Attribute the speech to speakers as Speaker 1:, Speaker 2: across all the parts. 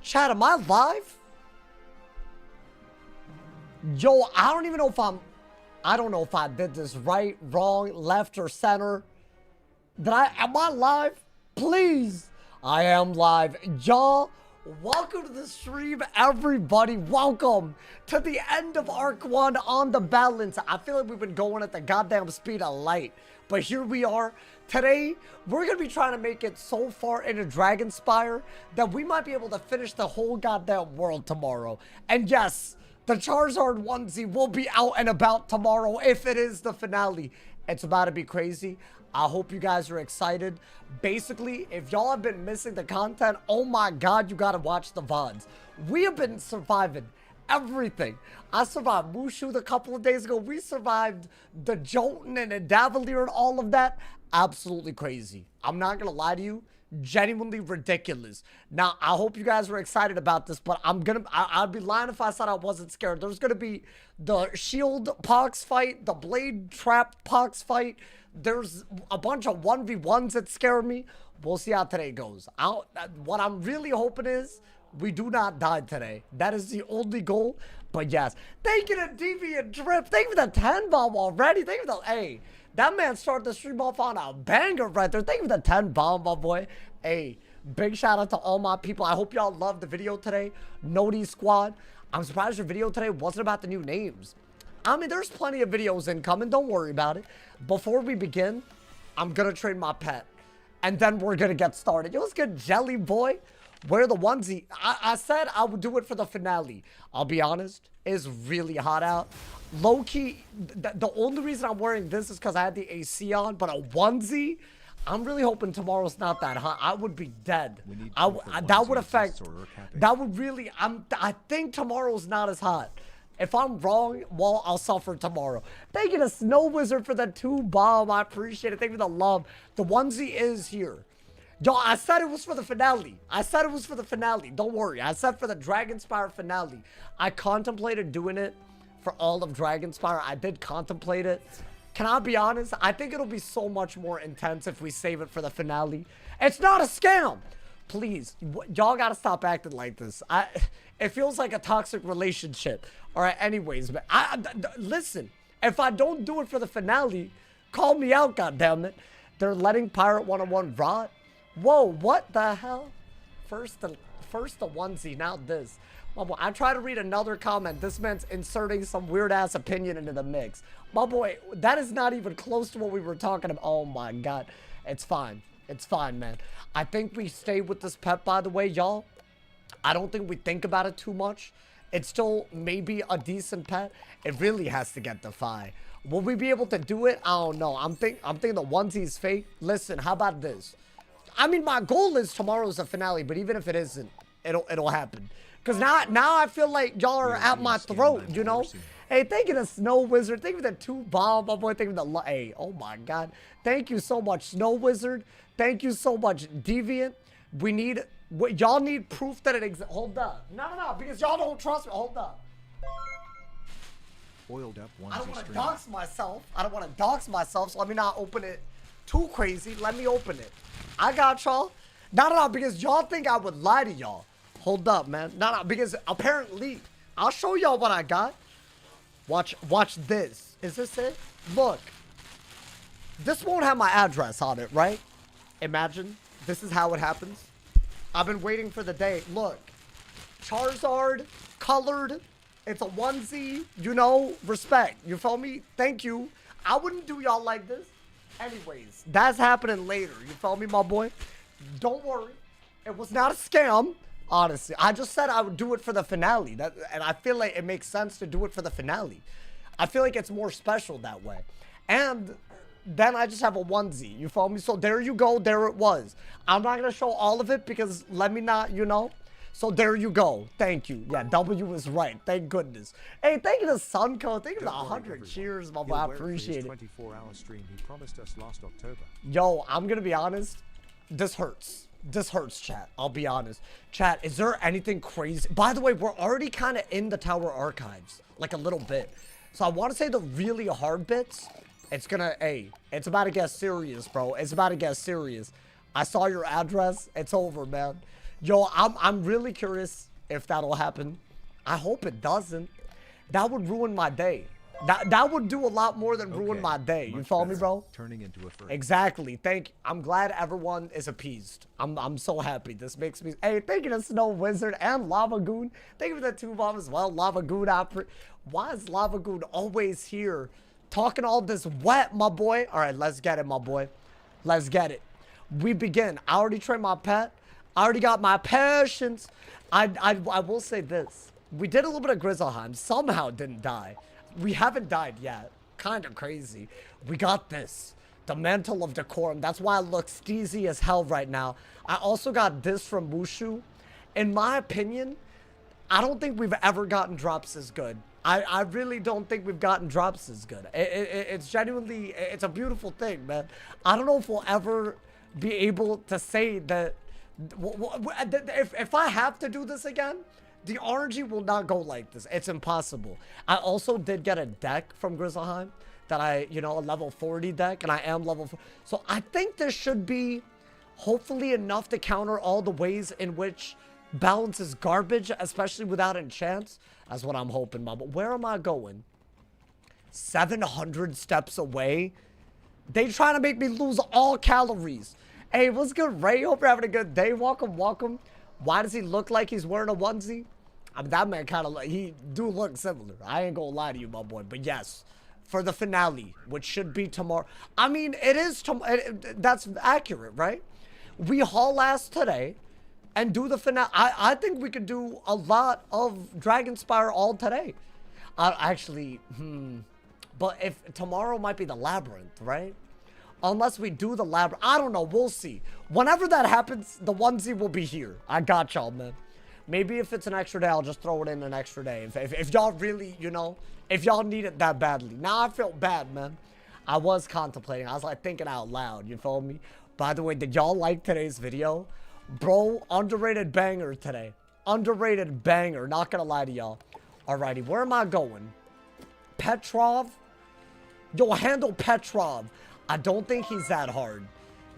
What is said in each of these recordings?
Speaker 1: Chat, am I live? Yo, I don't even know if I don't know if I did this right, wrong, left, or center. Am I live? Please. I am live. Y'all, welcome to the stream, everybody. Welcome to the end of Arc 1 on the balance. I feel like we've been going at the goddamn speed of light. But here we are. Today, we're going to be trying to make it so far into DRAGONSPYRE that we might be able to finish the whole goddamn world tomorrow. And yes, the Charizard onesie will be out and about tomorrow if it is the finale. It's about to be crazy. I hope you guys are excited. Basically, if y'all have been missing the content, oh my god, you gotta watch the VODs. We have been surviving everything. I survived Mushu a couple of days ago. We survived the Jolton and the Davalier and all of that. Absolutely crazy. I'm not gonna lie to you. Genuinely ridiculous. Now, I hope you guys are excited about this, but I'd be lying if I said I wasn't scared. There's gonna be the Shield Pox fight, the Blade Trap Pox fight. There's a bunch of 1v1s that scare me. We'll see how today goes. What I'm really hoping is we do not die today. That is the only goal. But yes, thank you to Deviant Drip. Thank you for the 10 bomb already. Thank you for the, hey, that man started the stream off on a banger right there. Thank you for the 10 bomb, my boy. Hey, big shout out to all my people. I hope y'all loved the video today. Noti Squad. I'm surprised your video today wasn't about the new names. I mean, there's plenty of videos incoming. Don't worry about it. Before we begin, I'm going to trade my pet. And then we're going to get started. Yo, what's good, Jelly Boy? Wear the onesie. I said I would do it for the finale. I'll be honest. It's really hot out. Low-key, the only reason I'm wearing this is because I had the AC on. But a onesie, I'm really hoping tomorrow's not that hot. I would be dead. That would affect. That would really. I think tomorrow's not as hot. If I'm wrong, well, I'll suffer tomorrow. Thank you to Snow Wizard for the 2 bomb. I appreciate it. Thank you for the love. The onesie is here. Yo, I said it was for the finale. I said it was for the finale. Don't worry. I said for the DRAGONSPYRE finale. I contemplated doing it for all of DRAGONSPYRE. I did contemplate it. Can I be honest? I think it'll be so much more intense if we save it for the finale. It's not a scam. Please, y'all gotta stop acting like this. It feels like a toxic relationship. All right, anyways, but listen, if I don't do it for the finale, call me out, goddammit. They're letting Pirate 101 rot. Whoa, what the hell? First the onesie, now this. I try to read another comment. This man's inserting some weird-ass opinion into the mix. My boy, that is not even close to what we were talking about. Oh, my God. It's fine. It's fine, man. I think we stay with this pet, by the way, y'all. I don't think we think about it too much. It's still maybe a decent pet. It really has to get the Fi. Will we be able to do it? I don't know. I'm thinking the onesie's fake. Listen, how about this? I mean, my goal is tomorrow's the finale, but even if it isn't, it'll happen. Because now I feel like y'all are at my throat, you know? Hey, thank you to Snow Wizard. Thank you for the 2 bomb, my boy. Thank you for the... Hey, oh my God. Thank you so much, Snow Wizard. Thank you so much, Deviant. We need... Y'all need proof that it exists. Hold up. No, because y'all don't trust me. Hold up.
Speaker 2: Oiled up
Speaker 1: I don't want to dox myself. I don't want to dox myself, so let me not open it too crazy. Let me open it. I got y'all. No, because y'all think I would lie to y'all. Hold up, man. No, because apparently, I'll show y'all what I got. Watch this. Is this it? Look. This won't have my address on it, right? Imagine. This is how it happens. I've been waiting for the day. Look. Charizard. Colored. It's a onesie. You know. Respect. You feel me? Thank you. I wouldn't do y'all like this. Anyways. That's happening later. You feel me, my boy? Don't worry. It was not a scam. Honestly, I just said I would do it for the finale. And I feel like it makes sense to do it for the finale. I feel like it's more special that way. And then I just have a onesie. You feel me? So there you go. There it was. I'm not going to show all of it because let me not, you know. So there you go. Thank you. Yeah, W is right. Thank goodness. Hey, thank you to Sunco. Thank you to 100 cheers, my boy. I appreciate it.
Speaker 2: 24-hour stream he promised us last October.
Speaker 1: Yo, I'm going to be honest. This hurts. This hurts, chat. I'll be honest. Chat, is there anything crazy? By the way, we're already kind of in the Tower Archives. Like a little bit. So I want to say the really hard bits. It's gonna, hey, it's about to get serious, bro. It's about to get serious. I saw your address. It's over, man. Yo, I'm really curious if that'll happen. I hope it doesn't. That would ruin my day. That would do a lot more than ruin my day. You follow me, bro?
Speaker 2: Turning into a fur.
Speaker 1: Exactly. I'm glad everyone is appeased. I'm so happy. This makes me. Hey, thank you to Snow Wizard and Lava Goon. Thank you for the 2 bombs as well. Lava Goon. Why is Lava Goon always here, talking all this wet, my boy? All right, let's get it, my boy. Let's get it. We begin. I already trained my pet. I already got my patience. I will say this. We did a little bit of Grizzleheim. Somehow didn't die. We haven't died yet. Kind of crazy. We got this. The Mantle of Decorum. That's why I look steezy as hell right now. I also got this from Mushu. In my opinion, I don't think we've ever gotten drops as good. I really don't think we've gotten drops as good. It's genuinely, it's a beautiful thing, man. I don't know if we'll ever be able to say that. If I have to do this again, the RNG will not go like this. It's impossible. I also did get a deck from Grizzleheim that a level 40 deck, and I am level 4. So I think this should be hopefully enough to counter all the ways in which balance is garbage, especially without enchants. That's what I'm hoping, Mom. But where am I going? 700 steps away? They trying to make me lose all calories. Hey, what's good, Ray? Hope you're having a good day. Welcome, welcome. Why does he look like he's wearing a onesie? I mean, that man kind of like, he do look similar. I ain't gonna lie to you, my boy. But yes, for the finale, which should be tomorrow. I mean, it is tomorrow. That's accurate, right? We haul ass today and do the finale. I think we could do a lot of Dragonspyre all today. Actually, but if tomorrow might be the labyrinth, right? Unless we do the labyrinth. I don't know. We'll see. Whenever that happens, the onesie will be here. I got y'all, man. Maybe if it's an extra day, I'll just throw it in an extra day. If y'all really, if y'all need it that badly. Now I feel bad, man. I was contemplating. I was like thinking out loud. You feel me? By the way, did y'all like today's video? Bro, underrated banger today. Underrated banger. Not gonna lie to y'all. Alrighty, where am I going? Petrov? Yo, handle Petrov. I don't think he's that hard.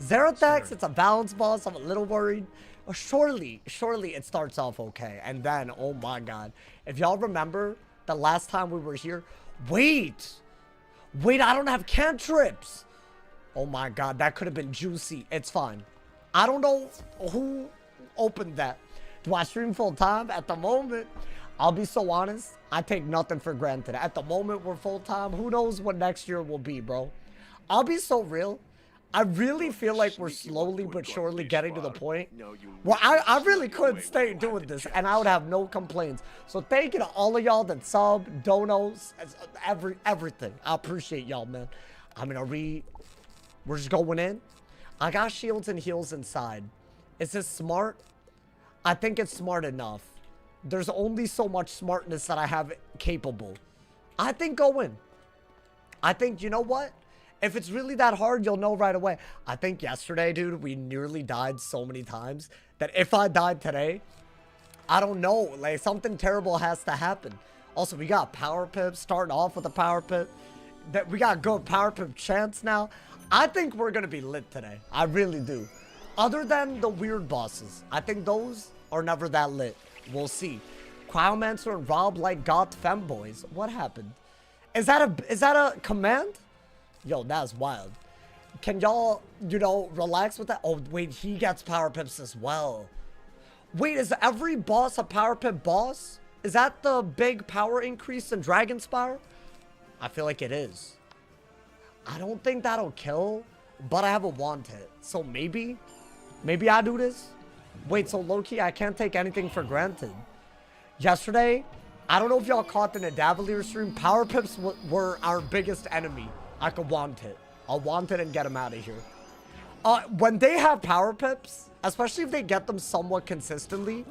Speaker 1: Zerathex, it's a balance boss. I'm a little worried. Surely it starts off okay. And then, oh my god. If y'all remember the last time we were here. Wait, I don't have cantrips. Oh my god, that could have been juicy. It's fine. I don't know who opened that. Do I stream full time? At the moment, I'll be so honest. I take nothing for granted. At the moment, we're full time. Who knows what next year will be, bro? I'll be so real. I really feel like we're slowly but surely getting to the point where I really could stay doing this and I would have no complaints. So thank you to all of y'all that sub, donos, everything. I appreciate y'all, man. I mean, we're just going in. I got shields and heals inside. Is this smart? I think it's smart enough. There's only so much smartness that I have capable. I think go in. I think, you know what? If it's really that hard, you'll know right away. I think yesterday, dude, we nearly died so many times that if I died today, I don't know. Like, something terrible has to happen. Also, we got power pips, starting off with a power pip. We got good power pip chance now. I think we're going to be lit today. I really do. Other than the weird bosses. I think those are never that lit. We'll see. Cryomancer and Rob like goth femboys. What happened? Is that a command? Yo, that's wild. Can y'all, relax with that? Oh, wait, he gets power pips as well. Wait, is every boss a power pip boss? Is that the big power increase in Dragonspyre? I feel like it is. I don't think that'll kill, but I have a wand hit. So maybe I do this? Wait, so low-key, I can't take anything for granted. Yesterday, I don't know if y'all caught the Nadavalier stream. Power pips were our biggest enemy. I could wand hit. I'll wand it and get him out of here. When they have power pips, especially if they get them somewhat consistently,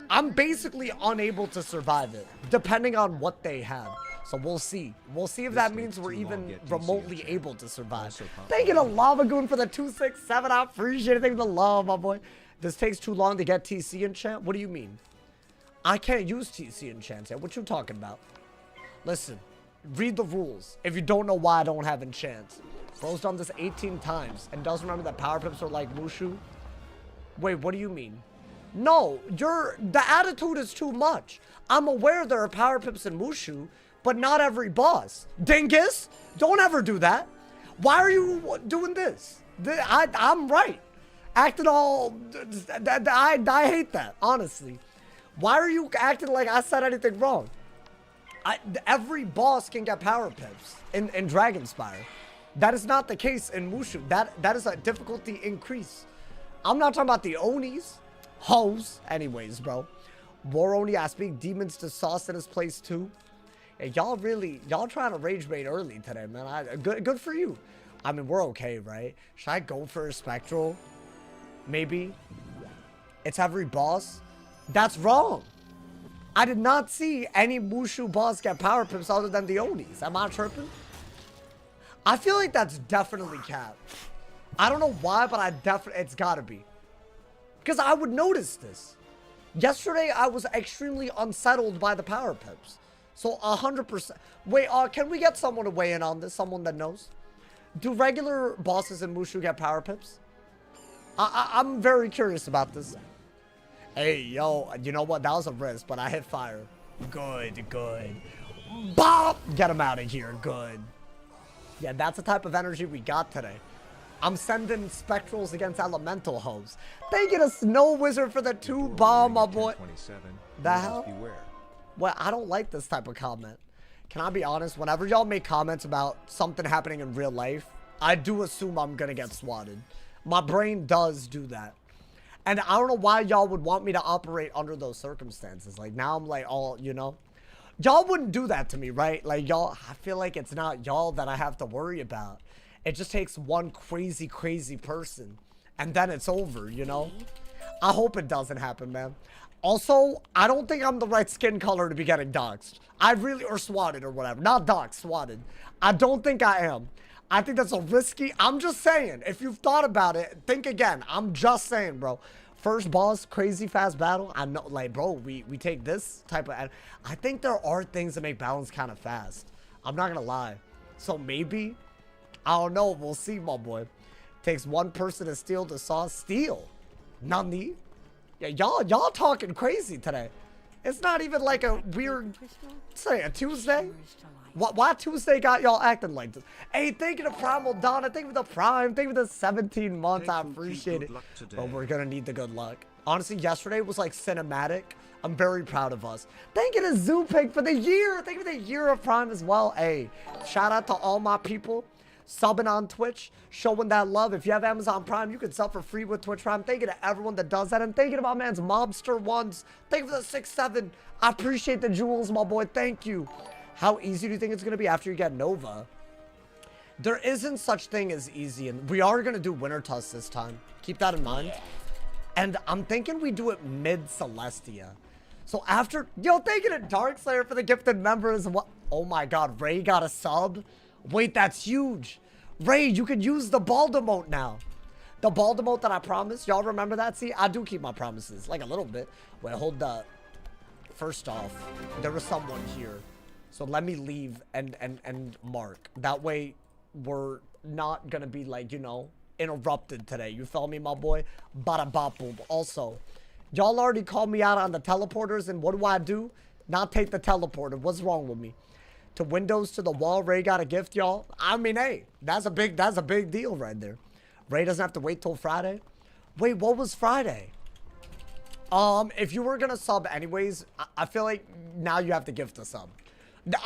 Speaker 1: I'm basically unable to survive it, depending on what they have. So we'll see. We'll see if that means we're even remotely able to survive. Thank you to Lava Goon for the 267. I appreciate it. Thank you to love, my boy. This takes too long to get TC enchant? What do you mean? I can't use TC enchants yet. What you talking about? Listen. Read the rules if you don't know why I don't have enchants. Bro's done this 18 times and doesn't remember that power pips are like Mushu. Wait, what do you mean? No, the attitude is too much. I'm aware there are power pips in Mushu, but not every boss. Dingus, don't ever do that. Why are you doing this? I'm right. Acting all, I hate that, honestly. Why are you acting like I said anything wrong? Every boss can get power pips in DRAGONSPYRE. That is not the case in Mushu. That is a difficulty increase. I'm not talking about the Onis. Hoes. Anyways, bro. War Oni, I speak demons to Sauce in his place too. Hey, y'all trying to rage bait early today, man. Good for you. I mean, we're okay, right? Should I go for a Spectral? Maybe. It's every boss. That's wrong. I did not see any Mushu boss get power pips other than the Onis. Am I tripping? I feel like that's definitely cap. I don't know why, but it's gotta be. Because I would notice this. Yesterday, I was extremely unsettled by the power pips. So 100%. Wait, can we get someone to weigh in on this? Someone that knows? Do regular bosses in Mushu get power pips? I'm very curious about this. Hey, yo, you know what? That was a risk, but I hit fire. Good. Bop! Get him out of here. Good. Yeah, that's the type of energy we got today. I'm sending Spectrals against Elemental Hoes. Thank you to Snow Wizard for the 2 bomb, my boy. The hell? Well, I don't like this type of comment. Can I be honest? Whenever y'all make comments about something happening in real life, I do assume I'm gonna get swatted. My brain does do that. And I don't know why y'all would want me to operate under those circumstances. Like, now I'm like, all, you know. Y'all wouldn't do that to me, right? Like, y'all, I feel like it's not y'all that I have to worry about. It just takes one crazy person. And then it's over, you know? I hope it doesn't happen, man. Also, I don't think I'm the right skin color to be getting doxxed. Or swatted or whatever. Not doxxed, swatted. I don't think I am. I think that's a risky... I'm just saying. If you've thought about it, think again. I'm just saying, bro. First boss, crazy fast battle. I know, like, bro, we take this type of... I think there are things that make balance kind of fast. I'm not gonna lie. So maybe... I don't know. We'll see, my boy. Takes one person to steal the sauce. Steal? Nani? Yeah, y'all talking crazy today. It's not even like a weird... Say, a Tuesday? Why Tuesday got y'all acting like this? Hey, thank you to Primal Donna. Thank you for the Prime. Thank you for the 17 months. I appreciate it. But we're gonna need the good luck. Honestly, yesterday was like cinematic. I'm very proud of us. Thank you to Zoopig for the year. Thank you for the year of Prime as well. Hey, shout out to all my people subbing on Twitch, showing that love. If you have Amazon Prime, you can sub for free with Twitch Prime. Thank you to everyone that does that. And thank you to my man's Mobster Ones. Thank you for the 6-7. I appreciate the jewels, my boy. Thank you. How easy do you think it's going to be after you get Nova? There isn't such thing as easy. And we are going to do Winter Tusk this time. Keep that in mind. And I'm thinking we do it mid-Celestia. So after... Yo, thank you to Darkslayer for the gifted members. What? Oh my god, Ray got a sub? Wait, that's huge. Ray, you can use the bald emote now. The bald emote that I promised. Y'all remember that? See, I do keep my promises. Like a little bit. Wait, hold up. First off, there was someone here. So let me leave and mark. That way, we're not gonna be like, you know, interrupted today. You feel me, my boy? Bada bop boom. Also, y'all already called me out on the teleporters, and what do? Not take the teleporter. What's wrong with me? To Windows to the wall, Ray got a gift, y'all. I mean, hey, that's a big deal right there. Ray doesn't have to wait till Friday. Wait, what was Friday? If you were gonna sub anyways, I feel like now you have to gift a sub.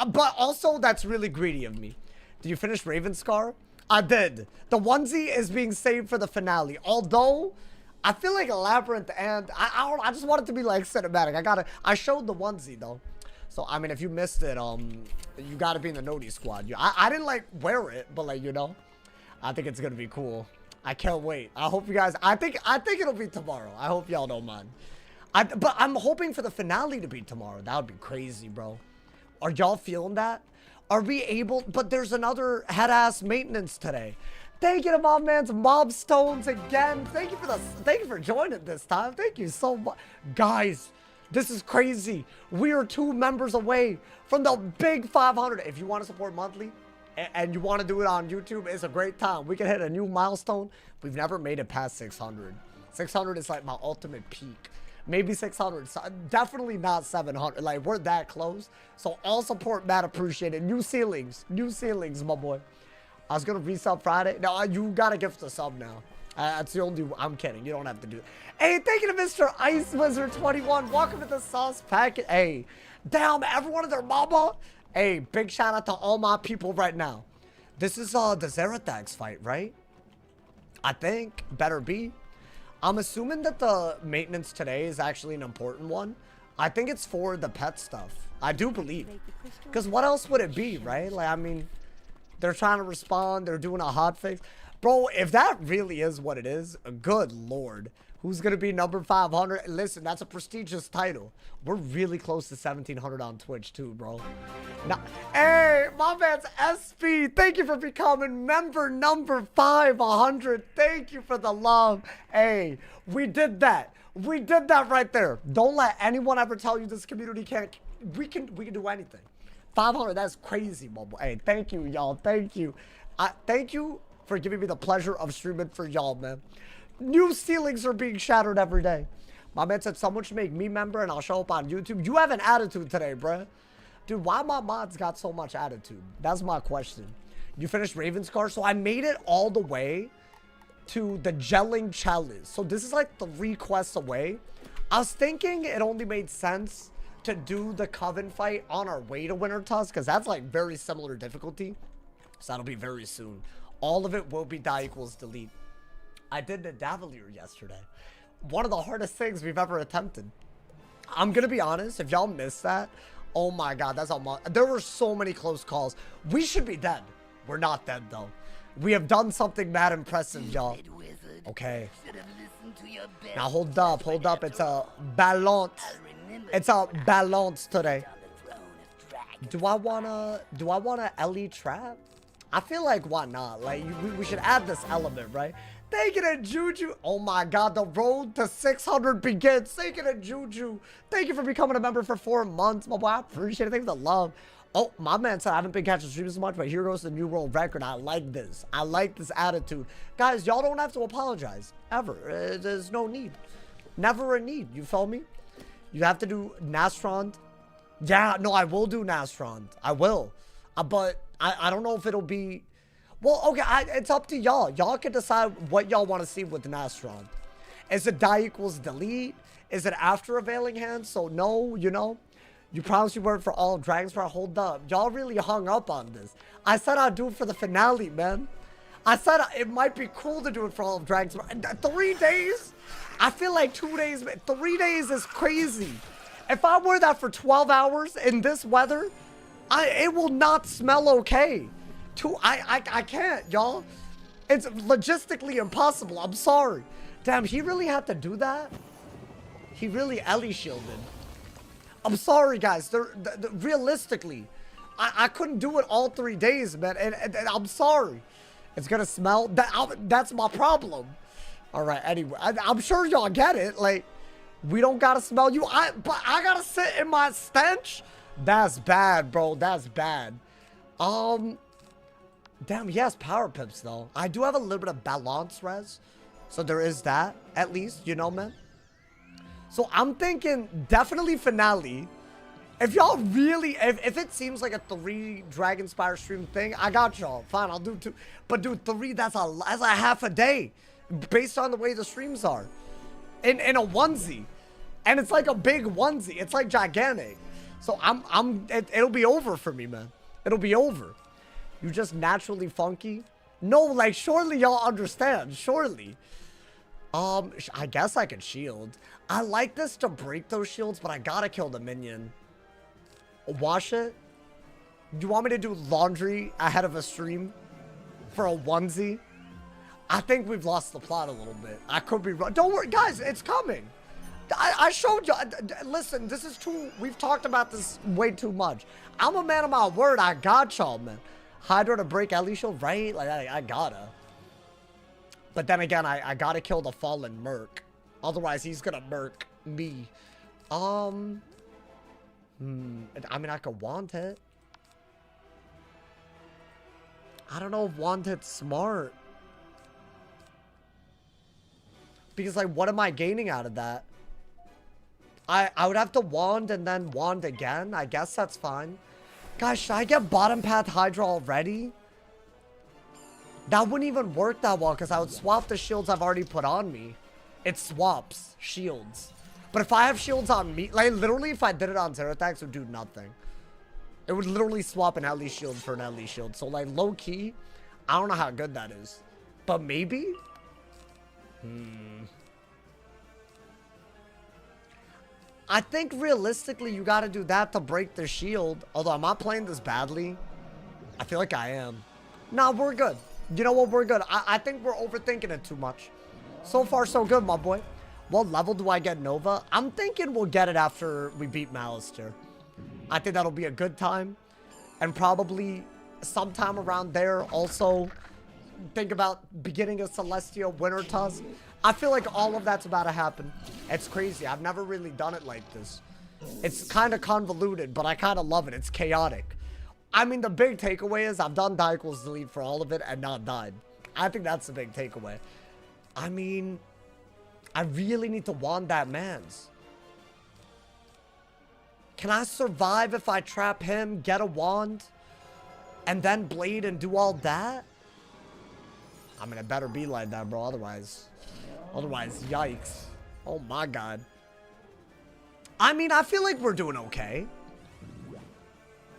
Speaker 1: But also, that's really greedy of me. Did you finish Ravenscar? I did. The onesie is being saved for the finale. Although, I feel like a Labyrinth and... I just want it to be, like, cinematic. I showed the onesie, though. So, I mean, if you missed it, you gotta be in the Noti squad. I didn't, like, wear it, but, like, you know. I think it's gonna be cool. I can't wait. I hope you guys... I think it'll be tomorrow. I hope y'all don't mind. But I'm hoping for the finale to be tomorrow. That would be crazy, bro. Are y'all feeling that? Are we able? But there's another head-ass maintenance today. Thank you to my man's Mob Stones again. Thank you for joining this time. Thank you so much. Guys, this is crazy. We are 2 members away from the big 500. If you want to support monthly and you want to do it on YouTube, it's a great time. We can hit a new milestone. We've never made it past 600. 600 is like my ultimate peak. Maybe 600. So definitely not 700. Like, we're that close. So all support, mad appreciated. New ceilings, my boy. I was gonna resub Friday. No, you gotta gift a sub now. That's the only. I'm kidding. You don't have to do it. Hey, thank you to Mr. Ice Wizard 21. Welcome to the sauce packet. Hey, damn, everyone and their mama. Hey, big shout out to all my people right now. This is the THEYRE fight, right? I think better be. I'm assuming that the maintenance today is actually an important one. I think it's for the pet stuff. I do believe. Because what else would it be, right? Like, I mean, they're trying to respond. They're doing a hotfix. Bro, if that really is what it is, good lord. Who's going to be number 500? Listen, that's a prestigious title. We're really close to 1,700 on Twitch too, bro. Now, hey, my man's SP. Thank you for becoming member number 500. Thank you for the love. Hey, we did that. We did that right there. Don't let anyone ever tell you this community can't. We can do anything. 500, that's crazy, my boy. Hey, thank you, y'all. Thank you. Thank you for giving me the pleasure of streaming for y'all, man. New ceilings are being shattered every day. My man said someone should make me member and I'll show up on YouTube. You have an attitude today, bruh. Dude, why my mods got so much attitude? That's my question. You finished Raven's Car? So I made it all the way to the gelling chalice. So this is like 3 quests away. I was thinking it only made sense to do the Coven fight on our way to Winter Tusk, because that's like very similar difficulty. So that'll be very soon. All of it will be die equals delete. I did the Davalier yesterday. One of the hardest things we've ever attempted. I'm gonna be honest, if y'all missed that, oh my god, that's all. There were so many close calls. We should be dead. We're not dead though. We have done something mad impressive, y'all. Okay. Now hold up. It's a balance. It's a balance today. Do I wanna LE trap? I feel like why not? Like we should add this element, right? Thank you to Juju. Oh my god, the road to 600 begins. Thank you to Juju. Thank you for becoming a member for 4 months, my boy. I appreciate it. Thanks for the love. Oh, my man said I haven't been catching streams as much, but here goes the new world record. I like this. I like this attitude. Guys, y'all don't have to apologize. Ever. There's no need. Never a need. You feel me? You have to do Nastrond. Yeah, no, I will do Nastrond. I will. But I don't know if it'll be... Well, okay, it's up to y'all. Y'all can decide what y'all want to see with the Nastrond. Is it die equals delete? Is it after availing hand? So no, you know. You promised you weren't for all of DRAGONSPYRE. Hold up. Y'all really hung up on this. I said I'd do it for the finale, man. I said it might be cool to do it for all of DRAGONSPYRE. 3 days? I feel like 2 days. 3 days is crazy. If I wear that for 12 hours in this weather, it will not smell okay. I can't, y'all. It's logistically impossible. I'm sorry. Damn, he really had to do that? He really Ellie shielded. I'm sorry, guys. Realistically, I couldn't do it all 3 days, man. And I'm sorry. It's gonna smell. That's my problem. All right, anyway. I'm sure y'all get it. Like, we don't gotta smell you. But I gotta sit in my stench? That's bad, bro. That's bad. Damn, he has power pips, though. I do have a little bit of balance res. So there is that, at least, you know, man. So I'm thinking definitely finale. If y'all really, if it seems like a 3 DRAGONSPYRE stream thing, I got y'all. Fine, I'll do 2. But dude, 3, that's a half a day. Based on the way the streams are. In a onesie. And it's like a big onesie. It's like gigantic. So it'll be over for me, man. It'll be over. You just naturally funky? No, like, surely y'all understand. Surely. I guess I could shield. I like this to break those shields, but I gotta kill the minion. Wash it? Do you want me to do laundry ahead of a stream? For a onesie? I think we've lost the plot a little bit. I could be wrong. Don't worry, guys, it's coming. I showed you. Listen, this is too... We've talked about this way too much. I'm a man of my word. I got y'all, man. Hydra to break Ellie shield, right? Like, I gotta. But then again, I gotta kill the fallen merc. Otherwise, he's gonna merc me. I mean, I could want it. I don't know if want it's smart. Because, like, what am I gaining out of that? I would have to wand and then wand again. I guess that's fine. Guys, should I get bottom path Hydra already? That wouldn't even work that well because I would swap the shields I've already put on me. It swaps shields. But if I have shields on me, like literally if I did it on Zerathax, it would do nothing. It would literally swap an Ellie shield for an Ellie shield. So like low key, I don't know how good that is. But maybe? I think realistically you gotta do that to break the shield. Although I'm not playing this badly. I feel like I am. Nah, we're good. You know what? We're good. I think we're overthinking it too much. So far, so good, my boy. What level do I get Nova? I'm thinking we'll get it after we beat Malister. I think that'll be a good time. And probably sometime around there also think about beginning of Celestia, Winter Tusk. I feel like all of that's about to happen. It's crazy. I've never really done it like this. It's kind of convoluted, but I kind of love it. It's chaotic. I mean, the big takeaway is I've done die equals delete for all of it and not died. I think that's the big takeaway. I mean, I really need to wand that man's. Can I survive if I trap him, get a wand, and then blade and do all that? I mean, it better be like that, bro. Otherwise, yikes. Oh my God. I mean, I feel like we're doing okay.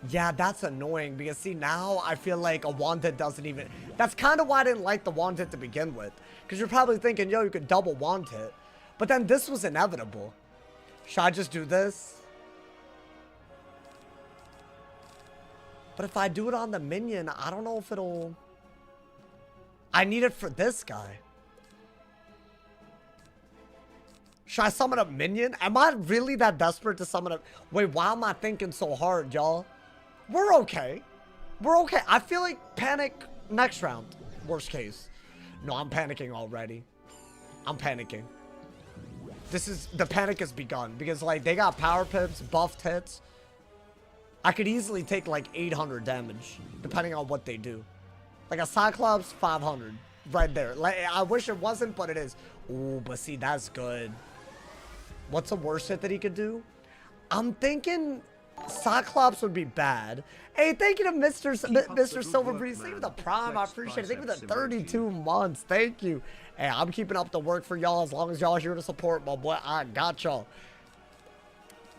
Speaker 1: Yeah, that's annoying because see, now I feel like a wand-hit doesn't even... That's kind of why I didn't like the wand-hit to begin with. Because you're probably thinking, yo, you could double wand-hit. But then this was inevitable. Should I just do this? But if I do it on the minion, I don't know if it'll... I need it for this guy. Should I summon a minion? Am I really that desperate to summon a... Wait, why am I thinking so hard, y'all? We're okay. We're okay. I feel like panic next round. Worst case. No, I'm panicking already. I'm panicking. This is... The panic has begun. Because, like, they got power pips, buffed hits. I could easily take, like, 800 damage. Depending on what they do. Like, a Cyclops, 500. Right there. Like, I wish it wasn't, but it is. Ooh, but see, that's good. What's the worst hit that he could do? I'm thinking... Cyclops would be bad. Hey, thank you to Mr. Silverbreeze. Thank you for the prime. I appreciate it. Thank you for the 32 months. Thank you. Hey, I'm keeping up the work for y'all as long as y'all here to support my boy. I got y'all.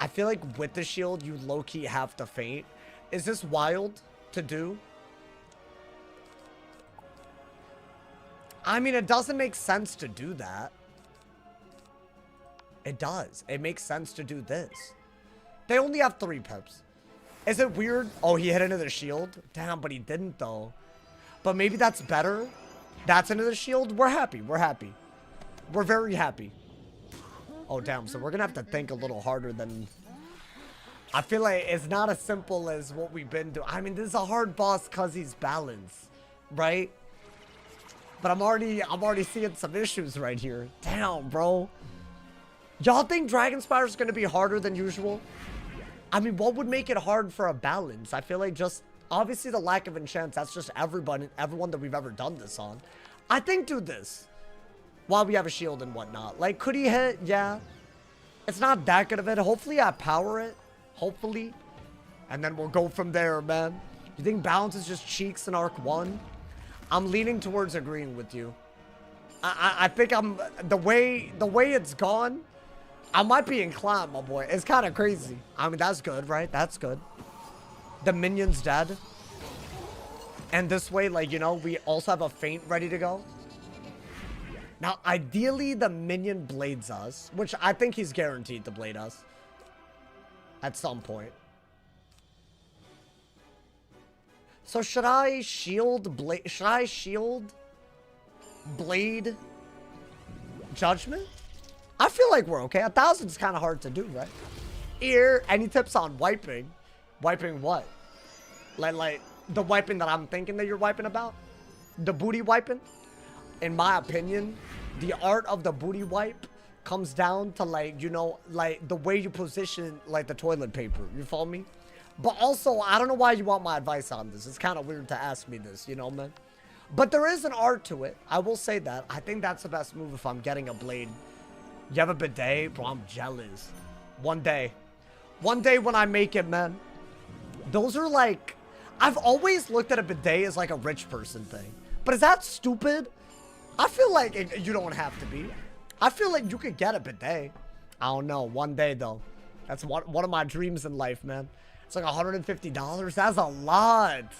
Speaker 1: I feel like with the shield, you low-key have to faint. Is this wild to do? I mean, it doesn't make sense to do that. It does. It makes sense to do this. They only have 3 pips. Is it weird? Oh, he hit into the shield? Damn, but he didn't, though. But maybe that's better. That's into the shield. We're happy. We're happy. We're very happy. Oh, damn. So we're going to have to think a little harder than... I feel like it's not as simple as what we've been doing. I mean, this is a hard boss because he's balanced, right? But I'm already seeing some issues right here. Damn, bro. Y'all think DRAGONSPYRE is going to be harder than usual? I mean, what would make it hard for a balance? I feel like just, obviously the lack of enchants, that's just everyone that we've ever done this on. I think do this while we have a shield and whatnot. Like, could he hit? Yeah. It's not that good of it. Hopefully I power it. Hopefully. And then we'll go from there, man. You think balance is just cheeks in Arc 1? I'm leaning towards agreeing with you. I think I'm, the way it's gone, I might be inclined, my boy. It's kind of crazy. I mean, that's good, right? That's good. The minion's dead. And this way, like, you know, we also have a feint ready to go. Now, ideally, the minion blades us, which I think he's guaranteed to blade us at some point. So should I shield blade? Should I shield blade judgment? I feel like we're okay. 1,000 is kind of hard to do, right? Here, any tips on wiping? Wiping what? Like the wiping that I'm thinking that you're wiping about? The booty wiping? In my opinion, the art of the booty wipe comes down to, like, you know, like the way you position, like, the toilet paper. You follow me? But also, I don't know why you want my advice on this. It's kind of weird to ask me this, you know, man? But there is an art to it. I will say that. I think that's the best move if I'm getting a blade. You have a bidet? Bro, I'm jealous. One day. One day when I make it, man. Those are like... I've always looked at a bidet as like a rich person thing. But is that stupid? I feel like you don't have to be. I feel like you could get a bidet. I don't know. One day, though. That's one of my dreams in life, man. It's like $150. That's a lot.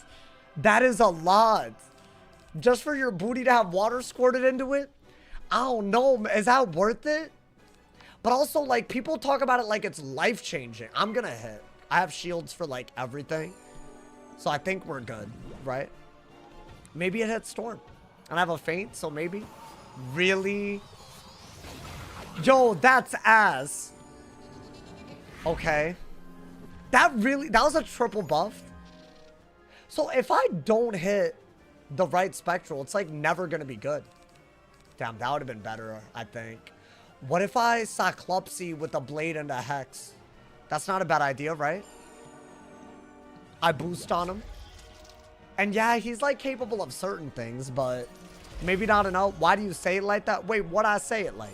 Speaker 1: That is a lot. Just for your booty to have water squirted into it? I don't know. Is that worth it? But also, like, people talk about it like it's life-changing. I'm gonna hit. I have shields for, like, everything. So I think we're good, right? Maybe it hits Storm. And I have a feint, so maybe. Really? Yo, that's ass. Okay. That was a triple buff. So if I don't hit the right spectral, it's like never gonna be good. Damn, that would have been better, I think. What if I Cyclopsy with a blade and a hex? That's not a bad idea, right? I boost on him. And yeah, he's like capable of certain things, but maybe not enough. Why do you say it like that? Wait, what I say it like?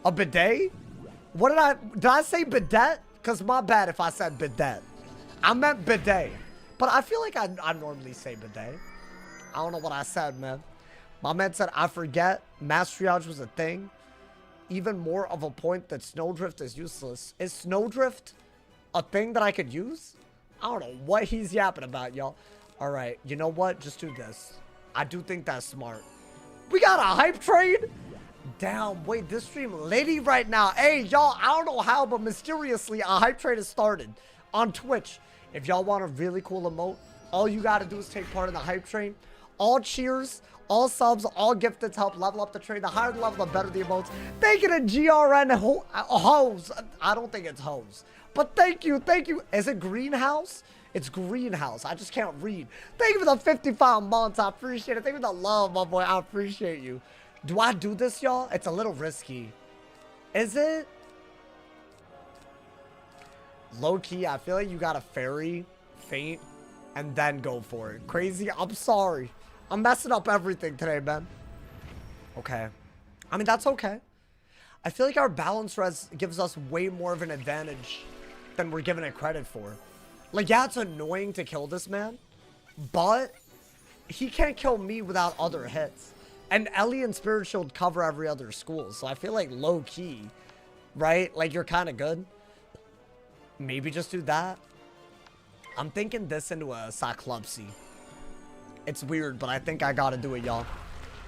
Speaker 1: A bidet? What did I say bidet? Because my bad if I said bidet. I meant bidet. But I feel like I normally say bidet. I don't know what I said, man. My man said, I forget Mass Triage was a thing. Even more of a point that Snowdrift is useless. Is Snowdrift a thing that I could use? I don't know what he's yapping about, y'all. All right, you know what? Just do this. I do think that's smart. We got a hype trade? Damn, wait, this stream litty right now. Hey, y'all, I don't know how, but mysteriously, a hype trade has started on Twitch. If y'all want a really cool emote, all you got to do is take part in the hype train. All cheers, all subs, all gifted to help level up the trade. The higher the level, the better the emotes. Thank you to GRN Hose. I don't think it's Hose. But thank you, thank you. Is it Greenhouse? It's Greenhouse. I just can't read. Thank you for the 55 months. I appreciate it. Thank you for the love, my boy. I appreciate you. Do I do this, y'all? It's a little risky. Is it? Low-key, I feel like you got a fairy, feint, and then go for it. Crazy? I'm sorry. I'm messing up everything today, man. Okay. I mean, that's okay. I feel like our balance res gives us way more of an advantage than we're giving it credit for. Like, yeah, it's annoying to kill this man, but he can't kill me without other hits. And Ellie and Spirit Shield cover every other school, so I feel like low-key, right? Like, you're kind of good. Maybe just do that. I'm thinking this into a Cyclopsy. It's weird, but I think I gotta do it, y'all.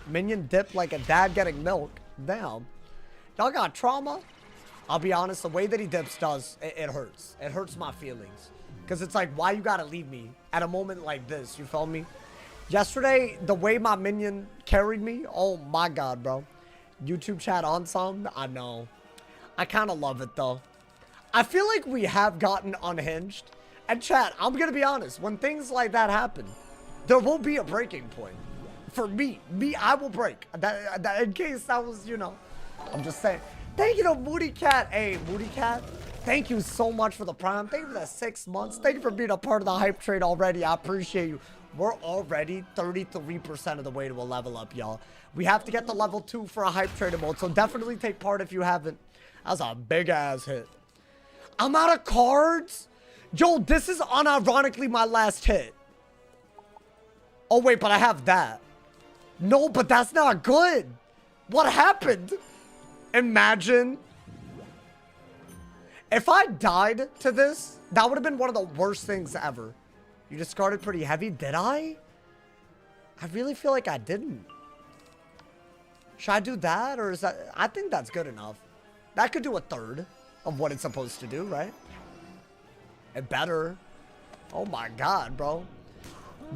Speaker 1: Minion dip like a dad getting milk. Damn. Y'all got trauma? I'll be honest, the way that he dips does, it hurts. It hurts my feelings. Because it's like, why you gotta leave me at a moment like this? You feel me? Yesterday, the way my minion carried me, oh my god, bro. YouTube chat on some? I know. I kind of love it, though. I feel like we have gotten unhinged. And chat, I'm gonna be honest, when things like that happen, there will be a breaking point. For me, I will break. That in case that was, you know, I'm just saying. Thank you to Moody Cat. Hey, Moody Cat, thank you so much for the prime. Thank you for the 6 months. Thank you for being a part of the hype trade already. I appreciate you. We're already 33% of the way to a level up, y'all. We have to get to level 2 for a hype trade mode, so definitely take part if you haven't. That was a big-ass hit. I'm out of cards? Yo, this is unironically my last hit. Oh, wait, but I have that. No, but that's not good. What happened? Imagine. If I died to this, that would have been one of the worst things ever. You discarded pretty heavy. Did I? I really feel like I didn't. Should I do that? Or is that... I think that's good enough. That could do a third of what it's supposed to do, right? It better. Oh my god, bro.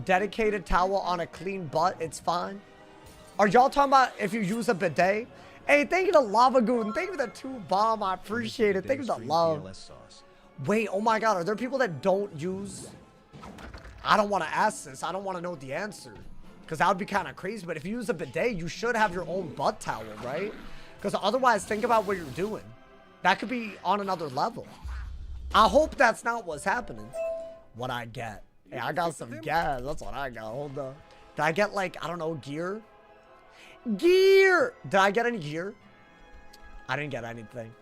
Speaker 1: Dedicated towel on a clean butt. It's fine. Are y'all talking about if you use a bidet? Hey, thank you to Lava Goon. Thank you for the 2 bomb. I appreciate it. Thank you for the love. Wait, oh my god. Are there people that don't use... I don't want to ask this. I don't want to know the answer. Because that would be kind of crazy. But if you use a bidet, you should have your own butt towel, right? Because otherwise, think about what you're doing. That could be on another level. I hope that's not what's happening. What I get. Hey, I got some gas. That's what I got. Hold on. Did I get, like, I don't know, gear? Gear! Did I get any gear? I didn't get anything.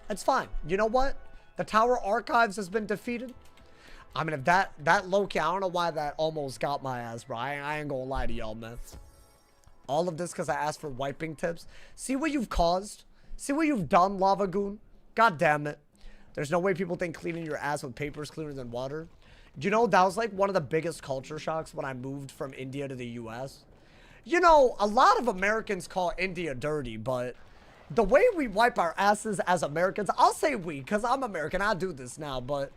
Speaker 1: It's fine. You know what? The Tower Archives has been defeated. I mean, if that Loki, I don't know why that almost got my ass, bro. I ain't gonna lie to y'all, man. All of this because I asked for wiping tips. See what you've caused? See what you've done, Lava Goon? God damn it. There's no way people think cleaning your ass with paper is cleaner than water. You know, that was like one of the biggest culture shocks when I moved from India to the US. You know, a lot of Americans call India dirty, but the way we wipe our asses as Americans, I'll say we, because I'm American, I do this now, but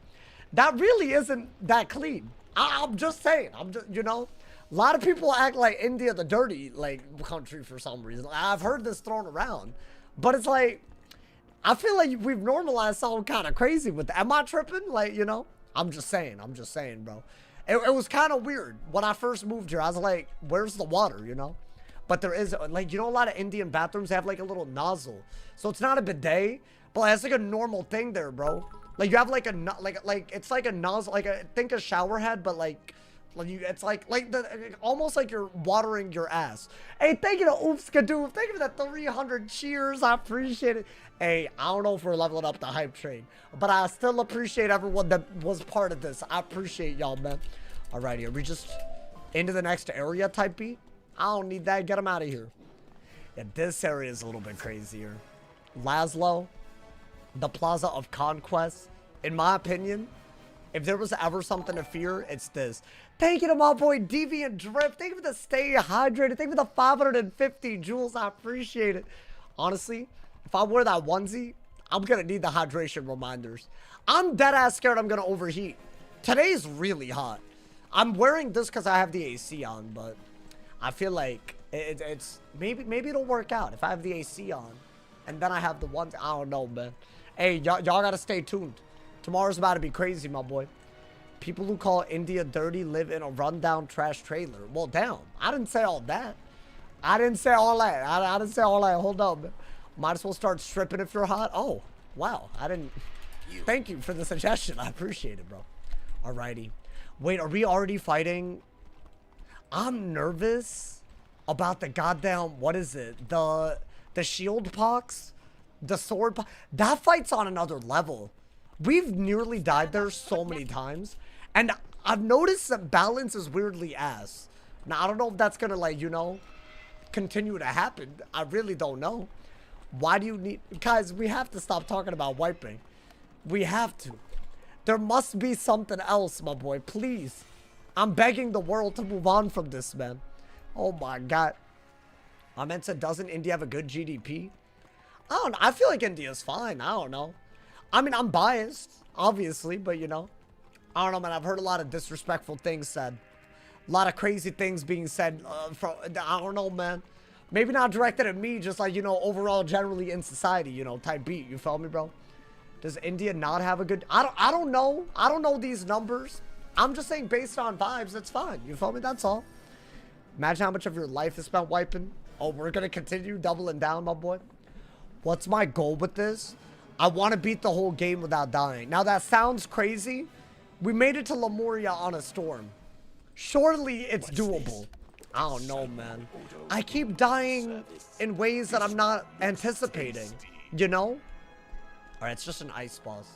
Speaker 1: that really isn't that clean. I'm just saying, you know, a lot of people act like India the dirty, like, country for some reason. I've heard this thrown around, but it's like, I feel like we've normalized something kind of crazy with that. Am I tripping? Like, you know, I'm just saying, bro. It was kind of weird when I first moved here. I was like, where's the water, you know? But there is, like, you know, a lot of Indian bathrooms have like a little nozzle. So it's not a bidet, but it's like a normal thing there, bro. Like you have like it's like a nozzle, like think a shower head, but like it's like almost like you're watering your ass. Hey, thank you to Oops Kadoof. Thank you for that 300 cheers. I appreciate it. Hey, I don't know if we're leveling up the hype train, but I still appreciate everyone that was part of this. I appreciate y'all, man. Alrighty, are we just into the next area type beat? I don't need that. Get them out of here. Yeah, this area is a little bit crazier. Laszlo, the Plaza of Conquest. In my opinion, if there was ever something to fear, it's this. Thank you to my boy Deviant Drip. Thank you for the stay hydrated. Thank you for the 550 jewels. I appreciate it. Honestly, if I wear that onesie, I'm going to need the hydration reminders. I'm dead ass scared I'm going to overheat. Today's really hot. I'm wearing this because I have the AC on, but I feel like it's maybe it'll work out if I have the AC on and then I have the ones. I don't know, man. Hey, y'all got to stay tuned. Tomorrow's about to be crazy, my boy. People who call India dirty live in a rundown trash trailer. Well, damn. I didn't say all that. I didn't say all that. I didn't say all that. Hold up, man. Might as well start stripping if you're hot. Oh, wow. I didn't. Thank you for the suggestion. I appreciate it, bro. Alrighty. Wait, are we already fighting? I'm nervous about the goddamn, what is it? The shield pox? The sword pox? That fight's on another level. We've nearly died there so many times. And I've noticed that balance is weirdly ass. Now, I don't know if that's gonna, like, you know, continue to happen. I really don't know. Why do you need... Guys, we have to stop talking about wiping. We have to. There must be something else, my boy. Please. I'm begging the world to move on from this, man. Oh, my God. I meant to, doesn't India have a good GDP? I don't know. I feel like India's fine. I don't know. I mean, I'm biased, obviously, but, you know. I don't know, man. I've heard a lot of disrespectful things said. A lot of crazy things being said. I don't know, man. Maybe not directed at me, just like, you know, overall generally in society, you know, type beat. You feel me, bro? Does India not have a good... I don't know. I don't know these numbers. I'm just saying based on vibes, it's fine. You feel me? That's all. Imagine how much of your life is spent wiping. Oh, we're going to continue doubling down, my boy. What's my goal with this? I want to beat the whole game without dying. Now, that sounds crazy. We made it to Lemuria on a storm. Surely it's doable. I don't know, man. I keep dying in ways that I'm not anticipating. You know? Alright, it's just an ice boss.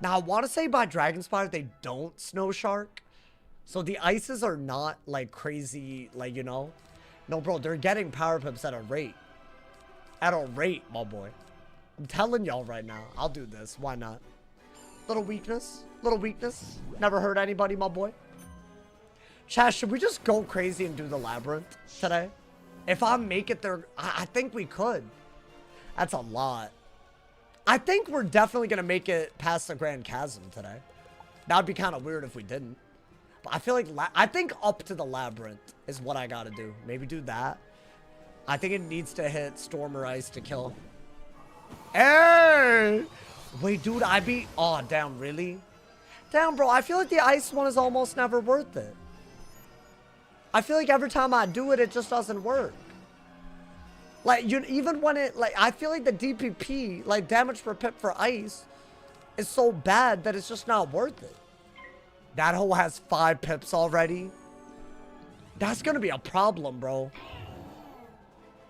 Speaker 1: Now, I want to say by DRAGONSPYRE, they don't snow shark. So the ices are not, like, crazy, like, you know? No, bro, they're getting power pips at a rate. At a rate, my boy. I'm telling y'all right now. I'll do this. Why not? Little weakness. Little weakness. Never hurt anybody, my boy. Chat, should we just go crazy and do the labyrinth today? If I make it there, I think we could. That's a lot. I think we're definitely going to make it past the Grand Chasm today. That would be kind of weird if we didn't. But I feel like, I think up to the labyrinth is what I got to do. Maybe do that. I think it needs to hit Storm or Ice to kill. Hey! Wait, dude, I beat... Oh, damn, really? Damn, bro, I feel like the Ice one is almost never worth it. I feel like every time I do it, it just doesn't work. Like, even when it... Like, I feel like the DPP, like, damage per pip for Ice, is so bad that it's just not worth it. That hole has 5 pips already. That's gonna be a problem, bro.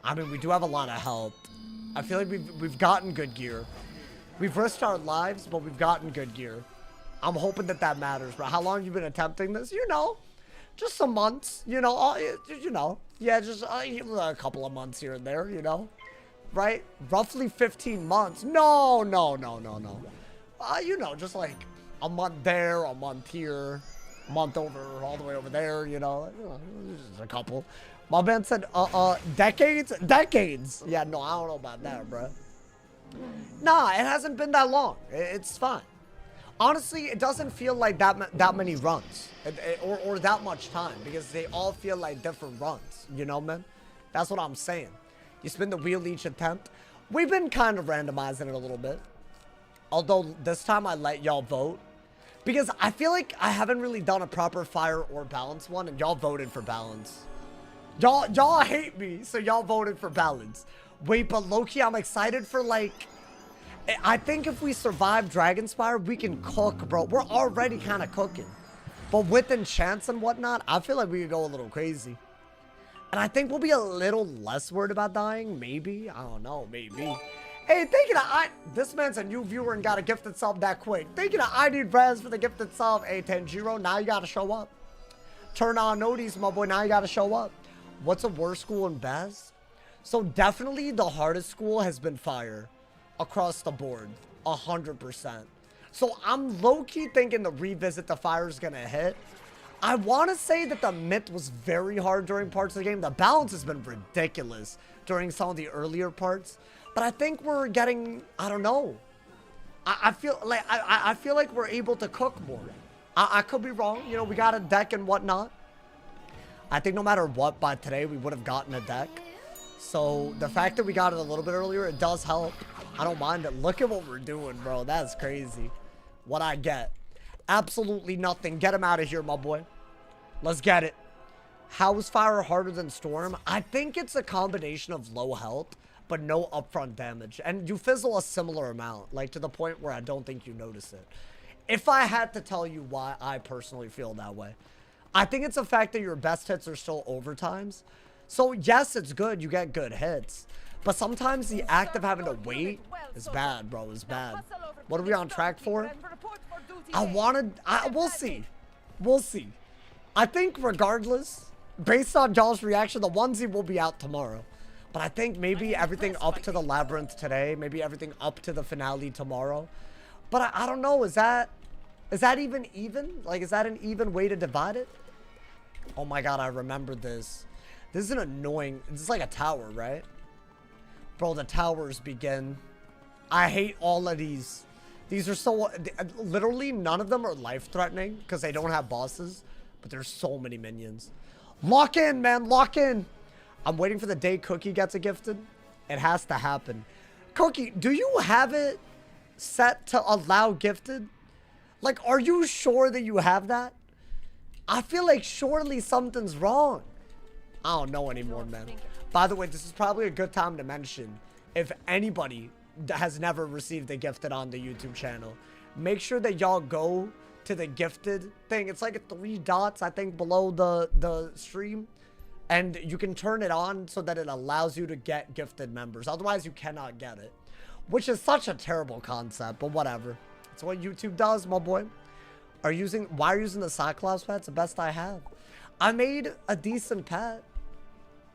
Speaker 1: I mean, we do have a lot of help. I feel like we've gotten good gear. We've risked our lives, but we've gotten good gear. I'm hoping that that matters, bro. How long have you been attempting this? You know, just some months, you know, yeah, just a couple of months here and there, you know, right? Roughly 15 months. No. You know, just like a month there, a month here, a month over, all the way over there, you know, just a couple. My man said, decades? Decades. Yeah, no, I don't know about that, bro. Nah, it hasn't been that long. It's fine. Honestly, it doesn't feel like that many runs or that much time because they all feel like different runs, you know, man? That's what I'm saying. You spin the wheel each attempt. We've been kind of randomizing it a little bit. Although this time I let y'all vote because I feel like I haven't really done a proper fire or balance one and y'all voted for balance. Y'all hate me, so y'all voted for balance. Wait, but low-key, I'm excited for like... I think if we survive Dragonspyre, we can cook, bro. We're already kind of cooking. But with enchants and whatnot, I feel like we could go a little crazy. And I think we'll be a little less worried about dying. Maybe. I don't know. Maybe. Hey, thinking this man's a new viewer and got a gifted sub that quick. Thinking I need res for the gifted sub. Hey, Tenjiro, now you got to show up. Turn on notice, my boy. Now you got to show up. What's a worst school and best? So definitely the hardest school has been fire. Across the board, 100%. So I'm low-key thinking the revisit the fire is gonna hit. I want to say that the myth was very hard during parts of the game. The balance has been ridiculous during some of the earlier parts, but I think we're getting, I don't know. I feel like we're able to cook more. I could be wrong. You know, we got a deck and whatnot. I think no matter what, by today we would have gotten a deck. So the fact that we got it a little bit earlier, it does help. I don't mind it. Look at what we're doing, bro. That's crazy. What I get. Absolutely nothing. Get him out of here, my boy. Let's get it. How is fire harder than storm? I think it's a combination of low health, but no upfront damage. And you fizzle a similar amount, like to the point where I don't think you notice it. If I had to tell you why I personally feel that way, I think it's the fact that your best hits are still overtimes. So yes, it's good. You get good hits. But sometimes the act of having to wait is bad, bro. Is bad. What are we on track for? We'll see. We'll see. I think regardless, based on y'all's reaction, the onesie will be out tomorrow. But I think maybe everything up to the labyrinth today, maybe everything up to the finale tomorrow. But I don't know. Is that even? Like, is that an even way to divide it? Oh my God, I remember this. This is an annoying, it's like a tower, right? Bro, the towers begin. I hate all of these. These are so, literally none of them are life-threatening because they don't have bosses, but there's so many minions. Lock in, man, lock in. I'm waiting for the day Cookie gets a gifted. It has to happen. Cookie, do you have it set to allow gifted? Like, are you sure that you have that? I feel like surely something's wrong. I don't know anymore, man. By the way, this is probably a good time to mention, if anybody has never received a gifted on the YouTube channel, make sure that y'all go to the gifted thing. It's like 3 dots, I think, below the stream. And you can turn it on so that it allows you to get gifted members. Otherwise, you cannot get it. Which is such a terrible concept, but whatever. It's what YouTube does, my boy. Why are you using the Cyclops pet? It's the best I have. I made a decent pet.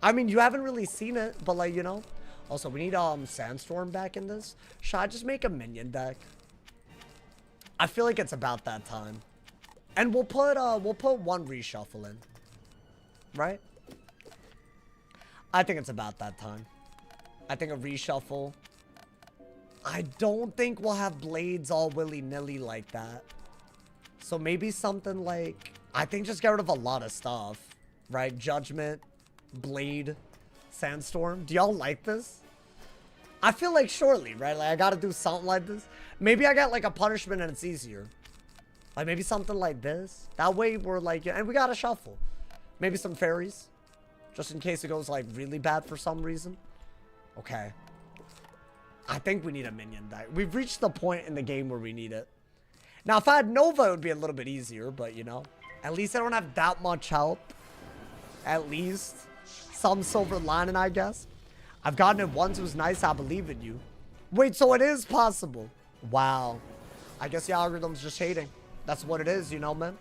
Speaker 1: I mean, you haven't really seen it, but like, you know. Also, we need Sandstorm back in this. Should I just make a minion deck? I feel like it's about that time. And we'll put one reshuffle in. Right? I think it's about that time. I think a reshuffle. I don't think we'll have blades all willy-nilly like that. So maybe something like, I think just get rid of a lot of stuff, right? Judgment, Blade, Sandstorm. Do y'all like this? I feel like surely, right? Like I gotta do something like this. Maybe I got like a punishment and it's easier. Like maybe something like this. That way we're like, and we gotta shuffle. Maybe some fairies. Just in case it goes like really bad for some reason. Okay. I think we need a minion deck. We've reached the point in the game where we need it. Now, if I had Nova, it would be a little bit easier, but you know, at least I don't have that much health. At least some silver lining, I guess. I've gotten it once. It was nice. I believe in you. Wait, so it is possible. Wow. I guess the algorithm's just hating. That's what it is, you know, man.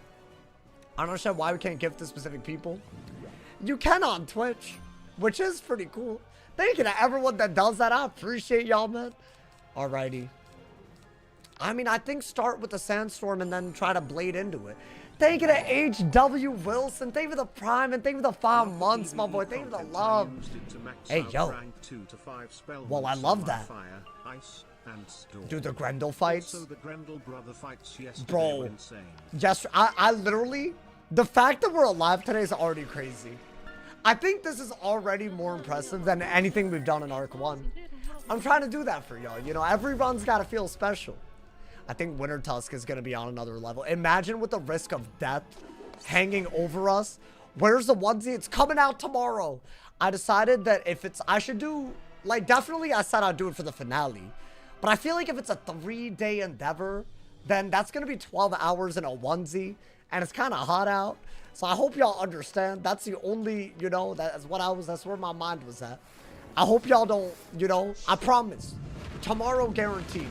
Speaker 1: I don't understand why we can't gift to specific people. You can on Twitch, which is pretty cool. Thank you to everyone that does that. I appreciate y'all, man. Alrighty. I mean, I think start with the sandstorm and then try to blade into it. Thank you to H.W. Wilson. Thank you for the prime and thank you for the 5 months, my boy. Thank you for the love. Hey, yo. Well, I love that. Dude, the Grendel fights.
Speaker 3: Also, the Grendel brother fights yesterday
Speaker 1: Bro.
Speaker 3: were insane.
Speaker 1: Yes, I literally... The fact that we're alive today is already crazy. I think this is already more impressive than anything we've done in Arc 1. I'm trying to do that for y'all. You know, every run's got to feel special. I think Winter Tusk is going to be on another level. Imagine with the risk of death hanging over us. Where's the onesie? It's coming out tomorrow. I decided that if it's... I should do... Like, definitely I said I'd do it for the finale. But I feel like if it's a 3-day endeavor, then that's going to be 12 hours in a onesie. And it's kind of hot out. So I hope y'all understand. That's the only, you know, that's where my mind was at. I hope y'all don't, you know, I promise. Tomorrow guaranteed.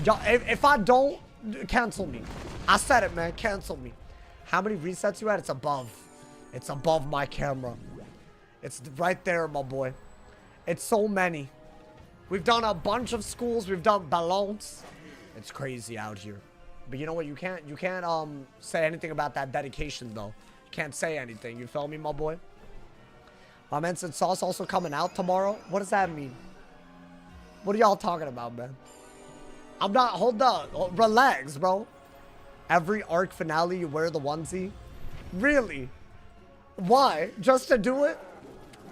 Speaker 1: Y'all, if I don't, cancel me. I said it, man. Cancel me. How many resets you had? It's above. It's above my camera. It's right there, my boy. It's so many. We've done a bunch of schools. We've done balloons. It's crazy out here. But you know what? You can't say anything about that dedication, though. You can't say anything. You feel me, my boy? My man said Sauce also coming out tomorrow. What does that mean? What are y'all talking about, man? I'm not... Hold up. Relax, bro. Every arc finale, you wear the onesie? Really? Why? Just to do it?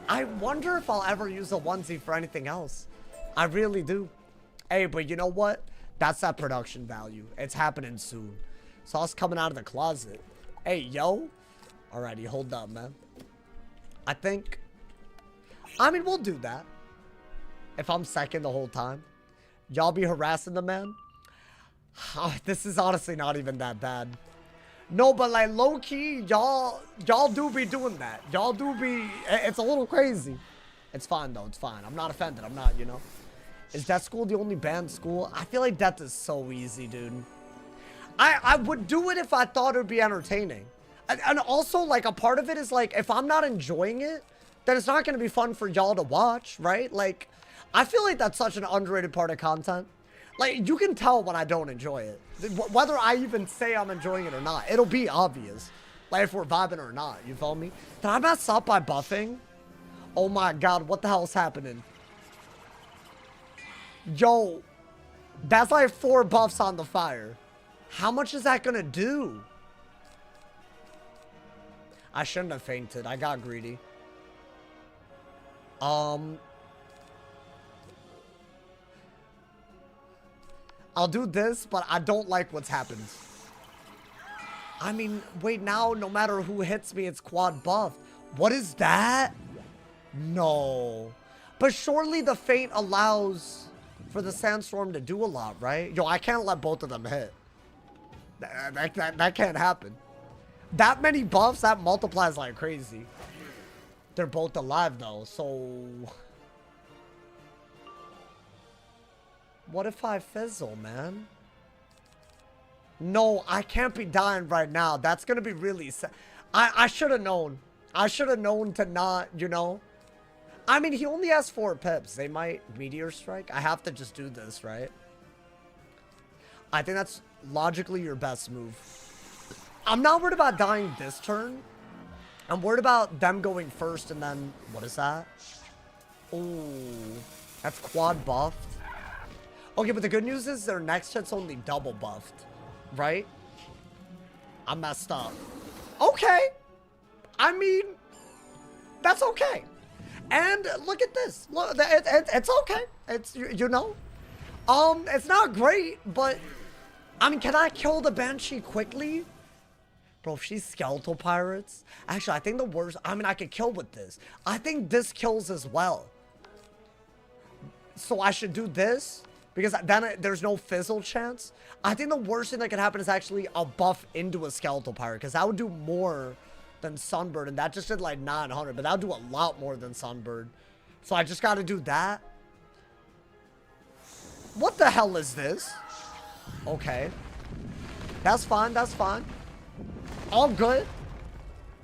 Speaker 1: I wonder if I'll ever use a onesie for anything else. I really do. Hey, but you know what? That's that production value. It's happening soon. Sauce coming out of the closet. Hey, yo. Alrighty, hold up, man. I think... I mean, we'll do that. If I'm second the whole time. Y'all be harassing the man? Oh, this is honestly not even that bad. No, but like low-key, y'all do be doing that. Y'all do be... It's a little crazy. It's fine, though. It's fine. I'm not offended. I'm not, you know. Is Death School the only banned school? I feel like Death is so easy, dude. I would do it if I thought it would be entertaining. And also, like, a part of it is, like, if I'm not enjoying it, then it's not going to be fun for y'all to watch, right? Like, I feel like that's such an underrated part of content. Like, you can tell when I don't enjoy it. Whether I even say I'm enjoying it or not. It'll be obvious. Like, if we're vibing or not. You feel me? Did I mess up by buffing? Oh my god, what the hell's happening? Yo, that's like 4 buffs on the fire. How much is that gonna do? I shouldn't have fainted. I got greedy. I'll do this, but I don't like what's happened. I mean, wait, now no matter who hits me, it's quad buff. What is that? No. But surely the feint allows for the sandstorm to do a lot, right? Yo, I can't let both of them hit. That can't happen. That many buffs, that multiplies like crazy. They're both alive though, so... What if I fizzle, man? No, I can't be dying right now. That's gonna be really sad. I should have known. I should have known to not, you know? I mean, he only has 4 pips. They might Meteor Strike. I have to just do this, right? I think that's logically your best move. I'm not worried about dying this turn. I'm worried about them going first and then... What is that? Ooh. That's quad buffed. Okay, but the good news is their next hit's only double buffed. Right? I messed up. Okay. I mean... That's okay. And look at this. Look, it's okay. It's, you know. It's not great, but... I mean, can I kill the Banshee quickly? Bro, if she's Skeletal Pirates... Actually, I think the worst... I mean, I could kill with this. I think this kills as well. So I should do this? Because then there's no fizzle chance. I think the worst thing that could happen is actually a buff into a Skeletal Pirate. Because that would do more than Sunbird. And that just did like 900. But that would do a lot more than Sunbird. So I just got to do that. What the hell is this? Okay. That's fine. That's fine. All good.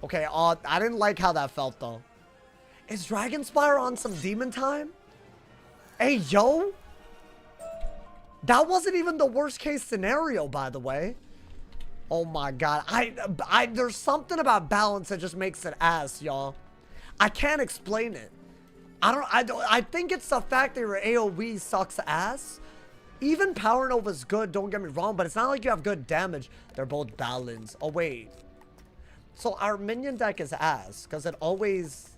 Speaker 1: Okay, I didn't like how that felt, though. Is DRAGONSPYRE on some demon time? Hey, yo. That wasn't even the worst case scenario, by the way. Oh my god. There's something about balance that just makes it ass, y'all. I can't explain it. I think it's the fact that your AoE sucks ass. Even Power Nova's good, don't get me wrong, but it's not like you have good damage. They're both balanced. Oh, wait. So our minion deck is ass, because it always...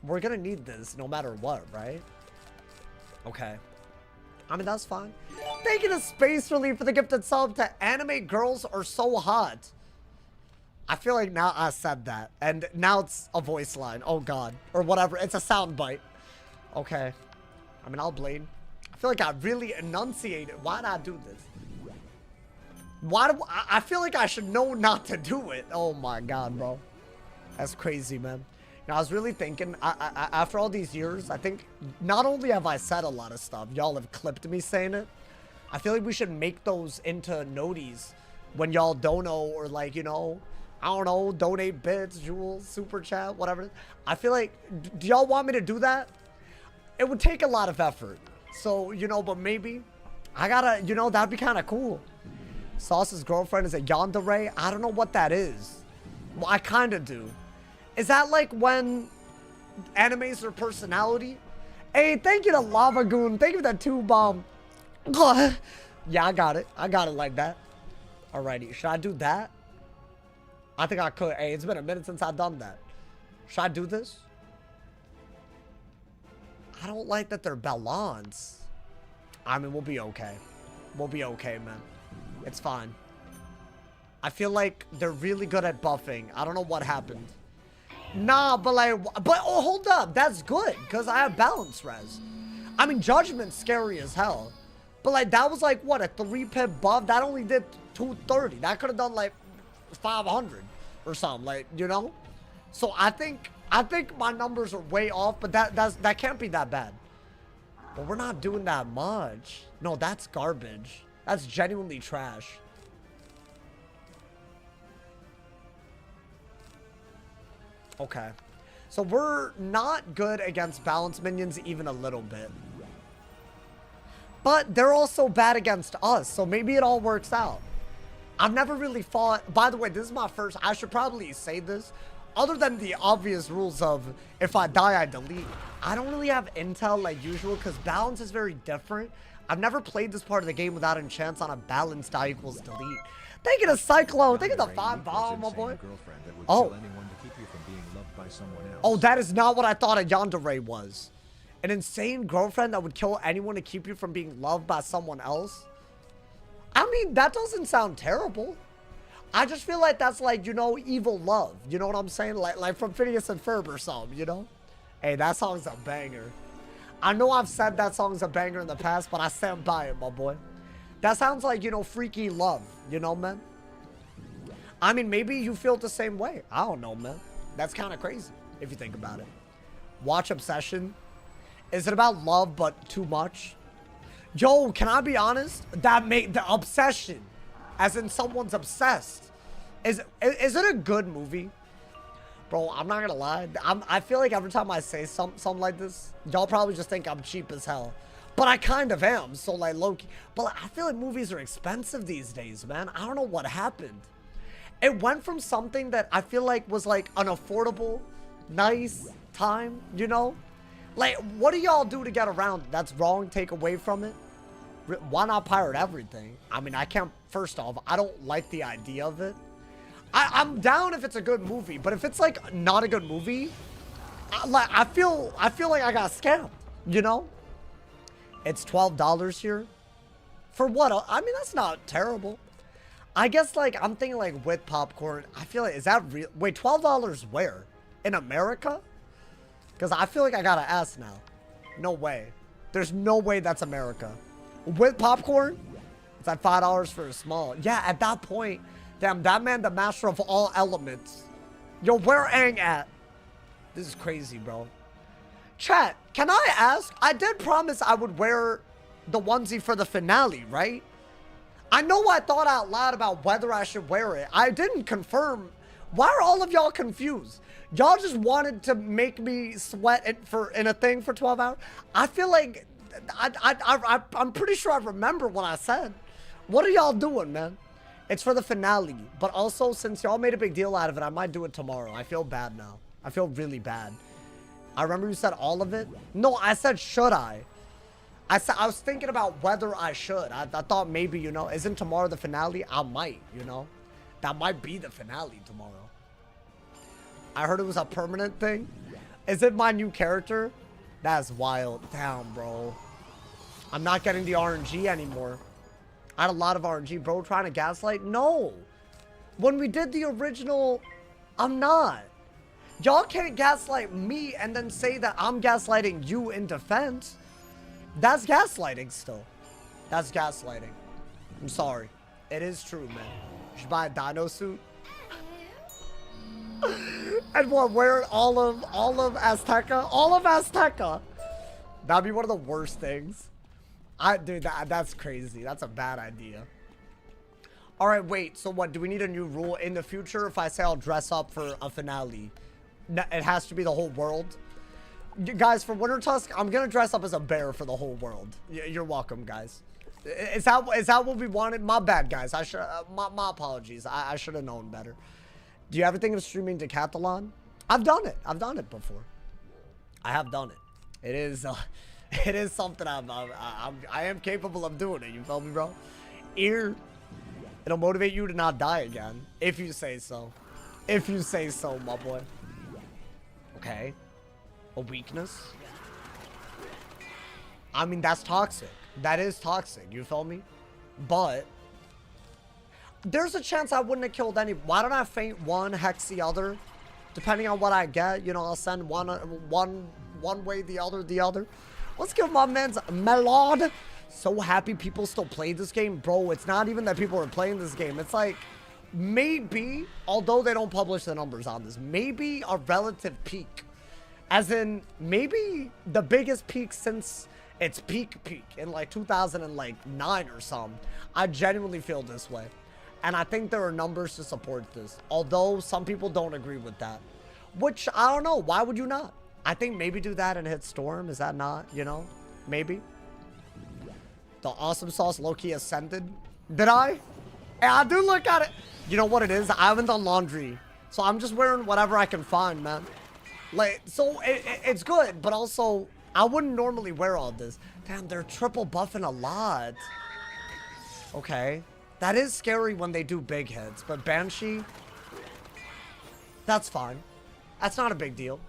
Speaker 1: We're gonna need this no matter what, right? Okay. I mean, that's fine. Thank you to Space Relief for the gifted sub to Anime Girls Are So Hot. I feel like now I said that, and now it's a voice line. Oh, God. Or whatever. It's a sound bite. Okay. I mean, I'll blade. I feel like I really enunciated. Why did I do this? I feel like I should know not to do it. Oh, my God, bro. That's crazy, man. Now, I was really thinking, after all these years, I think not only have I said a lot of stuff, y'all have clipped me saying it. I feel like we should make those into noties when y'all don't know, or like, you know, I don't know, donate bits, jewels, super chat, whatever. I feel like, do y'all want me to do that? It would take a lot of effort. So, you know, but maybe I gotta, you know, that'd be kind of cool. Sauce's girlfriend is a yandere. I don't know what that is. Well, I kind of do. Is that like when animes are personality? Hey, thank you to Lava Goon. Thank you for that 2-bomb. Yeah, I got it. I got it like that. Alrighty. Should I do that? I think I could. Hey, it's been a minute since I've done that. Should I do this? I don't like that they're ballons. I mean, we'll be okay. We'll be okay, man. It's fine. I feel like they're really good at buffing. I don't know what happened. Nah, but like, oh, hold up. That's good, because I have balance res. I mean, Judgment's scary as hell. But like, that was like, what, a 3-pip buff? That only did 230. That could have done like 500 or something, like, you know? So I think my numbers are way off, but that can't be that bad. But we're not doing that much. No, that's garbage. That's genuinely trash. Okay. So we're not good against balanced minions even a little bit. But they're also bad against us, so maybe it all works out. I've never really fought... By the way, this is my first... I should probably say this. Other than the obvious rules of if I die, I delete. I don't really have intel like usual because balance is very different. I've never played this part of the game without enchants on a balance die equals delete. Thank you to Cyclone. Thank you to 5-bomb, my boy. Oh. Oh, that is not what I thought a yandere was. An insane girlfriend that would kill anyone to keep you from being loved by someone else. I mean, that doesn't sound terrible. I just feel like that's like, you know, evil love. You know what I'm saying? Like from Phineas and Ferb or something, you know? Hey, that song's a banger. I know I've said that song's a banger in the past, but I stand by it, my boy. That sounds like, you know, freaky love. You know, man? I mean, maybe you feel the same way. I don't know, man. That's kind of crazy, if you think about it. Watch Obsession. Is it about love, but too much? Yo, can I be honest? That made the obsession, as in someone's obsessed. Is it a good movie? Bro, I'm not gonna lie. I feel like every time I say something like this, y'all probably just think I'm cheap as hell. But I kind of am, so like low-key. But like, I feel like movies are expensive these days, man. I don't know what happened. It went from something that I feel like was like an affordable, nice time, you know? Like, what do y'all do to get around? That's wrong, take away from it. Why not pirate everything? I mean, I can't, first off, I don't like the idea of it. I'm down if it's a good movie, but if it's like not a good movie, I feel like I got scammed, you know? It's $12 here. For what? I mean, that's not terrible. I guess like, I'm thinking like with popcorn, I feel like, is that real? Wait, $12 where? In America? Because I feel like I gotta ask now. No way. There's no way that's America. With popcorn, it's like $5 for a small. Yeah, at that point, damn, that man, the master of all elements. Yo, where Aang at? This is crazy, bro. Chat, can I ask? I did promise I would wear the onesie for the finale, right? I know I thought out loud about whether I should wear it. I didn't confirm. Why are all of y'all confused? Y'all just wanted to make me sweat in a thing for 12 hours? I feel like I'm pretty sure I remember what I said. What are y'all doing, man? It's for the finale. But also, since y'all made a big deal out of it, I might do it tomorrow. I feel bad now. I feel really bad. I remember you said all of it. No, I said, should I? I was thinking about whether I should. I thought maybe, you know, isn't tomorrow the finale? I might, you know. That might be the finale tomorrow. I heard it was a permanent thing. Is it my new character? That's wild. Damn, bro. I'm not getting the RNG anymore. I had a lot of RNG, bro. Trying to gaslight? No. When we did the original, I'm not. Y'all can't gaslight me and then say that I'm gaslighting you in defense. That's gaslighting still. That's gaslighting. I'm sorry. It is true, man. You should buy a dino suit. And what, wear all of Azteca? All of Azteca. That'd be one of the worst things. Dude, that's crazy. That's a bad idea. All right, wait. So what, do we need a new rule in the future if I say I'll dress up for a finale? It has to be the whole world? Guys, for Winter Tusk, I'm gonna dress up as a bear for the whole world. You're welcome, guys. Is that what we wanted? My bad, guys. I should my apologies. I should have known better. Do you ever think of streaming Decathlon? I've done it. I've done it before. I have done it. It is something I am capable of doing it. You feel me, bro? It'll motivate you to not die again, if you say so. If you say so, my boy. Okay. A weakness? I mean, that's toxic. That is toxic. You feel me? But there's a chance I wouldn't have killed any. Why don't I faint one, hex the other? Depending on what I get, you know, I'll send one way, the other. Let's give my man's Melod. So happy people still play this game. Bro, it's not even that people are playing this game. It's like, maybe, although they don't publish the numbers on this, maybe a relative peak. As in, maybe the biggest peak since its peak in like 2009 or something. I genuinely feel this way. And I think there are numbers to support this. Although some people don't agree with that. Which, I don't know. Why would you not? I think maybe do that and hit Storm. Is that not, you know? Maybe. The awesome sauce low-key ascended. Did I? Yeah, I do look at it. You know what it is? I haven't done laundry. So I'm just wearing whatever I can find, man. Like, so it's good. But also, I wouldn't normally wear all this. Damn, they're triple buffing a lot. Okay. That is scary when they do big hits. But Banshee, that's fine. That's not a big deal.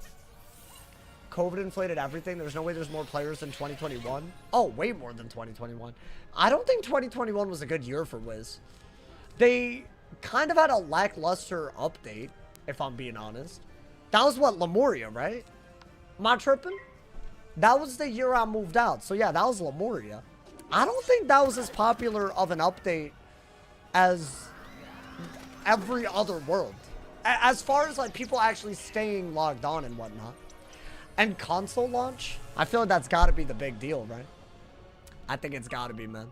Speaker 1: COVID inflated everything. There's no way there's more players than 2021. Oh, way more than 2021. I don't think 2021 was a good year for Wiz. They kind of had a lackluster update, if I'm being honest. That was what, Lemuria, right? Am I tripping? That was the year I moved out. So yeah, that was Lemuria. I don't think that was as popular of an update as every other world. As far as like people actually staying logged on and whatnot. And console launch, I feel like that's got to be the big deal, right? I think it's got to be, man.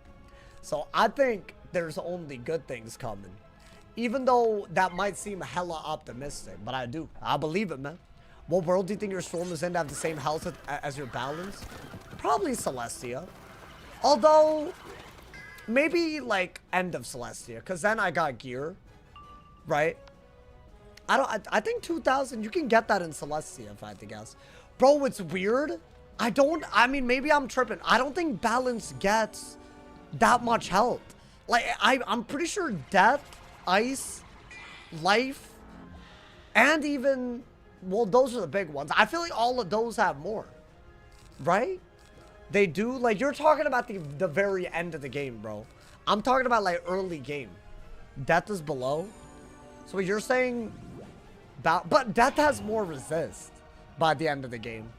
Speaker 1: So I think there's only good things coming. Even though that might seem hella optimistic, but I do. I believe it, man. What world do you think your Storm is in to have the same health as your Balance? Probably Celestia. Although, maybe like end of Celestia, because then I got gear, right? I think 2000, you can get that in Celestia if I had to guess. Bro, it's weird. I mean, maybe I'm tripping. I don't think Balance gets that much health. Like, I'm pretty sure Death, Ice, Life, and even, well, those are the big ones. I feel like all of those have more, right? They do. Like, you're talking about the very end of the game, bro. I'm talking about, like, early game. Death is below. So you're saying, but Death has more resist by the end of the game.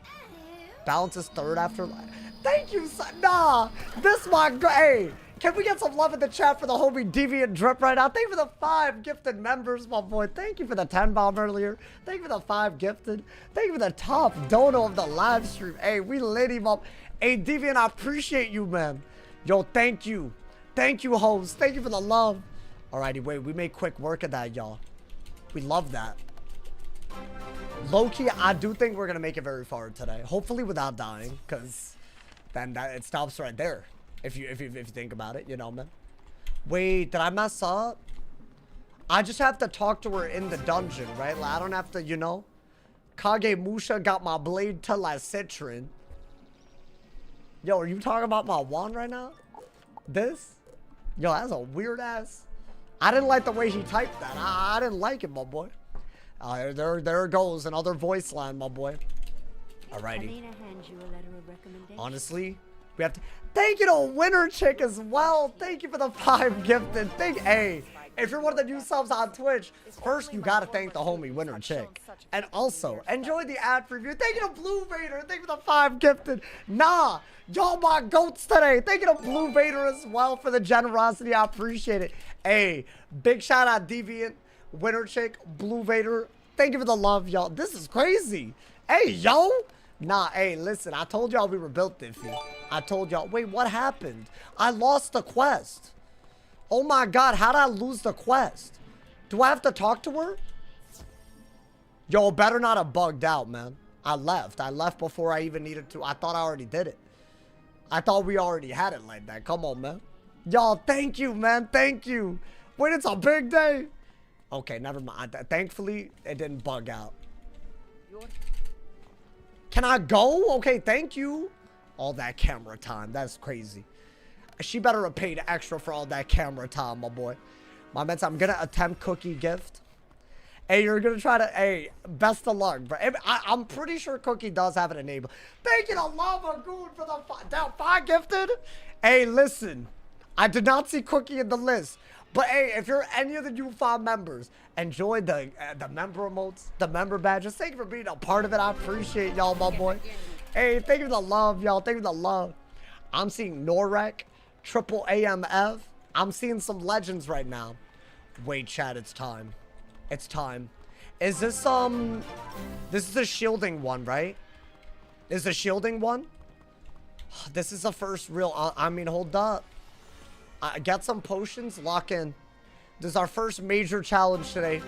Speaker 1: Balance is third after. Thank you, son. Nah, this one. Hey, can we get some love in the chat for the homie Deviant Drip right now? Thank you for the 5 gifted members, my boy. Thank you for the 10 bomb earlier. Thank you for the 5 gifted. Thank you for the top dono of the live stream. Hey, we lit him up. Hey, Deviant, I appreciate you, man. Yo, thank you Thank you, host. Thank you for the love. Alrighty, wait. We made quick work of that, y'all. We love that. Low-key, I do think we're going to make it very far today. Hopefully without dying, because then it stops right there. If you think about it, you know, man. Wait, did I mess up? I just have to talk to her in the dungeon, right? Like, I don't have to, you know. Kage Musha got my blade to like Citron. Yo, are you talking about my wand right now? This? Yo, that's a weird ass. I didn't like the way he typed that. I didn't like it, my boy. There goes another voice line, my boy. Alrighty. Honestly, we have to thank you to Winner Chick as well. Thank you for the 5 gifted. Hey, if you're one of the new subs on Twitch, first you gotta thank the homie Winner Chick. And also, enjoy the ad preview. Thank you to Blue Vader. Thank you for the 5 gifted. Nah, y'all my goats today. Thank you to Blue Vader as well for the generosity. I appreciate it. Hey, big shout out Deviant, Winner Chick, Blue Vader. Thank you for the love, y'all. This is crazy. Hey, yo. Nah, hey, listen. I told y'all we were built diffy. I told y'all. Wait, what happened? I lost the quest. Oh my god, how'd I lose the quest? Do I have to talk to her? Yo, better not have bugged out, man. I left before I even needed to. I thought I already did it. I thought we already had it like that. Come on, man. Y'all, thank you, man. Thank you. Wait, it's a big day. Okay, never mind. Thankfully, it didn't bug out. Can I go? Okay, thank you. All that camera time. That's crazy. She better have paid extra for all that camera time, my boy. My man said, I'm going to attempt cookie gift. Hey, you're going to try to... Hey, best of luck, bro. I'm pretty sure Cookie does have it enabled. Thank you to Lava Goon for the 5 gifted. Hey, listen. I did not see Cookie in the list. But hey, if you're any of the new 5 members, enjoy the member emotes, the member badges. Thank you for being a part of it. I appreciate y'all, my boy. Hey, thank you for the love, y'all. Thank you for the love. I'm seeing Norek, Triple AMF. I'm seeing some legends right now. Wait, chat, it's time. It's time. Is this, this is the shielding one, right? Is the shielding one? This is the first real, I mean, hold up. Get some potions, lock in. This is our first major challenge today.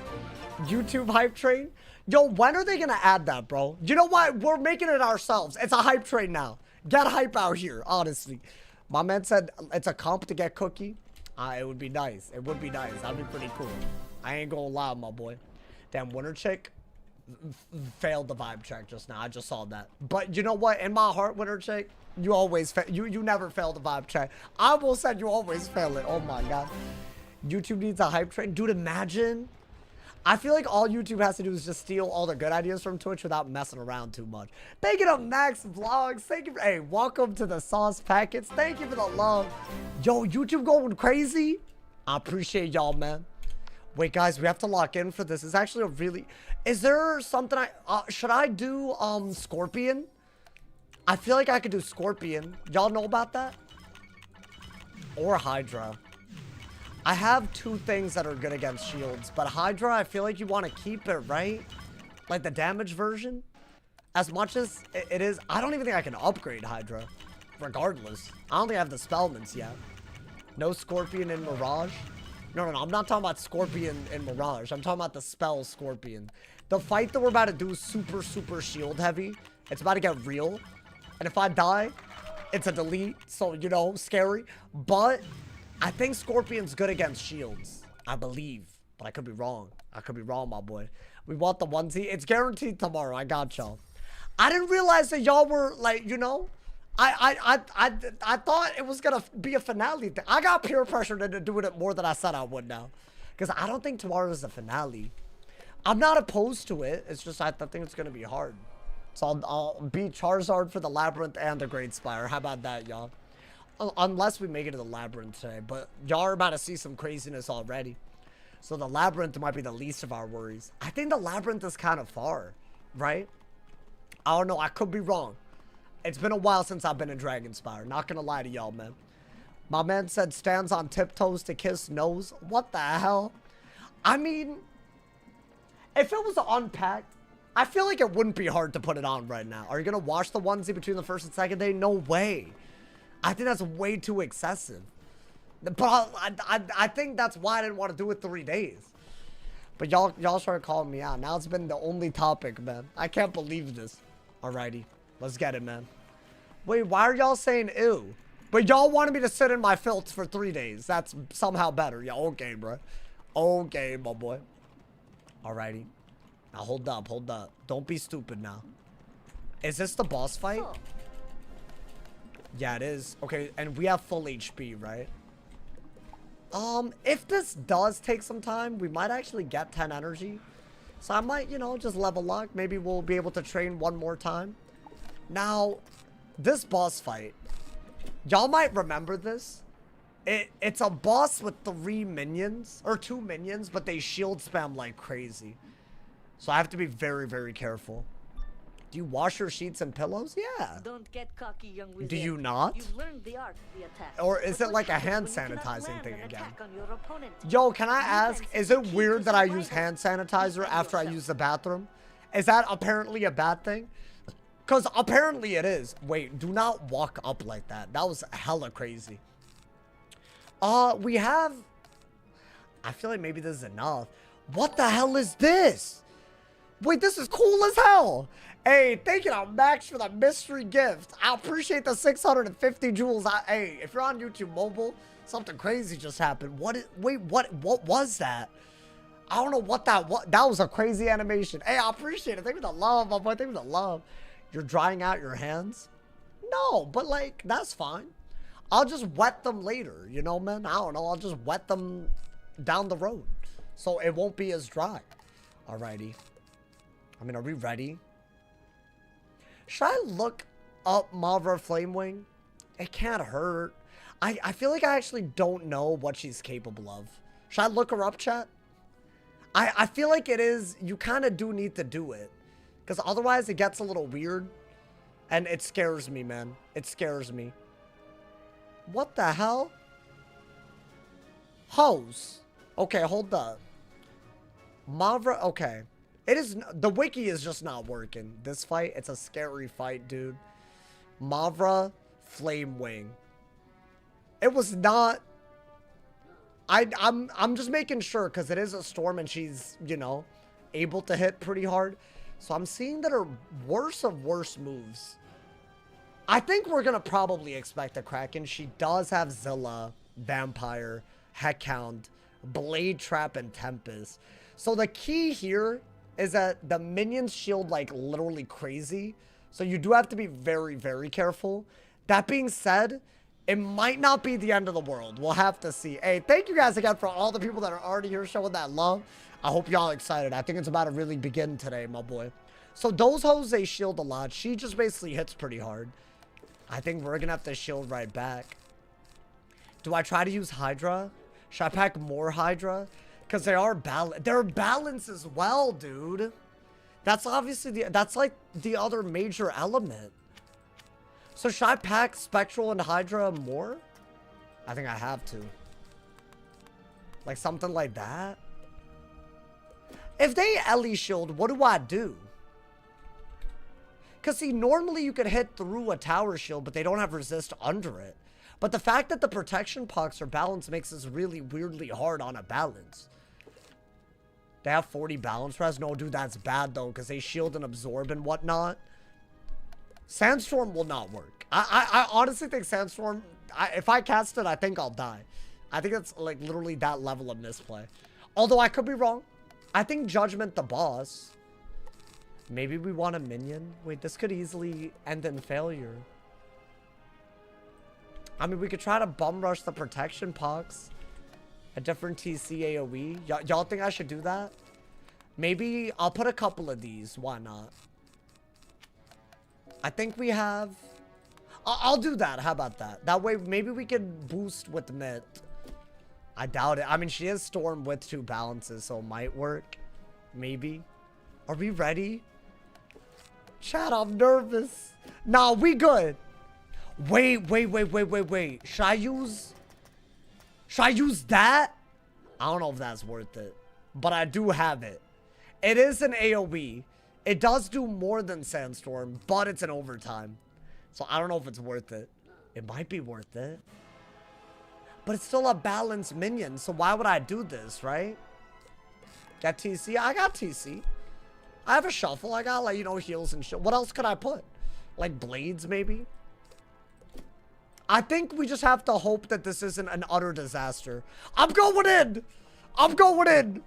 Speaker 1: YouTube hype train. Yo, when are they gonna add that, bro? You know what? We're making it ourselves. It's a hype train now. Get hype out here, honestly. My man said it's a comp to get Cookie. It would be nice. It would be nice. That'd be pretty cool. I ain't gonna lie, my boy. Damn, Winner Chick failed the vibe check just now. I just saw that. But you know what? In my heart, Winner Chick, you always you never fail the vibe check. I will say you always fail it. Oh my god. YouTube needs a hype train. Dude, imagine. I feel like all YouTube has to do is just steal all the good ideas from Twitch without messing around too much. Thank you to Max Vlogs. Thank you for, hey, welcome to the sauce packets. Thank you for the love. Yo, YouTube going crazy. I appreciate y'all, man. Wait, guys, we have to lock in for this. It's actually a really... Is there something should I do, Scorpion? I feel like I could do Scorpion. Y'all know about that? Or Hydra. I have 2 things that are good against shields, but Hydra, I feel like you want to keep it, right? Like the damage version? As much as it is, I don't even think I can upgrade Hydra. Regardless. I don't think I have the spellements yet. No Scorpion in Mirage. No, I'm not talking about Scorpion in Mirage. I'm talking about the spell Scorpion. The fight that we're about to do is super, super shield heavy. It's about to get real. And if I die, it's a delete. So, you know, scary. But I think Scorpion's good against shields. I believe. But I could be wrong. I could be wrong, my boy. We want the onesie. It's guaranteed tomorrow. I got y'all. I didn't realize that y'all were, like, you know... I thought it was gonna be a finale thing. I got peer pressure into doing it more than I said I would now. Because I don't think tomorrow is the finale. I'm not opposed to it. It's just I think it's gonna be hard. So I'll beat Charizard for the Labyrinth and the Great Spire. How about that, y'all? Unless we make it to the Labyrinth today. But y'all are about to see some craziness already. So the Labyrinth might be the least of our worries. I think the Labyrinth is kind of far, right? I don't know. I could be wrong. It's been a while since I've been in DRAGONSPYRE. Not gonna lie to y'all, man. My man said stands on tiptoes to kiss nose. What the hell? I mean, if it was unpacked, I feel like it wouldn't be hard to put it on right now. Are you gonna wash the onesie between the first and second day? No way. I think that's way too excessive. But I think that's why I didn't want to do it 3 days. But y'all started calling me out. Now it's been the only topic, man. I can't believe this. Alrighty. Let's get it, man. Wait, why are y'all saying ew? But y'all wanted me to sit in my filth for 3 days. That's somehow better. Yeah, okay, bro. Okay, my boy. Alrighty. Now, hold up, hold up. Don't be stupid now. Is this the boss fight? Yeah, it is. Okay, and we have full HP, right? If this does take some time, we might actually get 10 energy. So I might, you know, just level up. Maybe we'll be able to train one more time. Now, this boss fight, y'all might remember this. It's a boss with 3 minions, or 2 minions, but they shield spam like crazy. So I have to be very, very careful. Do you wash your sheets and pillows? Yeah.
Speaker 4: Don't get cocky, young wizard.
Speaker 1: Do you not?
Speaker 4: You've learned the art of the attack.
Speaker 1: Or is
Speaker 4: But
Speaker 1: it
Speaker 4: what
Speaker 1: like a
Speaker 4: happens
Speaker 1: hand
Speaker 4: when you cannot
Speaker 1: sanitizing
Speaker 4: land
Speaker 1: thing
Speaker 4: an
Speaker 1: again?
Speaker 4: attack on your opponent?
Speaker 1: Yo, can I ask,
Speaker 4: Defense
Speaker 1: is
Speaker 4: the
Speaker 1: it
Speaker 4: key
Speaker 1: weird
Speaker 4: to
Speaker 1: that I use
Speaker 4: survival.
Speaker 1: hand sanitizer
Speaker 4: Defend
Speaker 1: after I
Speaker 4: yourself.
Speaker 1: use the bathroom? Is that apparently a bad thing? Because apparently it is. Wait, do not walk up like that. That was hella crazy. We have... I feel like maybe this is enough. What the hell is this? Wait, this is cool as hell. Hey, thank you to Max for the mystery gift. I appreciate the 650 jewels. Hey, if you're on YouTube mobile, something crazy just happened. Wait, what was that? I don't know what that was. That was a crazy animation. Hey, I appreciate it. Thank you for the love, my boy. Thank you for the love. You're drying out your hands? No, but like, that's fine. I'll just wet them later, you know, man? I don't know. I'll just wet them down the road. So it won't be as dry. Alrighty. I mean, are we ready? Should I look up Mavra Flamewing? It can't hurt. I feel like I actually don't know what she's capable of. Should I look her up, chat? I feel like it is, you kind of do need to do it. Because otherwise it gets a little weird. And it scares me, man. It scares me. What the hell? Hose. Okay, hold up. Mavra, okay. It is, the wiki is just not working. This fight, it's a scary fight, dude. Mavra Flamewing. It was not... I'm just making sure, because it is a storm and she's, you know, able to hit pretty hard. So I'm seeing that her worst of worst moves. I think we're going to probably expect a Kraken. She does have Zilla, Vampire, Heckhound, Blade Trap, and Tempest. So the key here is that the minions shield like literally crazy. So you do have to be very, very careful. That being said, it might not be the end of the world. We'll have to see. Hey, thank you guys again for all the people that are already here showing that love. I hope y'all excited. I think it's about to really begin today, my boy. So those hoes, they shield a lot. She just basically hits pretty hard. I think we're going to have to shield right back. Do I try to use Hydra? Should I pack more Hydra? Because they are balanced. They're balanced as well, dude. That's obviously that's like the other major element. So should I pack Spectral and Hydra more? I think I have to. Like something like that. If they Ellie shield, what do I do? Because see, normally you could hit through a tower shield, but they don't have resist under it. But the fact that the protection pucks are balanced makes this really weirdly hard on a balance. They have 40 balance res? No, dude, that's bad though, because they shield and absorb and whatnot. Sandstorm will not work. I honestly think Sandstorm, if I cast it, I think I'll die. I think it's like literally that level of misplay. Although I could be wrong. I think Judgment the boss. Maybe we want a minion. Wait, this could easily end in failure. I mean, we could try to bum rush the protection pucks. A different TC AoE. Y'all think I should do that? Maybe I'll put a couple of these. Why not? I think we have... I'll do that. How about that? That way, maybe we can boost with Mitt. I doubt it. I mean, she is Storm with 2 balances, so it might work. Maybe. Are we ready? Chat, I'm nervous. Nah, we good. Wait. Should I use that? I don't know if that's worth it. But I do have it. It is an AoE. It does do more than Sandstorm, but it's an overtime. So I don't know if it's worth it. It might be worth it. But it's still a balanced minion, so why would I do this, right? Get TC? I got TC. I have a shuffle. I got, like, you know, heals and shit. What else could I put? Like blades, maybe? I think we just have to hope that this isn't an utter disaster. I'm going in! I'm going in!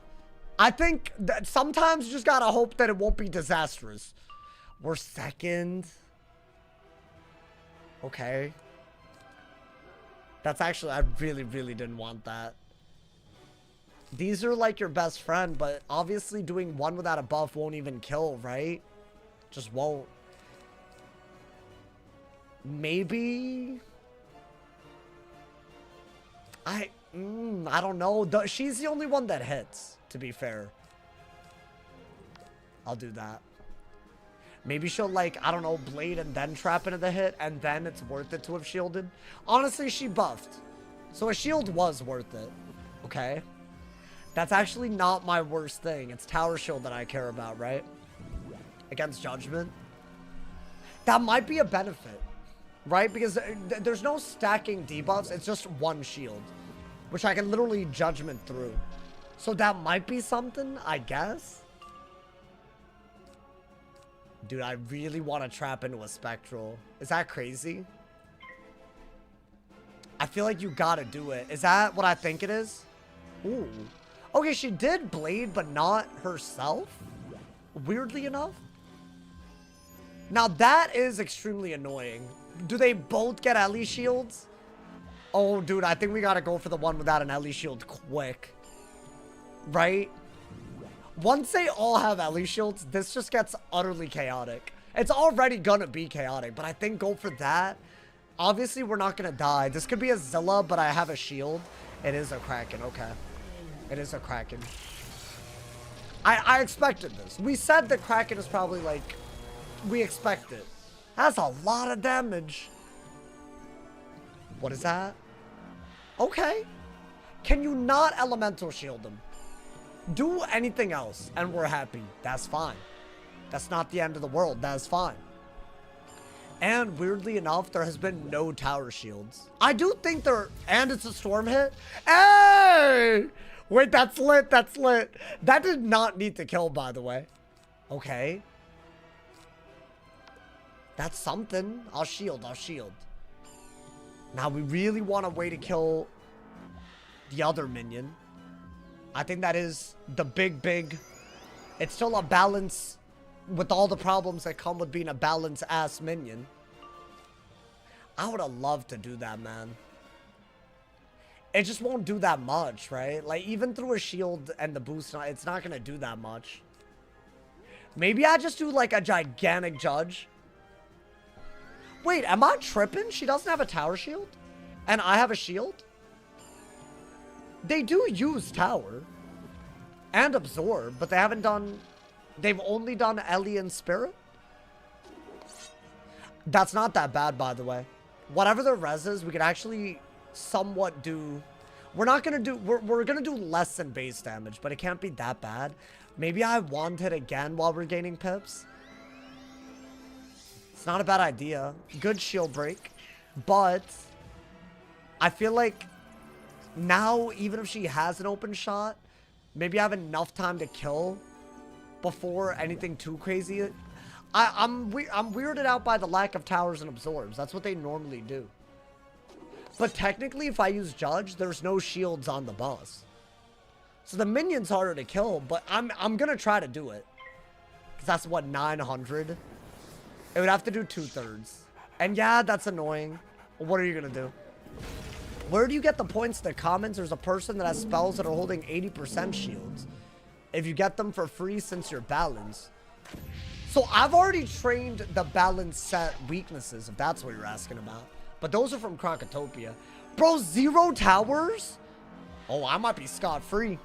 Speaker 1: I think that sometimes you just gotta hope that it won't be disastrous. We're second. Okay. That's actually, I really, really didn't want that. These are like your best friend, but obviously doing one without a buff won't even kill, right? Just won't. Maybe... I don't know. She's the only one that hits, to be fair. I'll do that. Maybe she'll, like, I don't know, blade and then trap into the hit, and then it's worth it to have shielded. Honestly, she buffed. So a shield was worth it. Okay? That's actually not my worst thing. It's tower shield that I care about, right? Against judgment. That might be a benefit. Right? Because there's no stacking debuffs. It's just one shield. Which I can literally judgment through. So that might be something, I guess. Dude, I really want to trap into a spectral. Is that crazy? I feel like you gotta do it. Is that what I think it is? Ooh. Okay, she did blade, but not herself? Weirdly enough. Now that is extremely annoying. Do they both get Ellie shields? Oh, dude, I think we gotta go for the one without an Ellie shield quick. Right? Once they all have Ellie shields, this just gets utterly chaotic. It's already gonna be chaotic, but I think go for that. Obviously, we're not gonna die. This could be a Zilla, but I have a shield. It is a Kraken, okay. It is a Kraken. I expected this. We said the Kraken is probably like... We expect it. That's a lot of damage. What is that? Okay. Can you not elemental shield them? Do anything else and we're happy. That's fine. That's not the end of the world. That's fine. And weirdly enough, there has been no tower shields. I do think there... And it's a storm hit. Hey! Wait, that's lit. That's lit. That did not need to kill, by the way. Okay. That's something. I'll shield. I'll shield. Now, we really want a way to kill the other minion. I think that is the big... It's still a balance with all the problems that come with being a balance-ass minion. I would have loved to do that, man. It just won't do that much, right? Like, even through a shield and the boost, it's not going to do that much. Maybe I just do, like, a gigantic judge. Wait, am I tripping? She doesn't have a tower shield? And I have a shield? They do use tower. And absorb, but they haven't done... They've only done Ellie and Spirit? That's not that bad, by the way. Whatever the res is, we could actually somewhat do... We're not going to do... We're going to do less than base damage, but it can't be that bad. Maybe I wand hit again while we're gaining pips. It's not a bad idea. Good shield break. But I feel like now, even if she has an open shot, maybe I have enough time to kill before anything too crazy. I'm weirded out by the lack of towers and absorbs. That's what they normally do. But technically, if I use Judge, there's no shields on the boss. So the minion's harder to kill, but I'm gonna try to do it. Because that's what, 900? It would have to do 2/3. And yeah, that's annoying. What are you gonna do? Where do you get the points? The comments, there's a person that has spells that are holding 80% shields. If you get them for free since you're balanced. So I've already trained the balance set weaknesses, if that's what you're asking about. But those are from Crocotopia. Bro, 0 towers? Oh, I might be scot-free.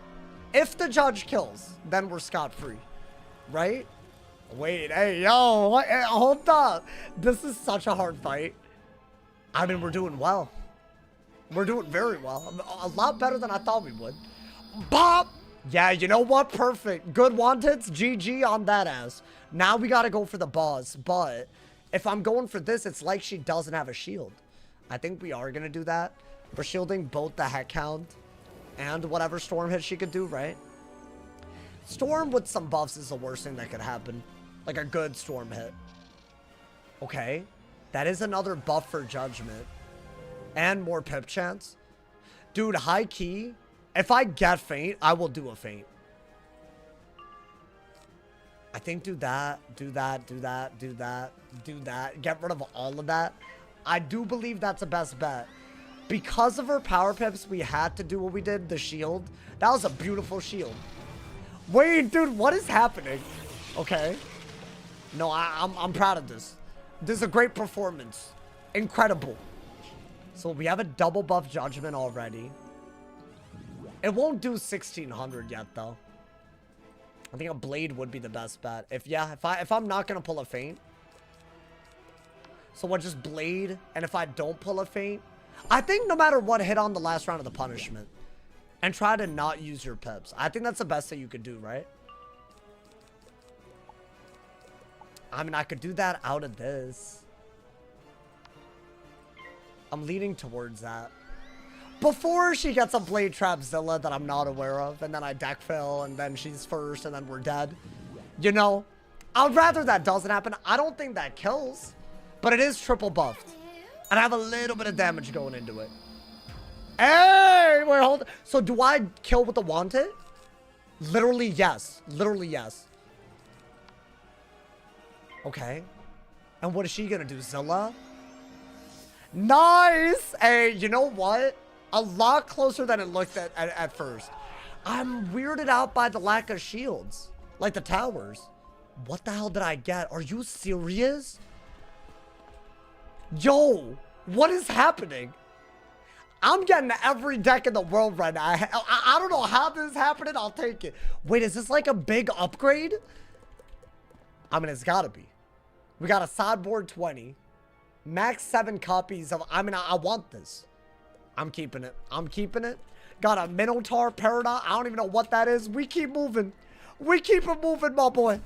Speaker 1: If the judge kills, then we're scot-free. Right? Wait, hey, yo, what? Hey, hold up. This is such a hard fight. I mean, we're doing well. We're doing very well. A lot better than I thought we would. Bop! Yeah, you know what? Perfect. Good wand hits. GG on that ass. Now we gotta go for the boss. But if I'm going for this, it's like she doesn't have a shield. I think we are gonna do that. We're shielding both the Heckhound and whatever storm hit she could do, right? Storm with some buffs is the worst thing that could happen. Like a good storm hit. Okay. That is another buff for judgment. And more pip chance. Dude, high key. If I get feint, I will do a feint. I think do that, do that, do that, do that, do that. Get rid of all of that. I do believe that's the best bet. Because of her power pips, we had to do what we did. The shield. That was a beautiful shield. Wait, dude, what is happening? Okay. No, I'm proud of this. This is a great performance. Incredible. So we have a double buff judgment already. It won't do 1600 yet, though. I think a blade would be the best bet. If I'm not gonna pull a feint. So we'll just blade, and if I don't pull a feint, I think no matter what, hit on the last round of the punishment. And try to not use your pips. I think that's the best that you could do, right? I mean, I could do that out of this. I'm leaning towards that. Before she gets a Blade Trap Zilla that I'm not aware of, and then I deck fill, and then she's first, and then we're dead. You know, I'd rather that doesn't happen. I don't think that kills, but it is triple buffed. And I have a little bit of damage going into it. Hey, wait, hold on. So do I kill with the Wanted? Literally, yes. Literally, yes. Okay. And what is she gonna do, Zilla? Nice! Hey, you know what? A lot closer than it looked at first. I'm weirded out by the lack of shields. Like the towers. What the hell did I get? Are you serious? Yo, what is happening? I'm getting every deck in the world right now. I don't know how this is happening. I'll take it. Wait, is this like a big upgrade? I mean, it's gotta be. We got a sideboard 20. Max 7 copies of... I mean, I want this. I'm keeping it. I'm keeping it. Got a Minotaur Paradox. I don't even know what that is. We keep moving. We keep it moving, my boy.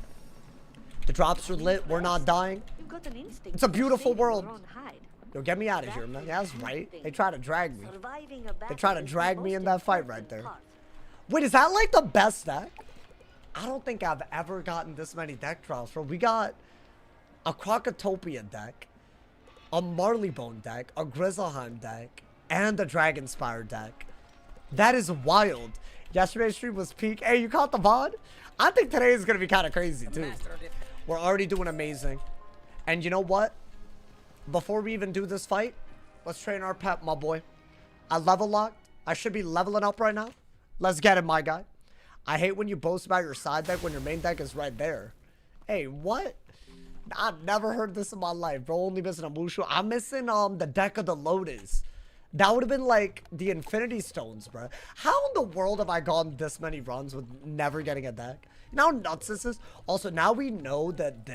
Speaker 1: The drops are lit. We're not dying.
Speaker 4: You've got an instinct
Speaker 1: It's a
Speaker 4: to
Speaker 1: beautiful
Speaker 4: save your
Speaker 1: world.
Speaker 4: own hide.
Speaker 1: Yo, get me out of here, man. Yeah, that's right. They try to drag me.
Speaker 4: Surviving a
Speaker 1: They
Speaker 4: battle
Speaker 1: try to
Speaker 4: is the
Speaker 1: drag me
Speaker 4: most
Speaker 1: in that fight right
Speaker 4: important
Speaker 1: there.
Speaker 4: part.
Speaker 1: Wait, is that like the best deck? I don't think I've ever gotten this many deck drops, bro. We got a Crocotopia deck, a Marleybone deck, a Grizzleheim deck, and a Dragonspyre deck. That is wild. Yesterday's stream was peak. Hey, you caught the VOD? I think today is going to be kind of crazy, too. We're already doing amazing. And you know what? Before we even do this fight, let's train our pet, my boy. I level locked. I should be leveling up right now. Let's get it, my guy. I hate when you boast about your side deck when your main deck is right there. Hey, what? I've never heard this in my life, bro. Only missing a Mushu. I'm missing the deck of the Lotus. That would have been like the Infinity Stones, bro. How in the world have I gone this many runs with never getting a deck? You know how nuts this is? Also, now we know that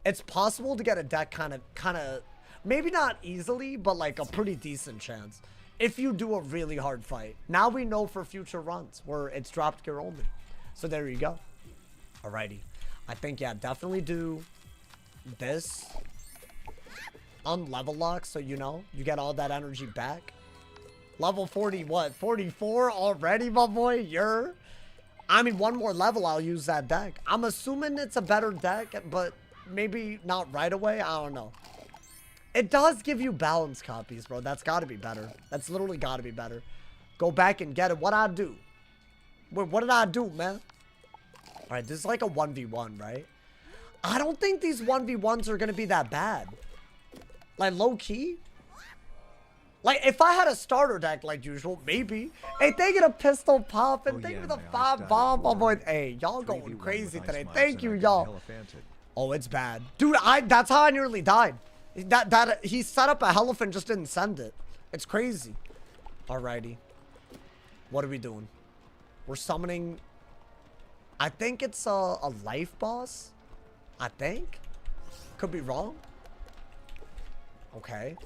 Speaker 1: it's possible to get a deck kind of, maybe not easily, but like a pretty decent chance. If you do a really hard fight. Now we know for future runs where it's dropped gear only. So there you go. Alrighty. I think, yeah, definitely do this on level lock, so you know you get all that energy back. Level 40, what? 44 already, my boy? I mean, one more level, I'll use that deck. I'm assuming it's a better deck, but maybe not right away. I don't know. It does give you balance copies, bro. That's got to be better. That's literally got to be better. Go back and get it. What I do? Wait, what did I do, man? All right, this is like a 1v1, right? I don't think these 1v1s are going to be that bad. Like, low-key? Like, if I had a starter deck like usual, maybe. Hey, thank you to Pistol Pop, and thank you for the 5 bomb, my boy. Hey, y'all going crazy today. Thank you, y'all. Oh, it's bad. Dude, that's how I nearly died. He set up a Elephant, just didn't send it. It's crazy. Alrighty. What are we doing? We're summoning... I think it's a life boss. I think. Could be wrong. Okay.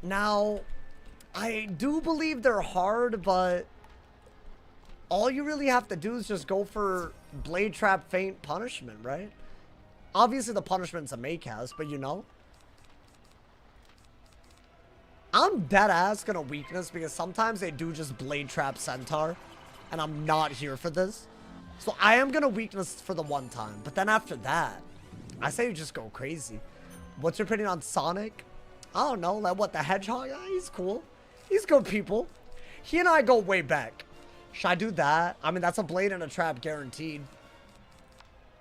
Speaker 1: Now, I do believe they're hard, but all you really have to do is just go for Blade Trap Feint Punishment, right? Obviously, the punishment's a make cast, but you know. I'm dead ass gonna weakness because sometimes they do just blade trap centaur. And I'm not here for this. So I am gonna weakness for the one time. But then after that, I say you just go crazy. What's your opinion on Sonic? I don't know. Like what, the Hedgehog? Yeah, he's cool. He's good people. He and I go way back. Should I do that? I mean, that's a blade and a trap guaranteed.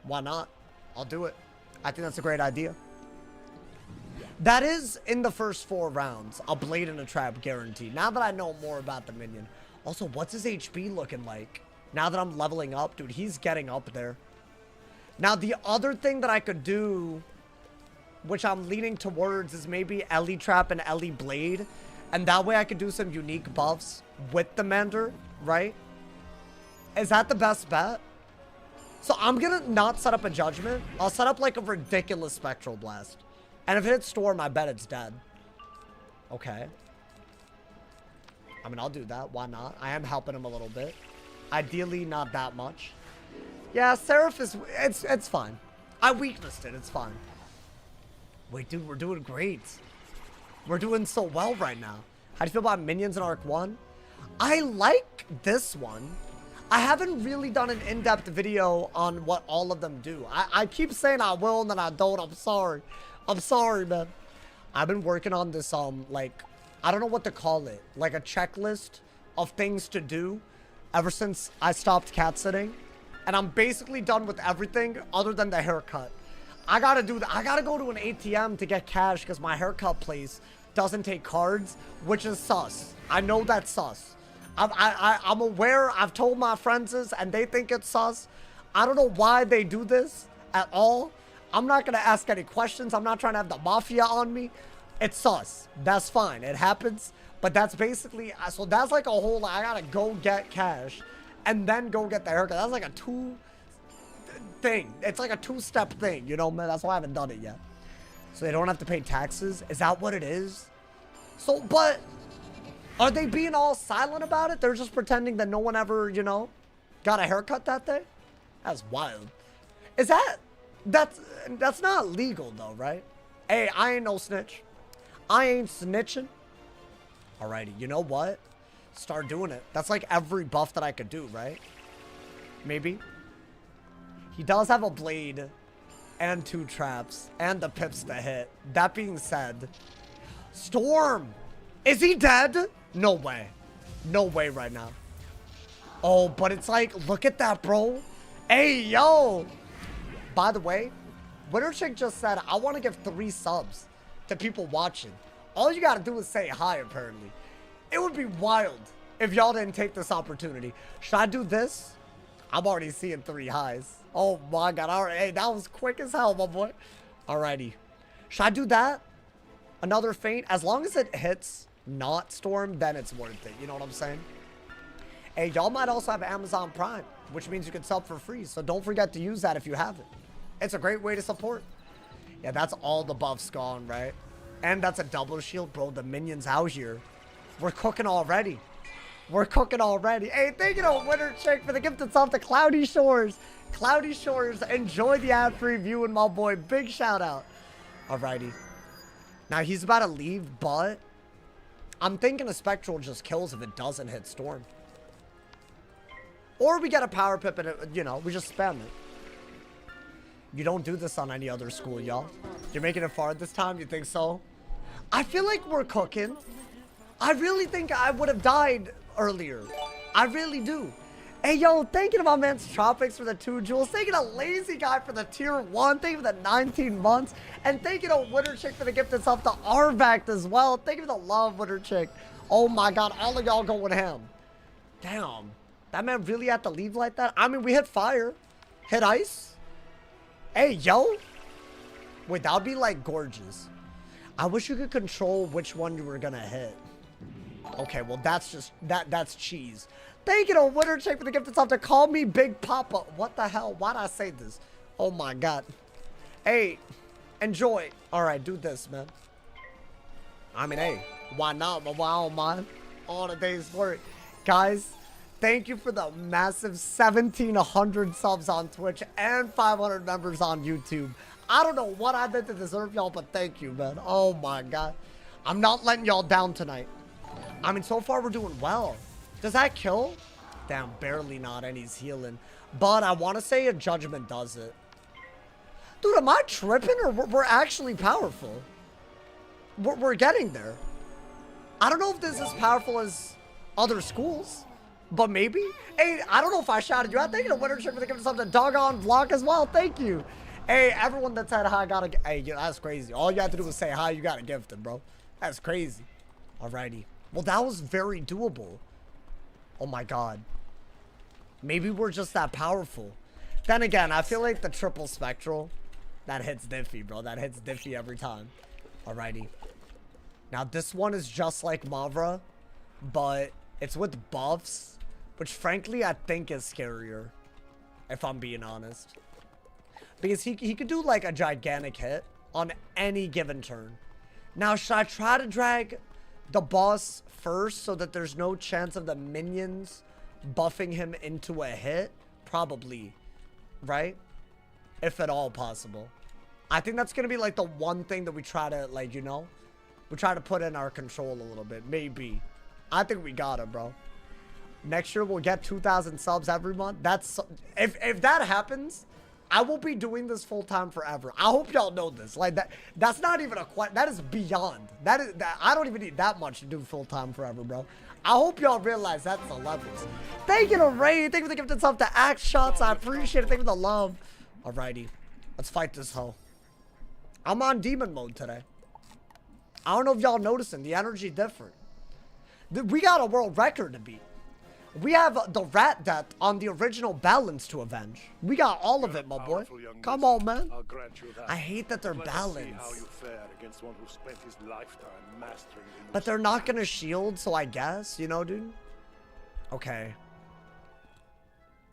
Speaker 1: Why not? I'll do it. I think that's a great idea. That is in the first 4 rounds. A blade and a trap guaranteed. Now that I know more about the minion. Also, what's his HP looking like? Now that I'm leveling up, dude, he's getting up there. Now, the other thing that I could do, which I'm leaning towards, is maybe Ellie Trap and Ellie Blade. And that way I could do some unique buffs with the Mender, right? Is that the best bet? So I'm gonna not set up a Judgment. I'll set up like a ridiculous Spectral Blast. And if it hits Storm, I bet it's dead. Okay. I mean, I'll do that. Why not? I am helping him a little bit. Ideally, not that much. Yeah, Seraph is... It's fine. I weaknessed it. It's fine. Wait, dude, we're doing great. We're doing so well right now. How do you feel about minions in Arc 1? I like this one. I haven't really done an in-depth video on what all of them do. I keep saying I will and then I don't. I'm sorry. I'm sorry, man. I've been working on this, like... I don't know what to call it. Like a checklist of things to do ever since I stopped cat sitting. And I'm basically done with everything other than the haircut. I gotta do that. I gotta go to an ATM to get cash because my haircut place doesn't take cards, which is sus. I know that's sus. I'm aware. I've told my friends this and they think it's sus. I don't know why they do this at all. I'm not gonna ask any questions. I'm not trying to have the mafia on me. It's sus. That's fine. It happens. But that's basically... So that's like a whole... I gotta go get cash. And then go get the haircut. That's like a 2 thing. It's like a 2-step thing. You know, man? That's why I haven't done it yet. So they don't have to pay taxes? Is that what it is? So, but... Are they being all silent about it? They're just pretending that no one ever, you know, got a haircut that day? That's wild. Is that... That's not legal, though, right? Hey, I ain't no snitch. I ain't snitching. Alrighty, you know what? Start doing it. That's like every buff that I could do, right? Maybe. He does have a blade and 2 traps and the pips to hit. That being said, Storm! Is he dead? No way. No way right now. Oh, but it's like, look at that, bro. Hey, yo! By the way, Winter Chick just said, I want to give 3 subs to people watching. All you gotta do is say hi, apparently. It would be wild if y'all didn't take this opportunity. Should I do this? I'm already seeing 3 highs. Oh my god. Alright, hey, that was quick as hell, my boy. Alrighty. Should I do that? Another feint? As long as it hits not Storm, then it's worth it. You know what I'm saying? Hey, y'all might also have Amazon Prime, which means you can sub for free. So don't forget to use that if you haven't. It's a great way to support. Yeah, that's all the buffs gone, right? And that's a double shield, bro. The minions out here. We're cooking already. We're cooking already. Hey, thank you to Winter Chick for the gifted sub to Cloudy Shores. Cloudy Shores, enjoy the ad-free viewing, my boy. Big shout out. Alrighty. Now, he's about to leave, but I'm thinking a Spectral just kills if it doesn't hit Storm. Or we get a Power Pip and, you know, we just spam it. You don't do this on any other school, y'all. You're making it far this time? You think so? I feel like we're cooking. I really think I would have died earlier. I really do. Hey, yo, thank you to my man Tropics for the 2 jewels. Thank you to Lazy Guy for the tier 1. Thank you for the 19 months. And thank you to Winter Chick for the gift itself to Arvact as well. Thank you for the love, Winter Chick. Oh my god, all of y'all going ham. Damn. That man really had to leave like that? I mean, we hit fire. Hit ice. Hey, yo. Wait, that would be like gorgeous. I wish you could control which one you were gonna hit. Okay, well, that's just, that's cheese. Thank you to Winter Chick for the gift itself to call me Big Papa. What the hell? Why'd I say this? Oh my god. Hey, enjoy. Alright, do this, man. I mean, hey, why not? But why don't mind? All the days work. Guys, thank you for the massive 1,700 subs on Twitch and 500 members on YouTube. I don't know what I did to deserve y'all, but thank you, man. Oh my god. I'm not letting y'all down tonight. I mean, so far we're doing well. Does that kill? Damn, barely not, and he's healing. But I want to say a judgment does it. Dude, am I tripping or we're actually powerful? We're getting there. I don't know if this is as powerful as other schools, but maybe. Hey, I don't know if I shouted you out. Thank you to Winter Trick for giving something doggone vlog as well. Thank you. Hey, everyone that said hi got a... Hey, that's crazy. All you have to do is say hi. You got a gifted, bro. That's crazy. Alrighty. Well, that was very doable. Oh my god. Maybe we're just that powerful. Then again, I feel like the triple spectral, that hits Diffy, bro. That hits Diffy every time. Alrighty. Now, this one is just like Mavra, but it's with buffs, which frankly I think is scarier, if I'm being honest. Because he could do like a gigantic hit on any given turn. Now, should I try to drag the boss first so that there's no chance of the minions buffing him into a hit? Probably, right? If at all possible. I think that's gonna be like the one thing that we try to, like, you know, we try to put in our control a little bit. Maybe. I think we got it, bro. Next year we'll get 2,000 subs every month. That's, if that happens, I will be doing this full time forever. I hope y'all know this. Like, that's not even a question. That is beyond. That I don't even need that much to do full time forever, bro. I hope y'all realize that's the levels. Thank you to Ray. Thank you for the gifted sub to Axe Shots. I appreciate it. Thank you for the love. Alrighty. Let's fight this hoe. I'm on demon mode today. I don't know if y'all noticing. The energy different. We got a world record to beat. We have the rat death on the original balance to avenge. We got all of it, my boy. Come on, man. I hate that they're balanced. But they're not gonna shield, so I guess, you know, dude. Okay.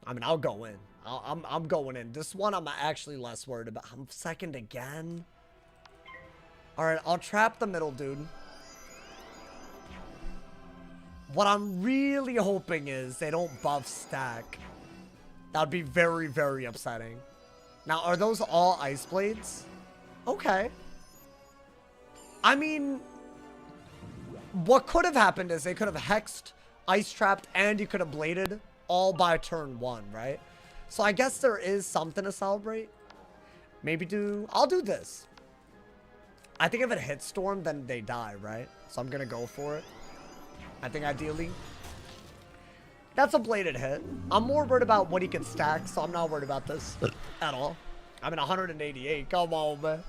Speaker 1: I mean, I'll go in. I'm going in. This one I'm actually less worried about. I'm second again. All right, I'll trap the middle, dude. What I'm really hoping is they don't buff stack. That would be very, very upsetting. Now, are those all ice blades? Okay. I mean, what could have happened is they could have hexed, ice trapped, and you could have bladed all by turn 1, right? So I guess there is something to celebrate. Maybe I'll do this. I think if it hits Storm, then they die, right? So I'm gonna go for it. I think ideally. That's a bladed hit. I'm more worried about what he can stack, so I'm not worried about this at all. I'm in 188. Come on, man.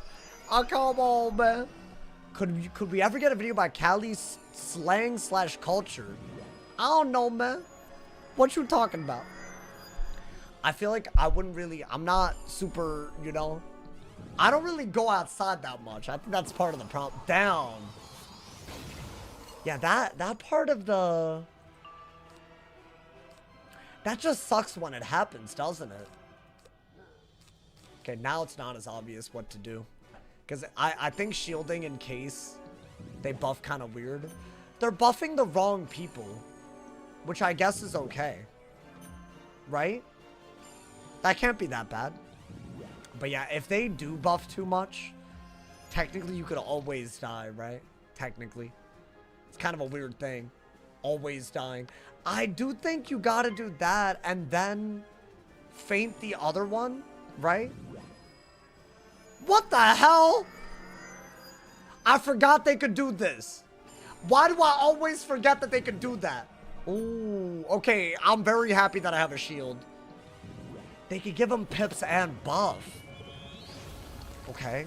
Speaker 1: Oh, come on, man. Could we ever get a video by Cali's slang / culture? I don't know, man. What you talking about? I feel like I wouldn't really, I'm not super, you know, I don't really go outside that much. I think that's part of the problem. Down. Yeah, that part of the... That just sucks when it happens, doesn't it? Okay, now it's not as obvious what to do. Because I think shielding in case they buff kind of weird. They're buffing the wrong people. Which I guess is okay. Right? That can't be that bad. But yeah, if they do buff too much, technically you could always die, right? Technically. It's kind of a weird thing. Always dying. I do think you gotta do that and then feint the other one, right? What the hell? I forgot they could do this. Why do I always forget that they could do that? Ooh, okay. I'm very happy that I have a shield. They could give him pips and buff. Okay.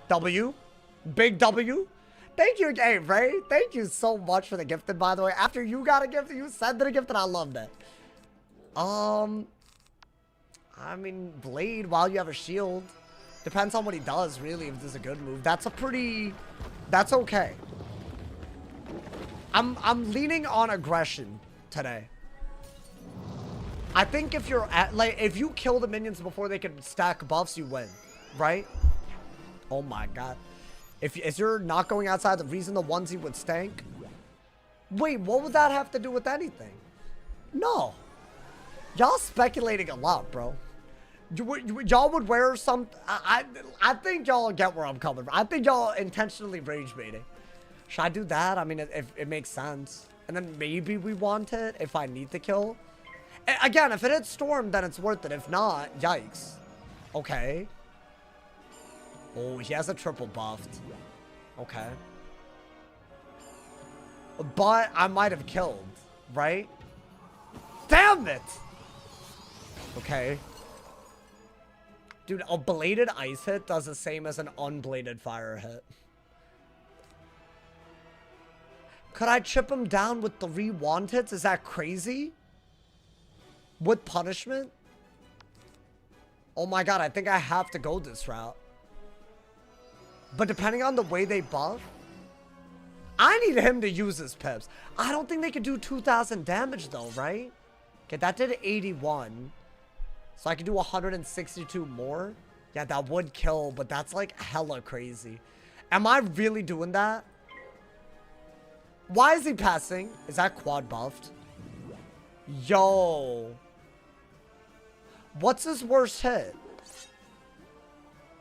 Speaker 1: W. Big W. Thank you, hey, Ray. Thank you so much for the gifted, by the way. After you got a gift, you sent it a gift, and I love that. I mean, Blade while you have a shield. Depends on what he does, really, if this is a good move. That's a pretty... That's okay. I'm leaning on aggression today. I think if you're at, like, if you kill the minions before they can stack buffs, you win, right? Oh my god. If you're not going outside, the reason the onesie would stank. Wait, what would that have to do with anything? No. Y'all speculating a lot, bro. Y'all would wear some... I think y'all get where I'm coming from. I think y'all intentionally rage baiting. Should I do that? I mean, it makes sense. And then maybe we want it if I need to kill. Again, if it hits Storm, then it's worth it. If not, yikes. Okay. Oh, he has a triple buffed. Okay. But I might have killed, right? Damn it! Okay. Dude, a bladed ice hit does the same as an unbladed fire hit. Could I chip him down with 3 wanteds? Is that crazy? With punishment? Oh my god, I think I have to go this route. But depending on the way they buff, I need him to use his pips. I don't think they could do 2,000 damage though, right? Okay, that did 81. So I could do 162 more. Yeah, that would kill, but that's like hella crazy. Am I really doing that? Why is he passing? Is that quad buffed? Yo. What's his worst hit?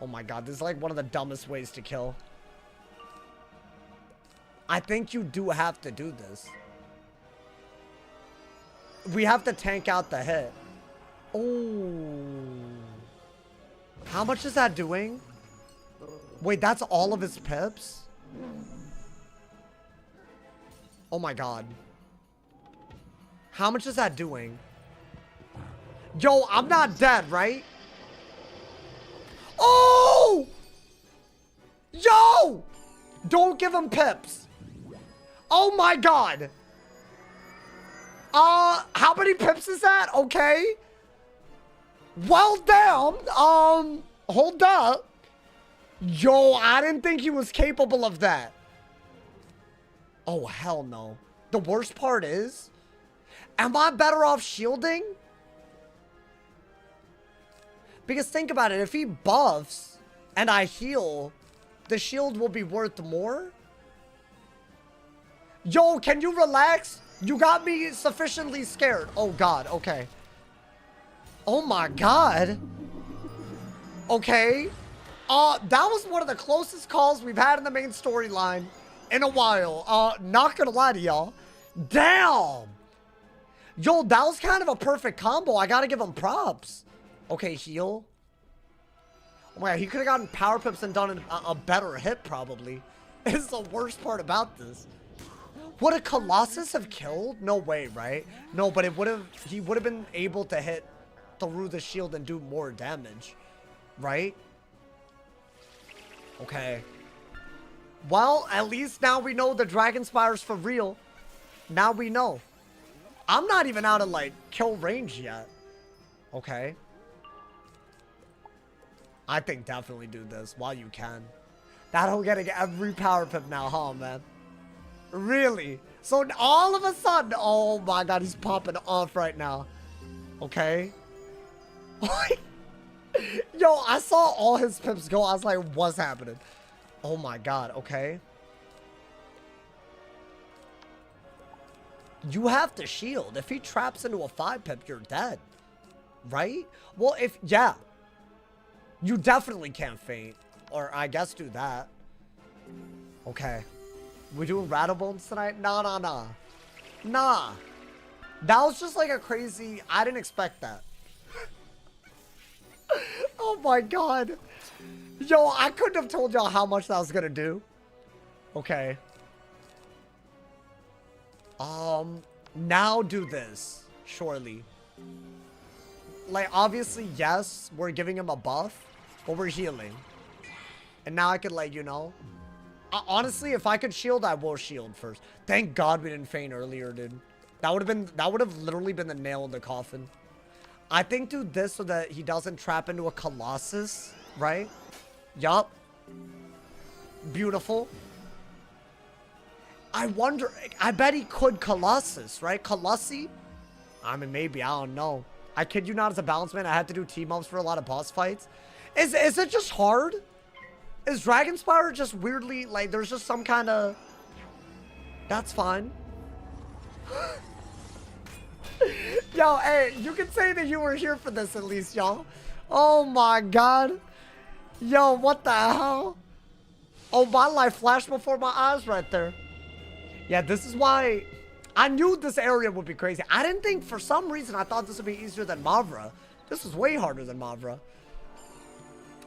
Speaker 1: Oh my god, this is like one of the dumbest ways to kill. I think you do have to do this. We have to tank out the hit. Oh. How much is that doing? Wait, that's all of his pips? Oh my god. How much is that doing? Yo, I'm not dead, right? Oh! Yo! Don't give him pips. Oh my god. How many pips is that? Okay. Well, damn. Hold up. Yo, I didn't think he was capable of that. Oh, hell no. The worst part is, am I better off shielding? Because think about it. If he buffs and I heal, the shield will be worth more. Yo, can you relax? You got me sufficiently scared. Oh, God. Okay. Oh, my God. Okay. That was one of the closest calls we've had in the main storyline in a while. Not gonna lie to y'all. Damn. Yo, that was kind of a perfect combo. I gotta give him props. Okay, heal. Oh my god, he could have gotten power pips and done a better hit, probably. It's the worst part about this. Would a Colossus have killed? No way, right? No, but it would have. He would have been able to hit through the shield and do more damage, right? Okay. Well, at least now we know the Dragonspyre's for real. Now we know. I'm not even out of, like, kill range yet. Okay. I think definitely do this while you can. That'll get every power pip now, huh, man? Really? So all of a sudden, oh my god, he's popping off right now. Okay. Yo, I saw all his pips go. I was like, what's happening? Oh my god, okay. You have to shield. If he traps into a 5-pip, you're dead. Right? Well, yeah. You definitely can't faint. Or I guess do that. Okay. We doing Rattlestones tonight? Nah. Nah. That was just like a crazy... I didn't expect that. Oh my god. Yo, I couldn't have told y'all how much that was gonna do. Okay. Now do this. Surely. Like, obviously, yes, we're giving him a buff, but we're healing. And now I could, like, you know. Honestly, if I could shield, I will shield first. Thank God we didn't faint earlier, dude. That would have literally been the nail in the coffin. I think do this so that he doesn't trap into a Colossus, right? Yup. Beautiful. I wonder, I bet he could Colossus, right? Colossi? I mean, maybe, I don't know. I kid you not, as a balance man, I had to do team-ups for a lot of boss fights. Is it just hard? Is Dragonspyre just weirdly, like, there's just some kind of... That's fine. Yo, hey, you can say that you were here for this at least, y'all. Oh my god. Yo, what the hell? Oh, my life flashed before my eyes right there. Yeah, this is why I knew this area would be crazy. I didn't think, for some reason, I thought this would be easier than Mavra. This was way harder than Mavra.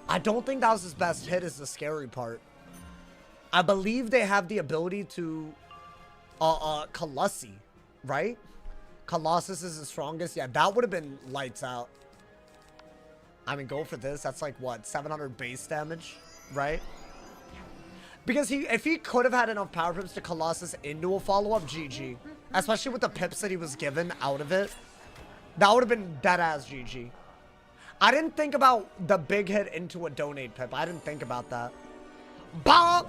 Speaker 1: I don't think that was his best hit is the scary part. I believe they have the ability to, Colossi, right? Colossus is the strongest. Yeah, that would have been lights out. I mean, go for this. That's like, what, 700 base damage, right? Because if he could have had enough power pips to Colossus into a follow-up, GG. Especially with the pips that he was given out of it. That would have been dead-ass GG. I didn't think about the big hit into a donate pip. I didn't think about that. Bomb!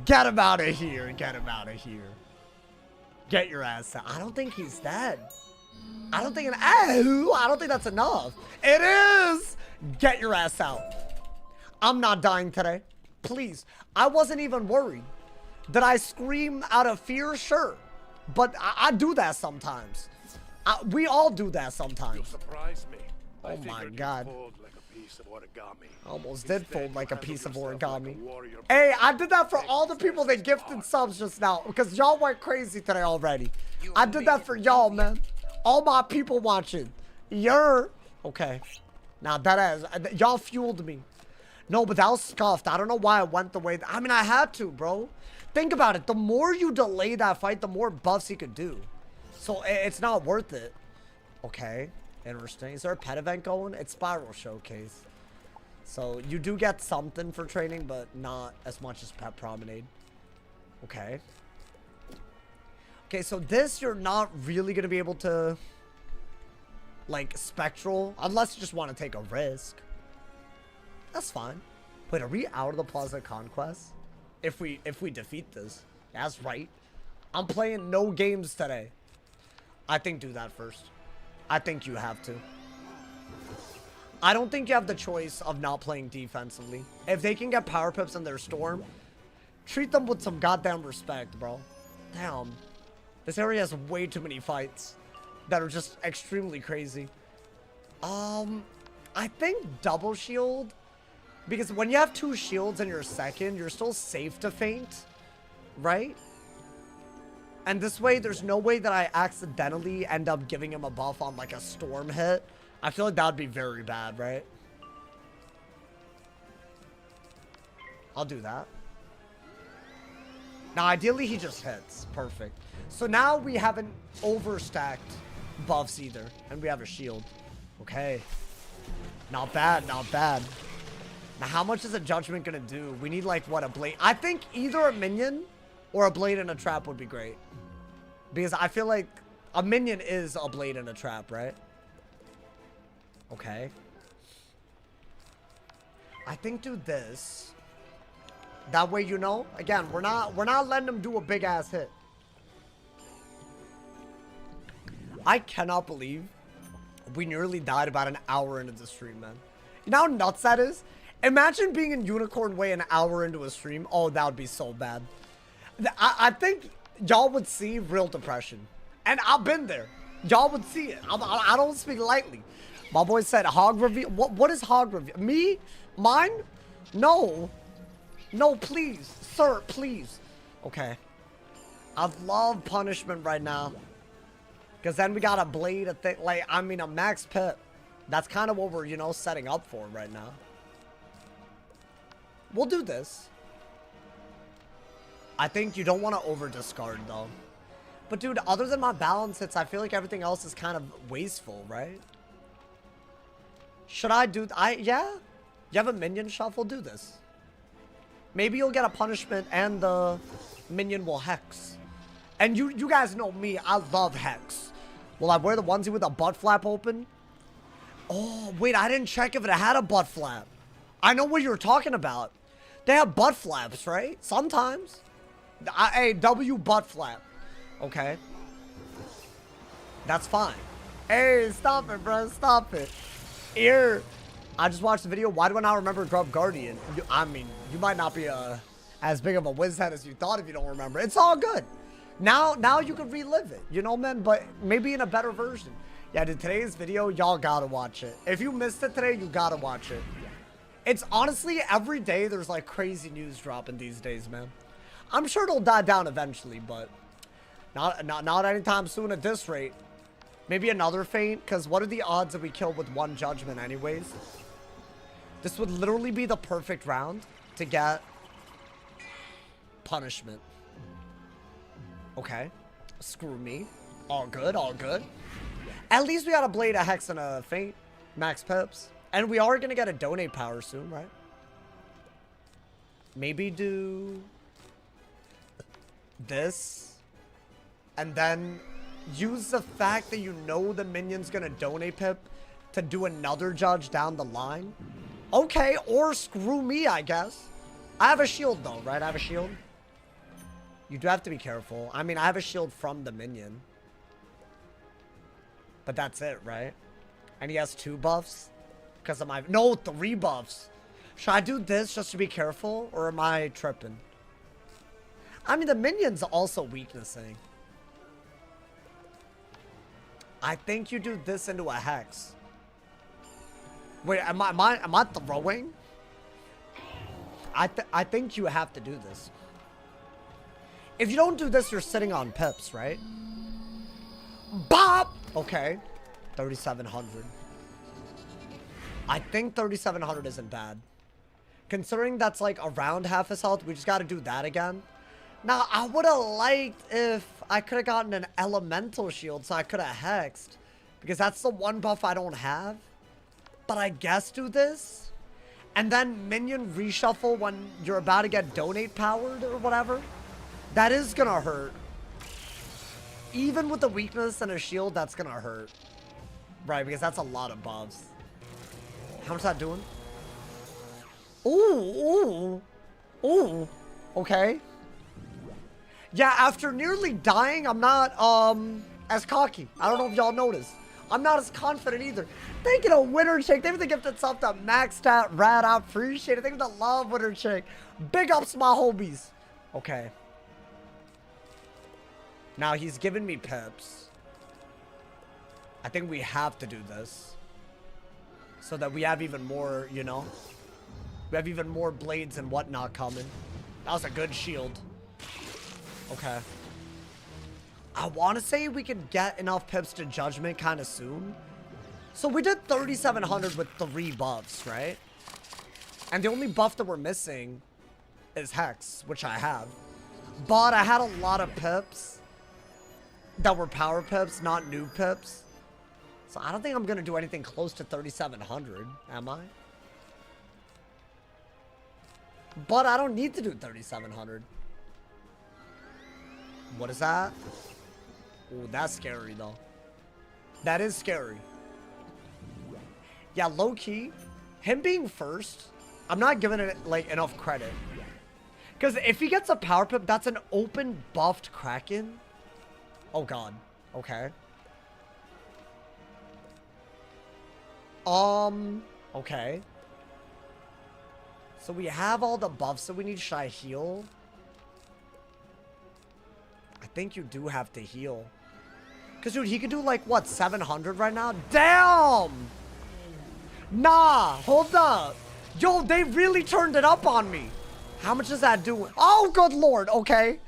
Speaker 1: Get him out of here. Get him out of here. Get your ass out. I don't think he's dead. I don't think I don't think that's enough. It is! Get your ass out. I'm not dying today. Please. I wasn't even worried. Did I scream out of fear? Sure. But I do that sometimes. We all do that sometimes.
Speaker 5: You surprised me.
Speaker 1: Oh my God. I almost did fold like a piece of origami. Hey, I did that for all the people that gifted subs just now. Because y'all went crazy today already. I did that for y'all, man. All my people watching. You're... Okay. Now that is... Y'all fueled me. No, but that was scuffed. I don't know why I went the way... I mean, I had to, bro. Think about it. The more you delay that fight, the more buffs he could do. So it's not worth it. Okay. Interesting. Is there a pet event going? It's Spiral Showcase. So you do get something for training, but not as much as Pet Promenade. Okay. Okay, so this you're not really going to be able to, like, Spectral. Unless you just want to take a risk. That's fine. Wait, are we out of the Plaza Conquest? If we defeat this. That's right. I'm playing no games today. I think do that first. I think you have to. I don't think you have the choice of not playing defensively. If they can get power pips in their storm, treat them with some goddamn respect, bro. Damn. This area has way too many fights that are just extremely crazy. I think double shield, because when you have 2 shields in your second, you're still safe to feint, right? And this way, there's no way that I accidentally end up giving him a buff on like a storm hit. I feel like that would be very bad, right? I'll do that. Now, ideally, he just hits. Perfect. So now we haven't overstacked buffs either. And we have a shield. Okay. Not bad, not bad. Now, how much is a judgment going to do? We need, like, what, a blade? I think either a minion or a blade and a trap would be great. Because I feel like a minion is a blade and a trap, right? Okay. I think do this. That way, you know, again, we're not letting him do a big ass hit. I cannot believe we nearly died about an hour into the stream, man. You know how nuts that is? Imagine being in Unicorn Way an hour into a stream. Oh, that would be so bad. I think y'all would see real depression. And I've been there. Y'all would see it. I don't speak lightly. My boy said hog review. What is hog review? Me? Mine? No. No, please. Sir, please. Okay. I love punishment right now. Because then we got a blade, a max pit. That's kind of what we're, you know, setting up for right now. We'll do this. I think you don't want to over discard though. But dude, other than my balance hits, I feel like everything else is kind of wasteful, right? Should I do... yeah? You have a minion shuffle? Do this. Maybe you'll get a punishment and the minion will hex. And you guys know me, I love hex. Will I wear the onesie with a butt flap open? Oh, wait, I didn't check if it had a butt flap. I know what you're talking about. They have butt flaps, right? Sometimes. A W butt flap. Okay. That's fine. Hey, stop it, bro. Stop it. Here. I just watched the video. Why do I not remember Grub Guardian? I mean, you might not be as big of a whiz head as you thought if you don't remember. It's all good. Now you can relive it, you know, man, but maybe in a better version. Yeah, dude, today's video, y'all gotta watch it. If you missed it today, you gotta watch it. It's honestly, every day there's like crazy news dropping these days, man. I'm sure it'll die down eventually, but not anytime soon at this rate. Maybe another feint, because what are the odds that we kill with one judgment anyways? This would literally be the perfect round to get punishment. Okay. Screw me. All good, all good. At least we got a blade, a hex, and a feint. Max pips. And we are going to get a donate power soon, right? Maybe do this. And then use the fact that you know the minion's going to donate pip to do another judge down the line. Okay, or screw me, I guess. I have a shield though, right? I have a shield. You do have to be careful. I mean, I have a shield from the minion. But that's it, right? And he has 2 buffs. Because of my... No, 3 buffs. Should I do this just to be careful? Or am I tripping? I mean, the minion's also weaknessing. I think you do this into a hex. Wait, am I throwing? I think you have to do this. If you don't do this, you're sitting on pips, right? Bop! Okay. 3,700. I think 3,700 isn't bad. Considering that's like around half his health, we just got to do that again. Now, I would have liked if I could have gotten an elemental shield so I could have hexed. Because that's the one buff I don't have. But I guess do this. And then minion reshuffle when you're about to get donate powered or whatever. That is going to hurt. Even with the weakness and a shield, that's going to hurt. Right, because that's a lot of buffs. How much is that doing? Ooh, ooh, ooh. Okay. Yeah, after nearly dying, I'm not, as cocky. I don't know if y'all noticed. I'm not as confident either. Thank you to Winter Chick. Thank you for the gifted sub to Max Stat Rad. I appreciate it. Thank you for the love, Winter Chick. Big ups, my homies. Okay. Now, he's giving me pips. I think we have to do this. So that we have even more, you know. We have even more blades and whatnot coming. That was a good shield. Okay. I want to say we could get enough pips to judgment kind of soon. So we did 3,700 with 3 buffs, right? And the only buff that we're missing is Hex, which I have. But I had a lot of pips that were power pips, not new pips. So I don't think I'm going to do anything close to 3,700, am I? But I don't need to do 3,700. What is that? Ooh, that's scary, though. That is scary. Yeah, low-key, him being first, I'm not giving it, like, enough credit. Because if he gets a power pip, that's an open buffed Kraken. Oh, God. Okay. Okay. So we have all the buffs that we need. Should I heal? I think you do have to heal. Because, dude, he could do, like, what, 700 right now? Damn! Nah, hold up. Yo, they really turned it up on me. How much is that doing? Oh, good lord. Okay.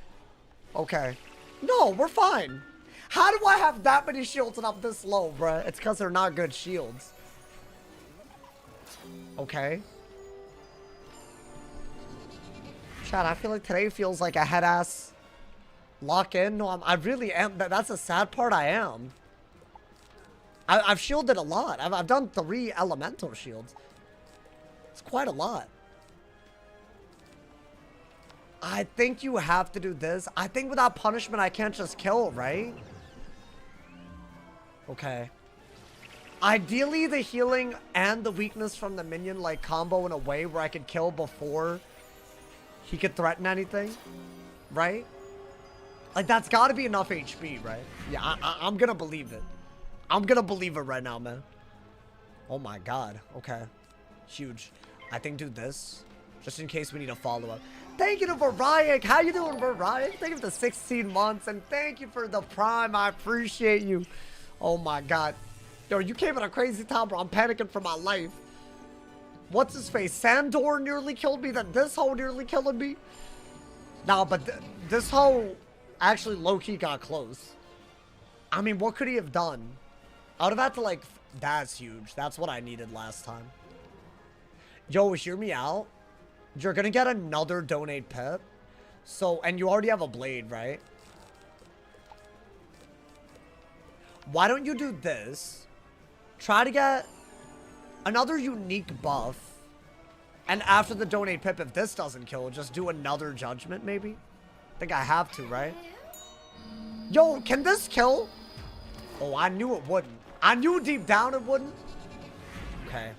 Speaker 1: Okay. No, we're fine. How do I have that many shields and I'm this low, bruh? It's because they're not good shields. Okay. Chat, I feel like today feels like a head-ass lock-in. No, I really am. That's the sad part. I am. I've shielded a lot. I've done 3 elemental shields. It's quite a lot. I think you have to do this. I think without punishment, I can't just kill, right? Okay. Ideally, the healing and the weakness from the minion, like, combo in a way where I could kill before he could threaten anything, right? Like, that's got to be enough HP, right? Yeah, I'm gonna believe it. I'm gonna believe it right now, man. Oh my god. Okay. Huge. I think do this, just in case we need a follow-up. Thank you to Variac. How you doing, Variac? Thank you for the 16 months, and thank you for the Prime. I appreciate you. Oh my god. Yo, you came at a crazy time, bro. I'm panicking for my life. What's his face? Sandor nearly killed me. Then this hoe nearly killing me. Nah, but this hoe actually low-key got close. I mean, what could he have done? I would have had to, like... That's huge. That's what I needed last time. Yo, hear me out. You're gonna get another donate pip. So, and you already have a blade, right? Why don't you do this? Try to get another unique buff. And after the donate pip, if this doesn't kill, just do another judgment, maybe? I think I have to, right? Yo, can this kill? Oh, I knew it wouldn't. I knew deep down it wouldn't. Okay.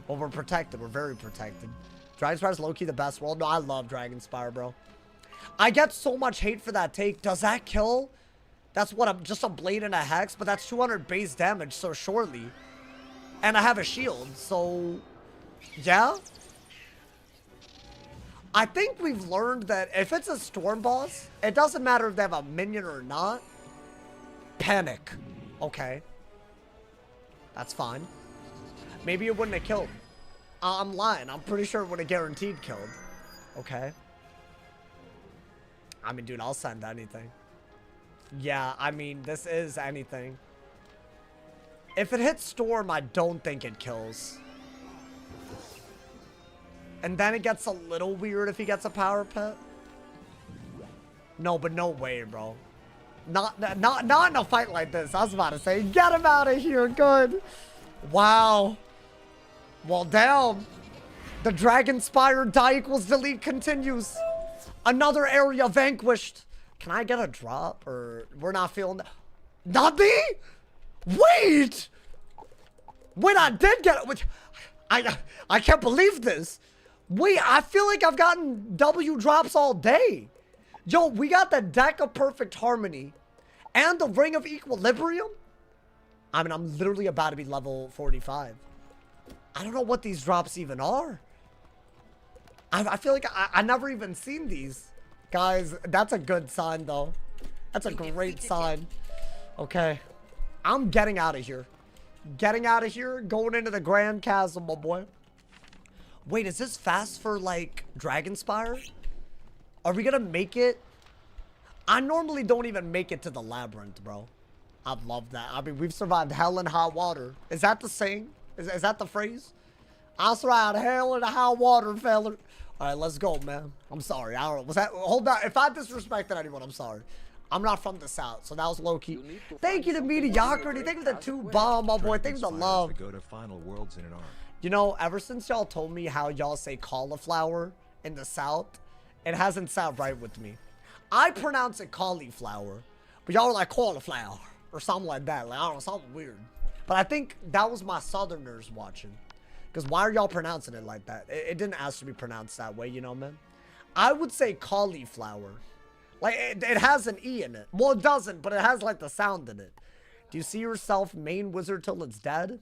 Speaker 1: Well, we're protected. We're very protected. Dragonspire's low-key the best world. No, I love Dragonspyre, bro. I get so much hate for that take. Does that kill? That's what, I'm just a blade and a hex, but that's 200 base damage, so surely. And I have a shield, so yeah. I think we've learned that if it's a storm boss, it doesn't matter if they have a minion or not. Panic. Okay. That's fine. Maybe it wouldn't have killed. I'm lying. I'm pretty sure it would have guaranteed killed. Okay. I mean, dude, I'll send anything. Yeah, I mean, this is anything. If it hits Storm, I don't think it kills. And then it gets a little weird if he gets a power pet. No, but no way, bro. Not in a fight like this. I was about to say, get him out of here. Good. Wow. Well, damn. The Dragonspyre die equals delete continues. Another area vanquished. Can I get a drop? Or we're not feeling that? Nothing? Wait! Wait, I did get it. Wait, I can't believe this. Wait, I feel like I've gotten W drops all day. Yo, we got the Deck of Perfect Harmony and the Ring of Equilibrium. I mean, I'm literally about to be level 45. I don't know what these drops even are. I feel like I never even seen these. Guys, that's a good sign, though. That's a great sign. Okay. I'm getting out of here. Getting out of here, going into the Grand Chasm, my boy. Wait, is this fast for, like, Dragonspyre? Are we gonna make it? I normally don't even make it to the labyrinth, bro. I love that. I mean, we've survived hell and hot water. Is that the saying? Is that the phrase? I survived hell and hot water, fella. All right, let's go, man. I'm sorry. I don't know. Was that? Hold on. If I disrespected anyone, I'm sorry. I'm not from the South, so that was low-key. Thank you to Mediocrity. Thank you for the 2 bomb, my boy. Thank you for the love.
Speaker 2: Go to final worlds in an arc.
Speaker 1: You know, ever since y'all told me how y'all say cauliflower in the South, it hasn't sound right with me. I pronounce it cauliflower, but y'all are like cauliflower or something like that. Like, I don't know, something weird. But I think that was my Southerners watching. Because why are y'all pronouncing it like that? It didn't ask to be pronounced that way, you know, man? I would say cauliflower. Like, it has an E in it. Well, it doesn't, but it has, like, the sound in it. Do you see yourself main wizard till it's dead?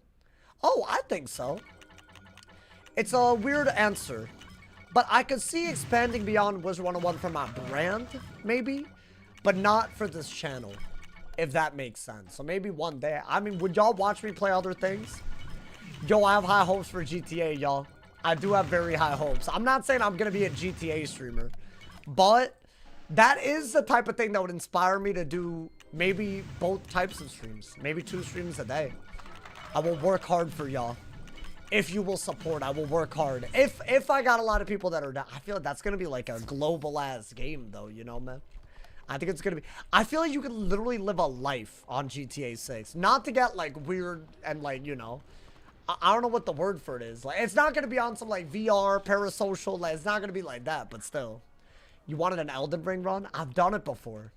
Speaker 1: Oh, I think so. It's a weird answer. But I could see expanding beyond Wizard101 for my brand, maybe. But not for this channel, if that makes sense. So maybe one day. I mean, would y'all watch me play other things? Yo, I have high hopes for GTA, y'all. I do have very high hopes. I'm not saying I'm going to be a GTA streamer. But that is the type of thing that would inspire me to do maybe both types of streams. Maybe 2 streams a day. I will work hard for y'all. If you will support, I will work hard. If I got a lot of people that are down, I feel like that's going to be like a global ass game though, you know, man? I think it's going to be, I feel like you could literally live a life on GTA 6. Not to get like weird and like, you know, I don't know what the word for it is. Like, it's not going to be on some like VR, parasocial, like, it's not going to be like that, but still. You wanted an Elden Ring run? I've done it before.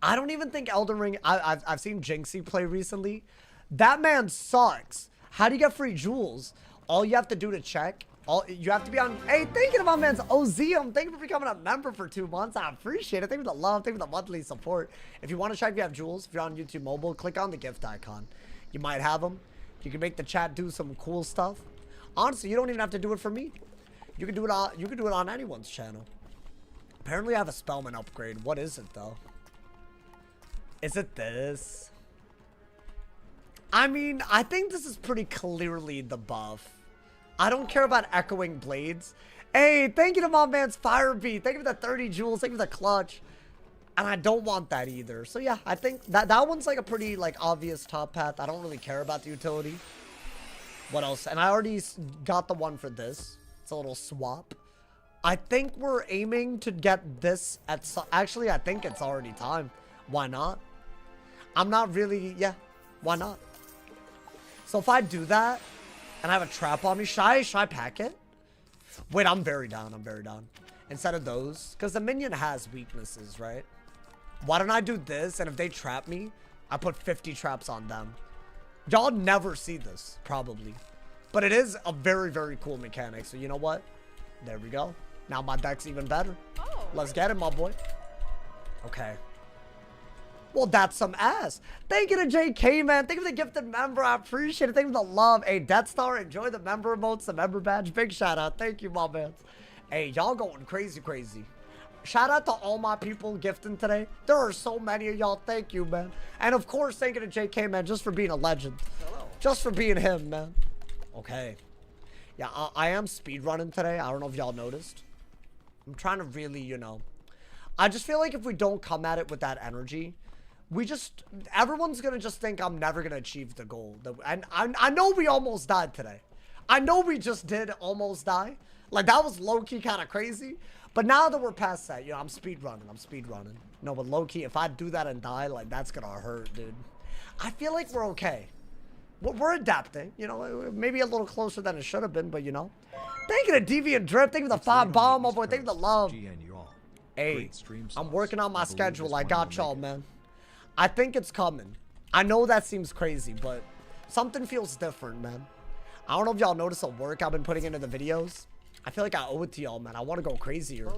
Speaker 1: I don't even think Elden Ring, I've seen Jinxie play recently. That man sucks. How do you get free jewels? All you have to do to check, you have to be on, hey, thank you to my man's Ozeum. Thank you for becoming a member for 2 months. I appreciate it. Thank you for the love. Thank you for the monthly support. If you want to check if you have jewels, if you're on YouTube mobile, click on the gift icon. You might have them. You can make the chat do some cool stuff. Honestly, you don't even have to do it for me. You can do it on anyone's channel. Apparently I have a Spellman upgrade. What is it though? Is it this? I mean, I think this is pretty clearly the buff. I don't care about echoing blades. Hey, thank you to my man's Firebeat. Thank you for the 30 jewels. Thank you for the clutch. And I don't want that either. So yeah, I think that one's like a pretty like obvious top path. I don't really care about the utility. What else? And I already got the one for this. It's a little swap. I think we're aiming to get this at actually, I think it's already time. Why not? I'm not really, yeah, why not? So if I do that and I have a trap on me, should I pack it? Wait, I'm very down. I'm very down. Instead of those, because the minion has weaknesses, right? Why don't I do this? And if they trap me, I put 50 traps on them. Y'all never see this, probably. But it is a very, very cool mechanic. So you know what? There we go. Now my deck's even better.
Speaker 4: Oh.
Speaker 1: Let's get it, my boy. Okay. Well, that's some ass. Thank you to JK, man. Thank you for the gifted member. I appreciate it. Thank you for the love. Hey, Death Star, enjoy the member emotes, the member badge. Big shout out. Thank you, my man. Hey, y'all going crazy, crazy. Shout out to all my people gifting today. There are so many of y'all. Thank you, man. And of course, thank you to JK, man, just for being a legend.
Speaker 3: Hello.
Speaker 1: Just for being him, man. Okay. Yeah, I am speedrunning today. I don't know if y'all noticed. I'm trying to really, you know. I just feel like if we don't come at it with that energy, everyone's going to just think I'm never going to achieve the goal. And I know we almost died today. I know we just did almost die. Like, that was low-key kind of crazy. But now that we're past that, you know, I'm speedrunning. No, but low-key, if I do that and die, like, that's going to hurt, dude. I feel like we're okay. We're adapting, you know, maybe a little closer than it should have been, but, you know. Thank you to Deviant Drip. Thank you for the 5 bomb, my boy. Thank you for the love. Hey, I'm working on my schedule. I got y'all, man. I think it's coming. I know that seems crazy, but something feels different, man. I don't know if y'all notice the work I've been putting into the videos. I feel like I owe it to y'all, man. I want to go crazier.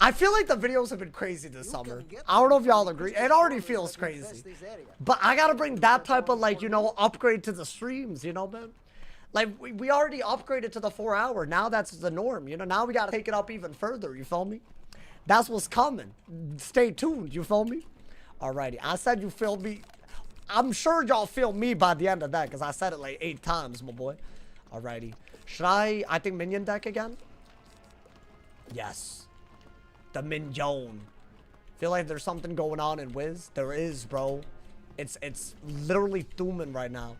Speaker 1: I feel like the videos have been crazy this summer. I don't know if y'all agree. It already feels crazy. But I got to bring that type of, like, you know, upgrade to the streams, you know, man? Like, we already upgraded to the 4-hour. Now that's the norm, you know? Now we got to take it up even further, you feel me? That's what's coming. Stay tuned, you feel me? Alrighty. I said you feel me. I'm sure y'all feel me by the end of that, because I said it like 8 times, my boy. Alrighty. Should I think minion deck again? Yes. The minion. Feel like there's something going on in Wiz. There is, bro. It's literally Thuman right now.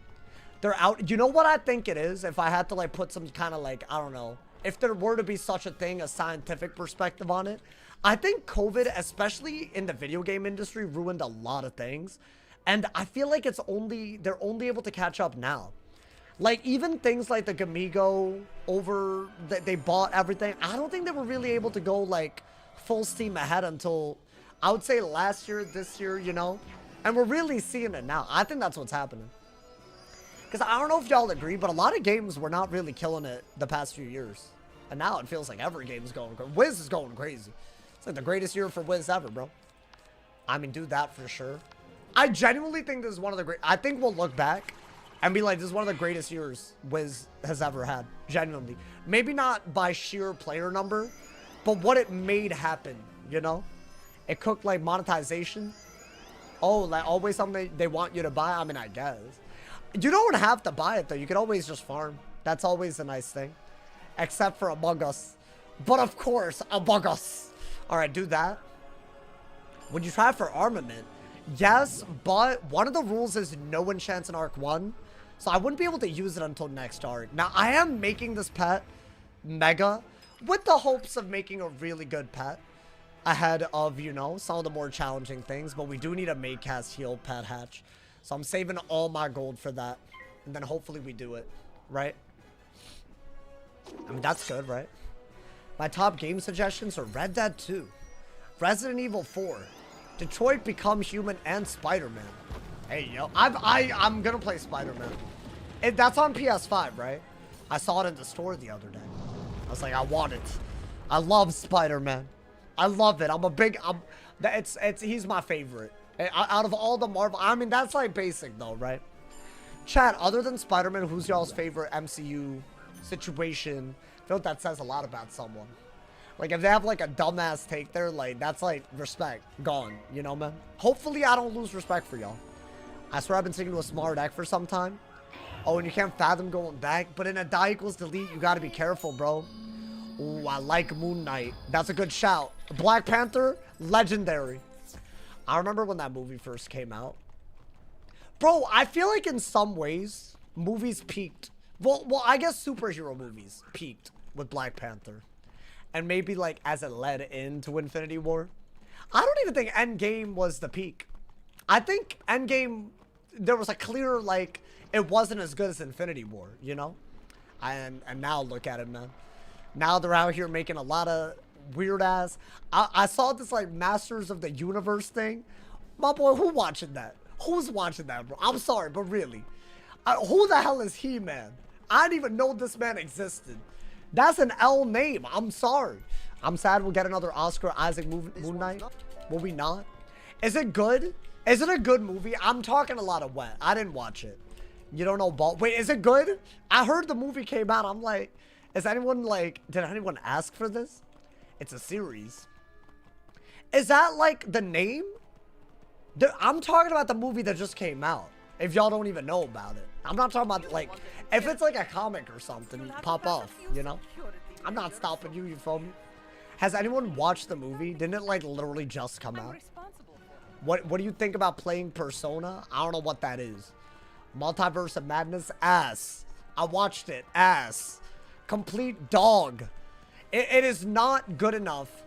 Speaker 1: They're out. You know what I think it is? If I had to, like, put some kind of, like, I don't know. If there were to be such a thing, a scientific perspective on it. I think COVID, especially in the video game industry, ruined a lot of things. And I feel like they're only able to catch up now. Like, even things like the Gamigo they bought everything. I don't think they were really able to go, like, full steam ahead until, I would say, last year, this year, you know? And we're really seeing it now. I think that's what's happening. Because I don't know if y'all agree, but a lot of games were not really killing it the past few years. And now it feels like every game's going crazy. Wiz is going crazy. It's like the greatest year for Wiz ever, bro. I mean, do that for sure. I genuinely think this is one of the great... I think we'll look back and be like, this is one of the greatest years Wiz has ever had. Genuinely. Maybe not by sheer player number, but what it made happen, you know? It cooked, like, monetization. Oh, like, always something they want you to buy? I mean, I guess. You don't have to buy it, though. You can always just farm. That's always a nice thing. Except for Among Us. But, of course, Among Us. Alright, do that. When you try for armament, yes, but one of the rules is no enchants in Arc 1. So I wouldn't be able to use it until next arc. Now, I am making this pet mega with the hopes of making a really good pet ahead of, you know, some of the more challenging things. But we do need a Make Cast Heal pet hatch. So I'm saving all my gold for that. And then hopefully we do it, right? I mean, that's good, right? My top game suggestions are Red Dead 2, Resident Evil 4, Detroit Become Human, and Spider-Man. Hey, yo, I'm gonna play Spider-Man. That's on PS5, right? I saw it in the store the other day. I was like, I want it. I love Spider-Man. I love it. He's my favorite. Out of all the Marvel, I mean, that's like basic though, right? Chat, other than Spider-Man, who's y'all's favorite MCU situation? I feel like that says a lot about someone. Like, if they have, like, a dumbass take there, like, that's, like, respect gone. You know, man? Hopefully, I don't lose respect for y'all. I swear I've been sticking to a smaller deck for some time. Oh, and you can't fathom going back. But in a die equals delete, you gotta be careful, bro. Ooh, I like Moon Knight. That's a good shout. Black Panther, legendary. I remember when that movie first came out. Bro, I feel like in some ways, movies peaked. Well, I guess superhero movies peaked with Black Panther. And maybe like as it led into Infinity War. I don't even think Endgame was the peak. I think Endgame, there was a clear, like, it wasn't as good as Infinity War, you know? And now look at it, man. Now they're out here making a lot of weird ass. I saw this like Masters of the Universe thing. My boy, who watching that? Who's watching that, bro? I'm sorry, but really. Who the hell is He-Man? I didn't even know this man existed. That's an L name. I'm sorry. I'm sad we'll get another Oscar Isaac Moon Knight. Will we not? Is it good? Is it a good movie? I'm talking a lot of wet. I didn't watch it. You don't know ball. Wait, is it good? I heard the movie came out. I'm like, is anyone like, did anyone ask for this? It's a series. Is that like the name? I'm talking about the movie that just came out. If y'all don't even know about it. I'm not talking about like, if it's like a comic or something, pop off, you know? I'm not stopping you, you feel me? Has anyone watched the movie? Didn't it like literally just come out? What do you think about playing Persona? I don't know what that is. Multiverse of Madness, ass. I watched it, ass. Complete dog. It is not good enough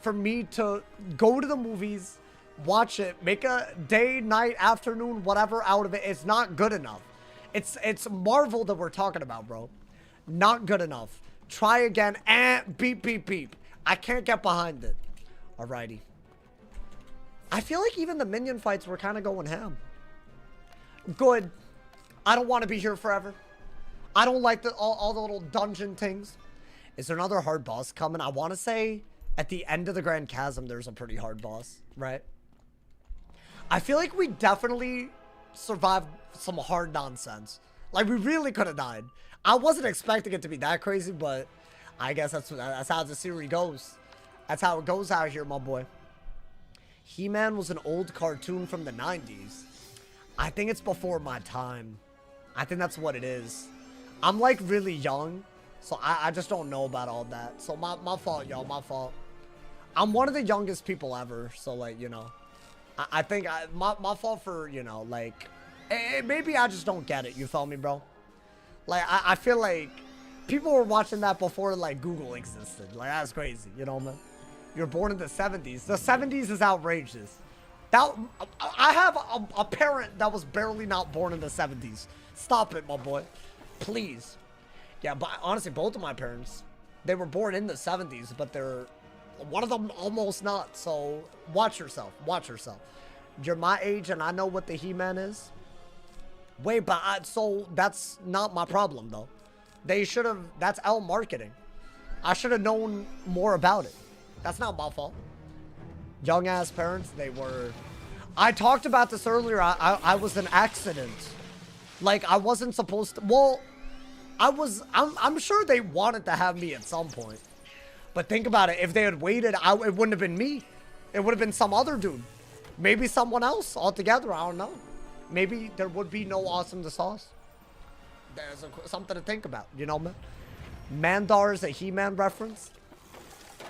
Speaker 1: for me to go to the movies, watch it, make a day, night, afternoon, whatever out of it. It's not good enough. It's Marvel that we're talking about, bro. Not good enough. Try again, and beep, beep, beep. I can't get behind it. Alrighty. I feel like even the minion fights were kind of going ham. Good. I don't want to be here forever. I don't like all the little dungeon things. Is there another hard boss coming? I want to say at the end of the Grand Chasm, there's a pretty hard boss, right? I feel like we definitely survived some hard nonsense. Like, we really could have died. I wasn't expecting it to be that crazy, but I guess that's how the series goes. That's how it goes out here, my boy. He-Man was an old cartoon from the 90s. I think it's before my time. I think that's what it is. I'm like really young, so I just don't know about all that. So my fault, y'all, my fault. I'm one of the youngest people ever, so like, you know. I think my fault for, you know, like, maybe I just don't get it, you feel me, bro? Like, I feel like people were watching that before, like, Google existed. Like, that's crazy, you know, man? You're born in the 70s. The 70s is outrageous. I have a parent that was barely not born in the 70s. Stop it, my boy. Please. Yeah, but honestly, both of my parents, they were born in the 70s, but one of them almost not. So watch yourself. Watch yourself. You're my age and I know what the He-Man is. Wait, but so that's not my problem, though. They should have, that's L marketing. I should have known more about it. That's not my fault. Young ass parents, they were. I talked about this earlier. I was an accident. Like, I wasn't supposed to. Well, I'm sure they wanted to have me at some point. But think about it. If they had waited, it wouldn't have been me. It would have been some other dude. Maybe someone else altogether. I don't know. Maybe there would be no Awesome the Sauce. There's something to think about. You know, man. Mandar is a He-Man reference.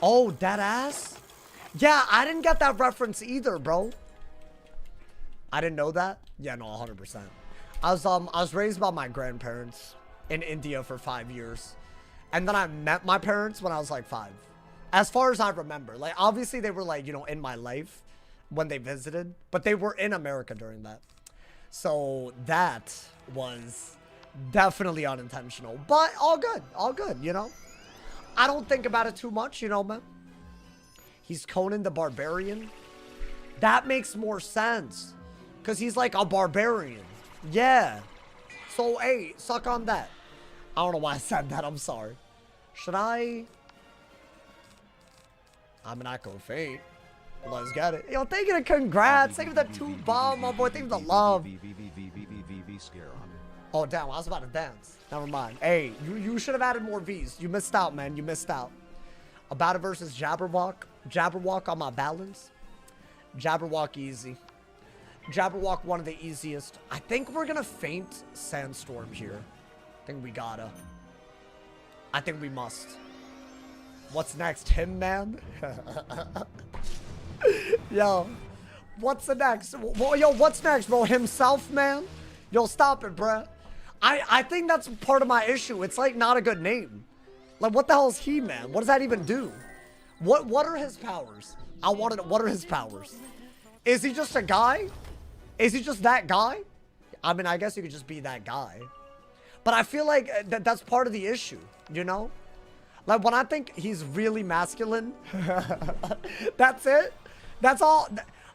Speaker 1: Oh, that ass? Yeah, I didn't get that reference either, bro. I didn't know that? Yeah, no, 100%. I was raised by my grandparents in India for 5 years. And then I met my parents when I was like 5. As far as I remember. Like, obviously they were like, you know, in my life when they visited. But they were in America during that. So that was definitely unintentional. But all good, you know? I don't think about it too much, you know, man. He's Conan the Barbarian. That makes more sense. Because he's like a barbarian. Yeah. So, hey, suck on that. I don't know why I said that. I'm sorry. Should I? I'm not going to faint. Let's get it. Yo, thank you to congrats. Thank you for the 2 bomb, my boy. Thank you for the love. Oh, damn. I was about to dance. Never mind. Hey, you should have added more V's. You missed out, man. You missed out. About it versus Jabberwock. Jabberwock on my balance. Jabberwock easy. Jabberwock, one of the easiest. I think we're gonna feint Sandstorm here. I think we gotta. I think we must. What's next? Him, man? Yo. What's the next? Yo, what's next, bro? Himself, man? Yo, stop it, bruh. I think that's part of my issue. It's like not a good name. Like, what the hell is he, man? What does that even do? What are his powers? I want to know, what are his powers? Is he just a guy? Is he just that guy? I mean, I guess you could just be that guy. But I feel like that's part of the issue, you know? Like, when I think he's really masculine, that's it. That's all.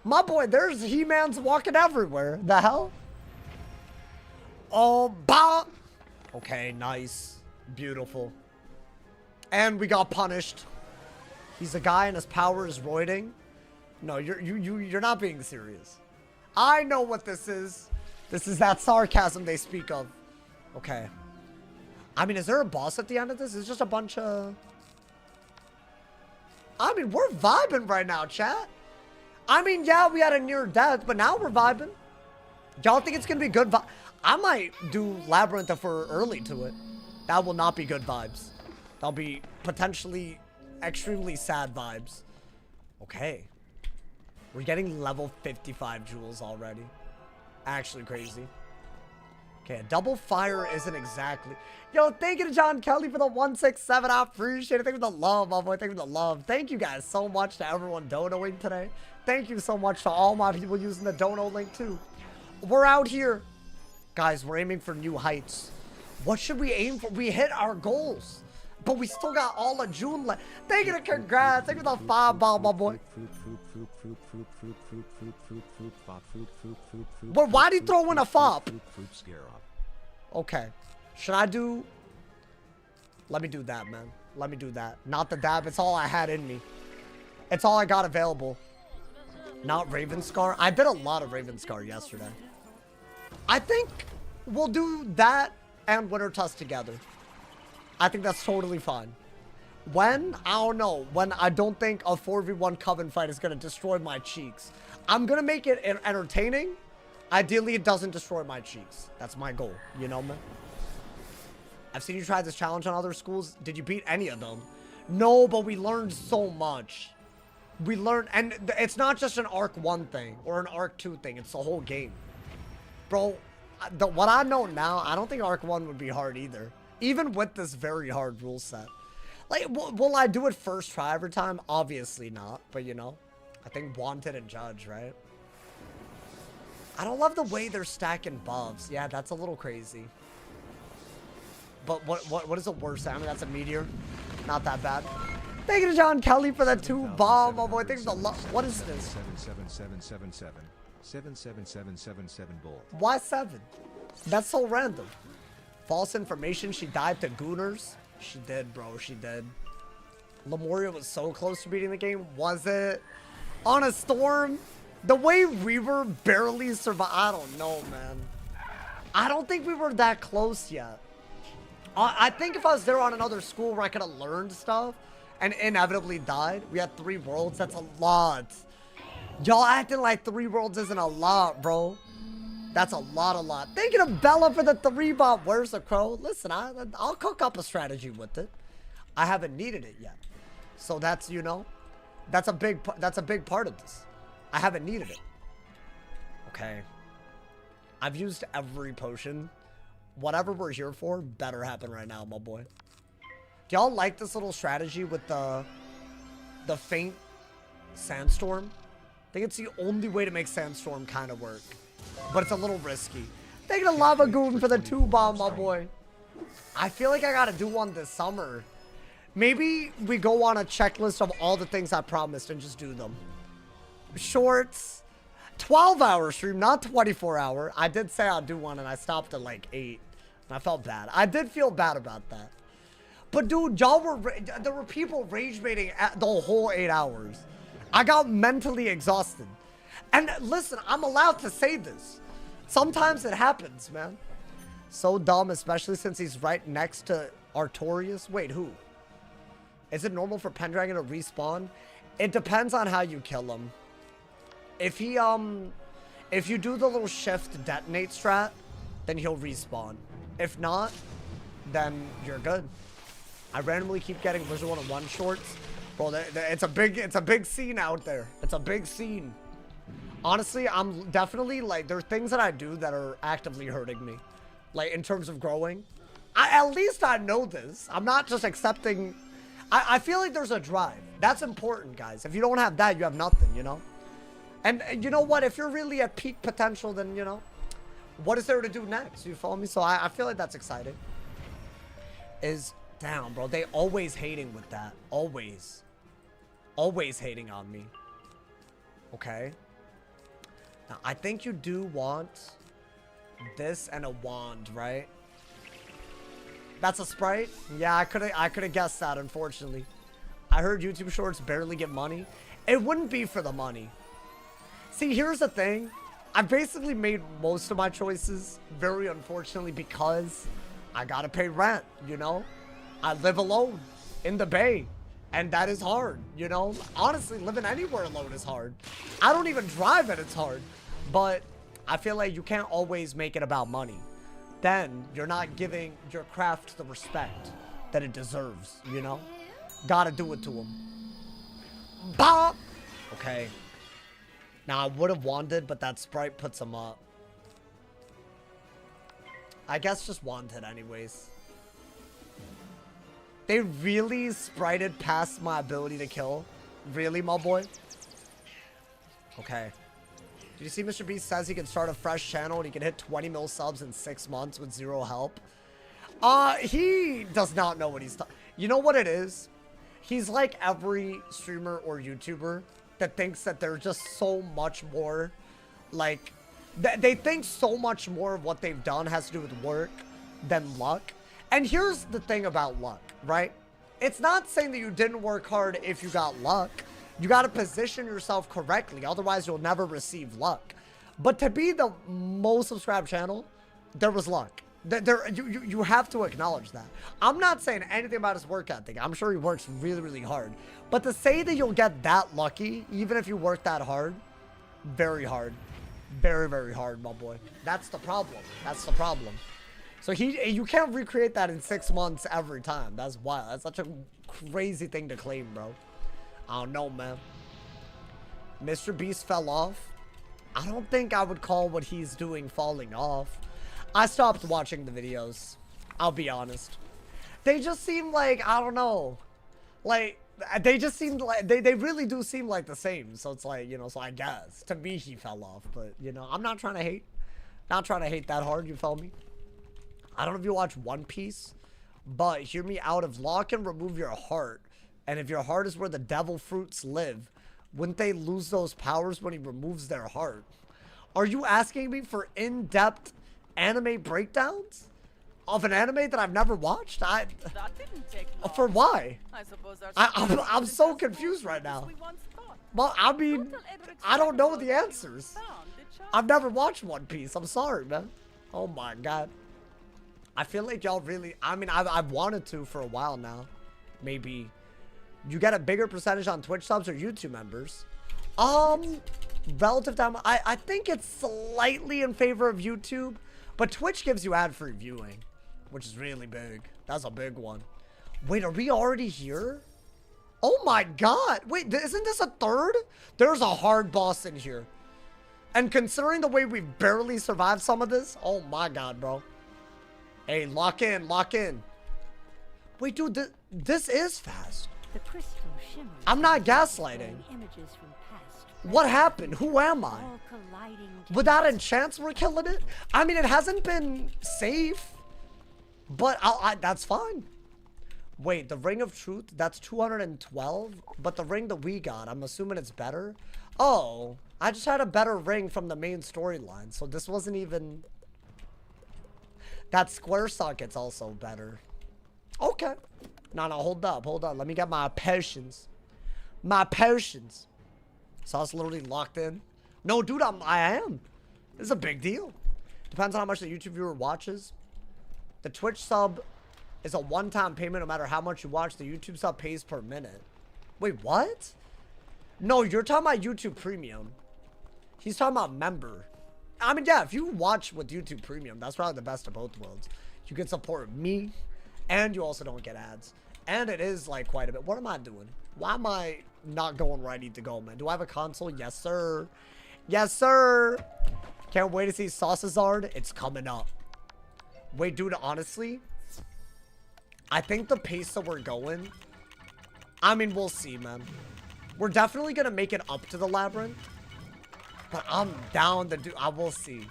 Speaker 1: My boy, there's He-Mans walking everywhere. The hell? Oh, bah. Okay, nice. Beautiful. And we got punished. He's a guy and his power is roiding. No, you're not being serious. I know what this is. This is that sarcasm they speak of. Okay. I mean, is there a boss at the end of this? It's just a bunch of... I mean, we're vibing right now, chat. I mean, yeah, we had a near death, but now we're vibing. Y'all think it's gonna be good vibe? I might do Labyrinth if we're early to it. That will not be good vibes. That'll be potentially extremely sad vibes. Okay. We're getting level 55 jewels already. Actually crazy. Okay, a double fire isn't exactly... Yo, thank you to John Kelly for the 167. I appreciate it. Thank you for the love, my boy. Thank you for the love. Thank you guys so much to everyone donoing today. Thank you so much to all my people using the dono link too. We're out here. Guys, we're aiming for new heights. What should we aim for? We hit our goals. But we still got all of June left. Thank you to congrats. Thank you for the 5 ball, my boy. But why do you throw in a fop? Okay. Should I do... Let me do that, man. Let me do that. Not the dab. It's all I had in me. It's all I got available. Not Ravenscar. I did a lot of Ravenscar yesterday. I think we'll do that and Winter Tusk together. I think that's totally fine. When? I don't know. When I don't think a 4v1 Coven fight is going to destroy my cheeks. I'm going to make it entertaining. Ideally, it doesn't destroy my cheeks. That's my goal. You know, man? I've seen you try this challenge on other schools. Did you beat any of them? No, but we learned so much. We learned, and it's not just an Arc 1 thing or an Arc 2 thing. It's the whole game. Bro, what I know now, I don't think Arc 1 would be hard either. Even with this very hard rule set. Like, will I do it first try every time? Obviously not. But, you know, I think Wanted and Judge, right? I don't love the way they're stacking buffs. Yeah, that's a little crazy. But what is the worst? I mean, that's a meteor. Not that bad. Thank you to John Kelly for that 2 bomb, my boy. Thank you for the what is this?
Speaker 2: 77777 77777 ball.
Speaker 1: Why 7? That's so random. False information. She died to Gooners. She did, bro. She did. Lemuria was so close to beating the game. Was it? On a storm? The way we were barely survived. I don't know, man. I don't think we were that close yet. I think if I was there on another school where I could have learned stuff and inevitably died, we had 3 worlds. That's a lot. Y'all acting like 3 worlds isn't a lot, bro. That's a lot. Thank you to Bella for the 3 bot. Where's the crow? Listen, I'll cook up a strategy with it. I haven't needed it yet. So that's, you know, that's a big part of this. I haven't needed it. Okay. I've used every potion. Whatever we're here for better happen right now, my boy. Do y'all like this little strategy with the faint sandstorm? I think it's the only way to make sandstorm kind of work. But it's a little risky. Thank you to Lava Goon for the 2 bomb, my boy. I feel like I gotta do one this summer. Maybe we go on a checklist of all the things I promised and just do them. Shorts. 12-hour stream, not 24-hour. I did say I'd do one and I stopped at like 8. And I felt bad. I did feel bad about that. But dude, y'all there were people rage baiting at the whole 8 hours. I got mentally exhausted. And listen, I'm allowed to say this. Sometimes it happens, man. So dumb, especially since he's right next to Artorias. Wait, who? Is it normal for Pendragon to respawn? It depends on how you kill him. If If you do the little shift detonate strat, then he'll respawn. If not, then you're good. I randomly keep getting Wizard101 shorts. Bro, it's a big scene out there. It's a big scene. Honestly, I'm definitely, like, there are things that I do that are actively hurting me. Like, in terms of growing. At least I know this. I'm not just accepting. I feel like there's a drive. That's important, guys. If you don't have that, you have nothing, you know? And you know what? If you're really at peak potential, then, you know, what is there to do next? You follow me? So I feel like that's exciting. Damn, bro. They always hating with that. Always. Always hating on me. Okay. Now, I think you do want this and a wand, right? That's a sprite? Yeah, I could have guessed that, unfortunately. I heard YouTube Shorts barely get money. It wouldn't be for the money. See, here's the thing. I basically made most of my choices, very unfortunately, because I gotta pay rent, you know? I live alone in the Bay, and that is hard, you know? Honestly, living anywhere alone is hard. I don't even drive and it's hard. But I feel like you can't always make it about money. Then you're not giving your craft the respect that it deserves, you know? Gotta do it to him. Bop! Okay. Now, I would have wanted, but that sprite puts him up. I guess just wanted anyways. They really sprited past my ability to kill. Really, my boy? Okay. Did you see Mr. Beast says he can start a fresh channel and he can hit 20 mil subs in 6 months with 0 help? He does not know what he's talking. You know what it is? He's like every streamer or YouTuber that thinks that they're just so much more, like, they think so much more of what they've done has to do with work than luck. And here's the thing about luck, right? It's not saying that you didn't work hard if you got luck. You got to position yourself correctly, otherwise you'll never receive luck. But to be the most subscribed channel, there was luck. You have to acknowledge that. I'm not saying anything about his work ethic. I'm sure he works really, really hard. But to say that you'll get that lucky, even if you work that hard, very hard. Very, very hard, my boy. That's the problem. That's the problem. So you can't recreate that in 6 months every time. That's wild. That's such a crazy thing to claim, bro. I don't know, man. Mr. Beast fell off. I don't think I would call what he's doing falling off. I stopped watching the videos. I'll be honest. They just seem like, I don't know. Like, they just seem like, they really do seem like the same. So it's like, you know, so I guess. To me, he fell off. But, you know, I'm not trying to hate. Not trying to hate that hard, you feel me? I don't know if you watch One Piece. But hear me out. If Law can remove your heart, and if your heart is where the devil fruits live, wouldn't they lose those powers when he removes their heart? Are you asking me for in-depth anime breakdowns of an anime that I've never watched?
Speaker 5: That didn't take long.
Speaker 1: For why?
Speaker 5: I suppose
Speaker 1: I'm so confused right now. Well, I mean, I don't know the answers. I've never watched One Piece. I'm sorry, man. Oh my god. I feel like y'all really, I mean, I've wanted to for a while now. Maybe you get a bigger percentage on Twitch subs or YouTube members. Relative to, I think it's slightly in favor of YouTube, but Twitch gives you ad-free viewing, which is really big. That's a big one. Wait, are we already here? Oh my god. Wait, isn't this a third? There's a hard boss in here. And considering the way we've barely survived some of this, oh my god, bro. Hey, lock in, lock in. Wait, dude, this is fast.
Speaker 6: The crystal shimmers.
Speaker 1: I'm not gaslighting.
Speaker 6: Images from past.
Speaker 1: What happened? Who am I?
Speaker 6: All colliding.
Speaker 1: Without enchants, we're killing it? I mean, it hasn't been safe, but that's fine. Wait, the Ring of Truth, that's 212, but the ring that we got, I'm assuming it's better? Oh, I just had a better ring from the main storyline, so this wasn't even... That square socket's also better. Okay. No, hold up, hold on. Let me get my potions. My potions. So I was literally locked in. No, dude, I am. This is a big deal. Depends on how much the YouTube viewer watches. The Twitch sub is a one-time payment no matter how much you watch. The YouTube sub pays per minute. Wait, what? No, you're talking about YouTube Premium. He's talking about member. I mean, yeah, if you watch with YouTube Premium, that's probably the best of both worlds. You can support me, and you also don't get ads. And it is, like, quite a bit. What am I doing? Why am I not going where I need to go, man? Do I have a console? Yes, sir. Yes, sir. Can't wait to see Saucezard. It's coming up. Wait, dude, honestly, I think the pace that we're going, I mean, we'll see, man. We're definitely going to make it up to the labyrinth. But I'm down to do... I will see.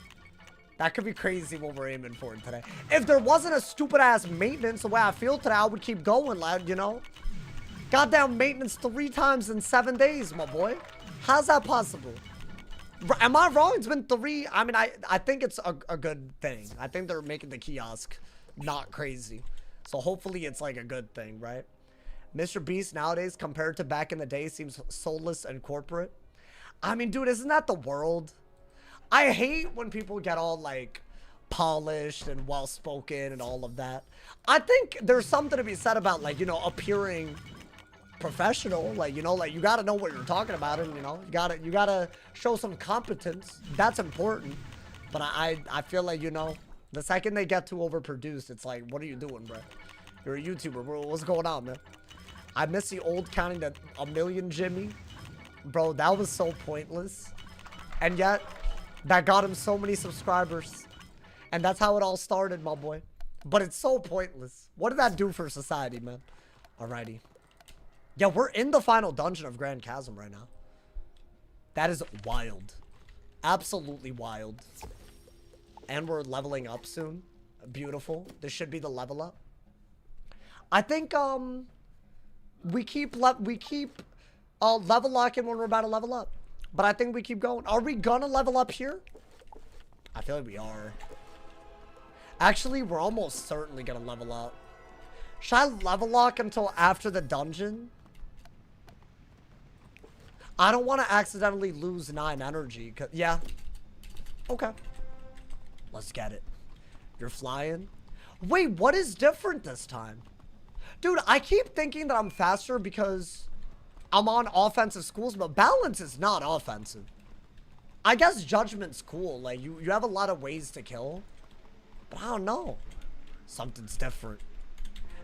Speaker 1: That could be crazy what we're aiming for today. If there wasn't a stupid-ass maintenance the way I feel today, I would keep going, lad, you know? Goddamn maintenance 3 times in 7 days, my boy. How's that possible? Am I wrong? It's been 3. I mean, I think it's a good thing. I think they're making the kiosk not crazy. So hopefully it's like a good thing, right? Mr. Beast nowadays, compared to back in the day, seems soulless and corporate. I mean, dude, isn't that the world? I hate when people get all, like, polished and well-spoken and all of that. I think there's something to be said about, like, you know, appearing professional. Like, you know, like, you gotta know what you're talking about, and, you know, you gotta show some competence. That's important. But I feel like, you know, the second they get too overproduced, it's like, what are you doing, bro? You're a YouTuber, bro. What's going on, man? I miss the old counting to a million Jimmy. Bro, that was so pointless. And yet, that got him so many subscribers. And that's how it all started, my boy. But it's so pointless. What did that do for society, man? Alrighty. Yeah, we're in the final dungeon of Grand Chasm right now. That is wild. Absolutely wild. And we're leveling up soon. Beautiful. This should be the level up. I think, we keep level locking when we're about to level up. But I think we keep going. Are we gonna level up here? I feel like we are. Actually, we're almost certainly gonna level up. Should I level lock until after the dungeon? I don't want to accidentally lose 9 energy. Yeah. Okay. Let's get it. You're flying. Wait, what is different this time? Dude, I keep thinking that I'm faster because I'm on offensive schools, but balance is not offensive. I guess judgment's cool. Like, you have a lot of ways to kill. But I don't know. Something's different.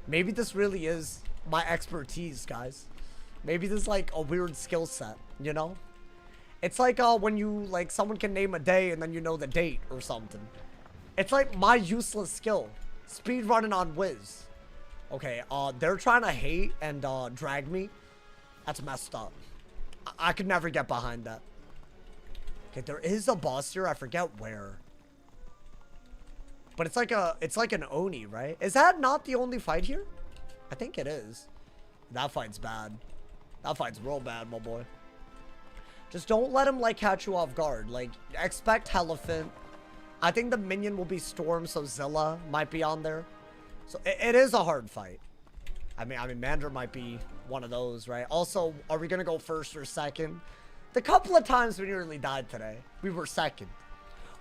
Speaker 1: Maybe this really is my expertise, guys. Maybe this is like a weird skill set, you know? It's like when you, like, someone can name a day and then you know the date or something. It's like my useless skill. Speed running on Wiz. Okay, they're trying to hate and drag me. That's messed up. I could never get behind that. Okay, there is a boss here. I forget where. But it's like an Oni, right? Is that not the only fight here? I think it is. That fight's bad. That fight's real bad, my boy. Just don't let him, like, catch you off guard. Like, expect Elephant. I think the minion will be Storm, so Zilla might be on there. So it is a hard fight. I mean, Mandra might be one of those, right? Also, are we gonna go first or second? The couple of times we nearly died today, we were second.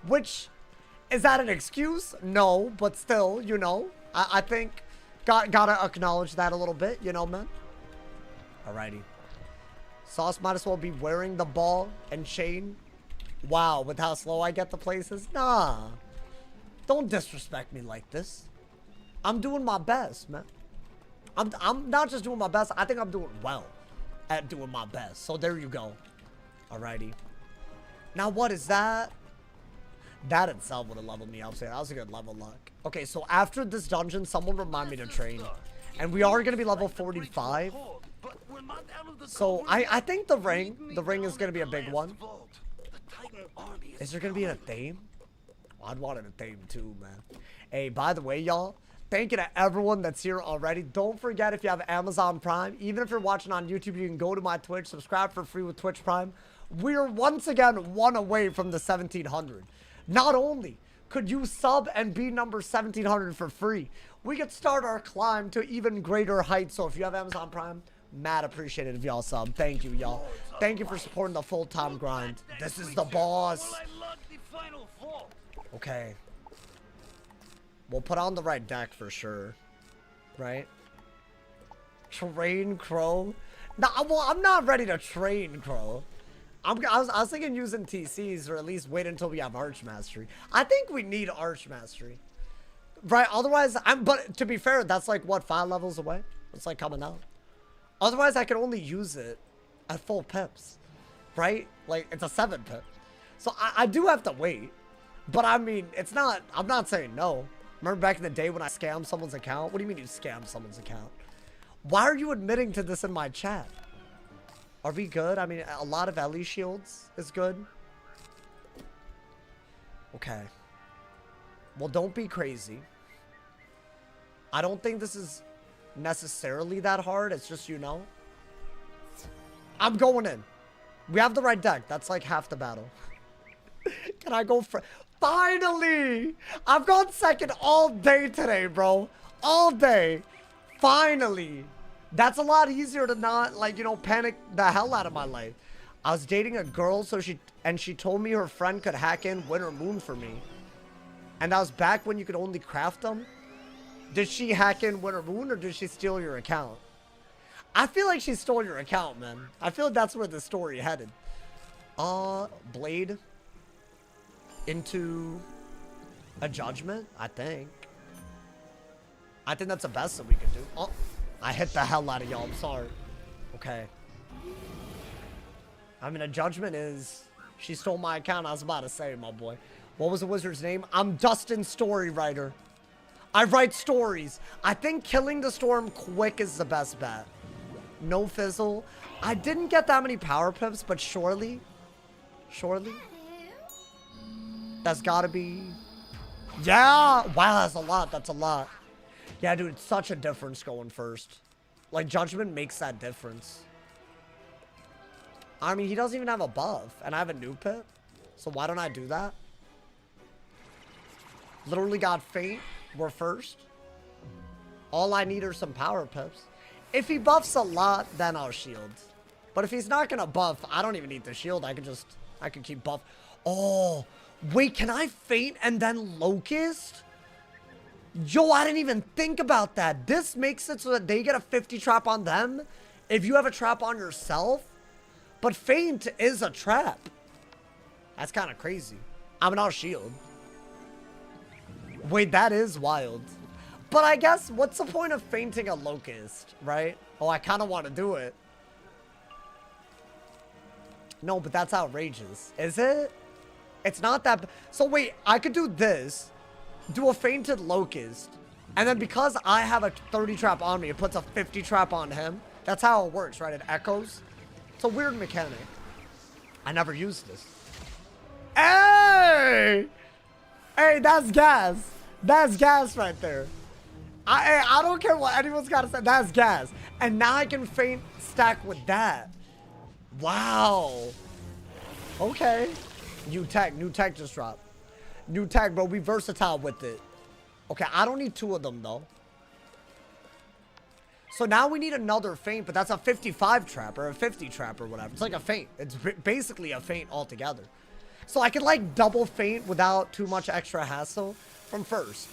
Speaker 1: Which, is that an excuse? No, but still, you know, I think gotta acknowledge that a little bit, you know, man. Alrighty. Sauce might as well be wearing the ball and chain. Wow, with how slow I get the places? Nah. Don't disrespect me like this. I'm doing my best, man. I'm not just doing my best. I think I'm doing well at doing my best. So there you go. Alrighty. Now what is that? That itself would have leveled me up. So that was a good level lock. Okay, so after this dungeon, someone remind me to train. And we are going to be level 45. So I think the ring is going to be a big one. Is there going to be a theme? I'd want it a theme too, man. Hey, by the way, y'all. Thank you to everyone that's here already. Don't forget, if you have Amazon Prime, even if you're watching on YouTube, you can go to my Twitch, subscribe for free with Twitch Prime. We're once again 1 away from the 1700. Not only could you sub and be number 1700 for free, we could start our climb to even greater heights. So if you have Amazon Prime, mad appreciated if y'all sub. Thank you, y'all. Thank you for supporting the full-time grind. This is the boss. Okay. We'll put on the right deck for sure. Right? Train Crow? No, well, I'm not ready to train Crow. I was thinking using TCs, or at least wait until we have Archmastery. I think we need Archmastery. Right, otherwise, but to be fair, that's like, what, 5 levels away? It's like coming out. Otherwise, I can only use it at full pips. Right? Like, it's a 7 pip. So I do have to wait. But I mean, it's not, I'm not saying no. Remember back in the day when I scammed someone's account? What do you mean you scammed someone's account? Why are you admitting to this in my chat? Are we good? I mean, a lot of Ellie shields is good. Okay. Well, don't be crazy. I don't think this is necessarily that hard. It's just, you know. I'm going in. We have the right deck. That's like half the battle. Can I go for... Finally! I've gone second all day today, bro. All day. Finally. That's a lot easier to not, like, you know, panic the hell out of my life. I was dating a girl, so she told me her friend could hack in Winter Moon for me. And that was back when you could only craft them. Did she hack in Winter Moon, or did she steal your account? I feel like she stole your account, man. I feel like that's where the story headed. Blade into a judgment, I think. I think that's the best that we can do. Oh, I hit the hell out of y'all. I'm sorry. Okay. I mean, a judgment is... She stole my account. I was about to say, my boy. What was the wizard's name? I'm Dustin Story Writer. I write stories. I think killing the storm quick is the best bet. No fizzle. I didn't get that many power pips, but surely. Surely. That's gotta be... Yeah! Wow, that's a lot. That's a lot. Yeah, dude, it's such a difference going first. Like, Judgment makes that difference. I mean, he doesn't even have a buff, and I have a new pip. So why don't I do that? Literally got Faint. We're first. All I need are some power pips. If he buffs a lot, then I'll shield. But if he's not gonna buff, I don't even need the shield. I can keep buff. Oh, wait, can I Faint and then Locust? Yo, I didn't even think about that. This makes it so that they get a 50 trap on them if you have a trap on yourself. But Faint is a trap. That's kind of crazy. I mean, I'll shield. Wait, that is wild. But I guess, what's the point of fainting a Locust, right? Oh, I kind of want to do it. No, but that's outrageous. Is it? It's not that... So wait, I could do this. Do a fainted Locust. And then because I have a 30 trap on me, it puts a 50 trap on him. That's how it works, right? It echoes. It's a weird mechanic. I never used this. Hey! Hey, that's gas. That's gas right there. I don't care what anyone's got to say. That's gas. And now I can faint stack with that. Wow. Okay. New tech just dropped. New tech, bro. Be versatile with it. Okay, I don't need 2 of them, though. So now we need another feint, but that's a 55 trap or a 50 trap or whatever. It's like a feint. It's basically a feint altogether. So I can, like, double feint without too much extra hassle from first.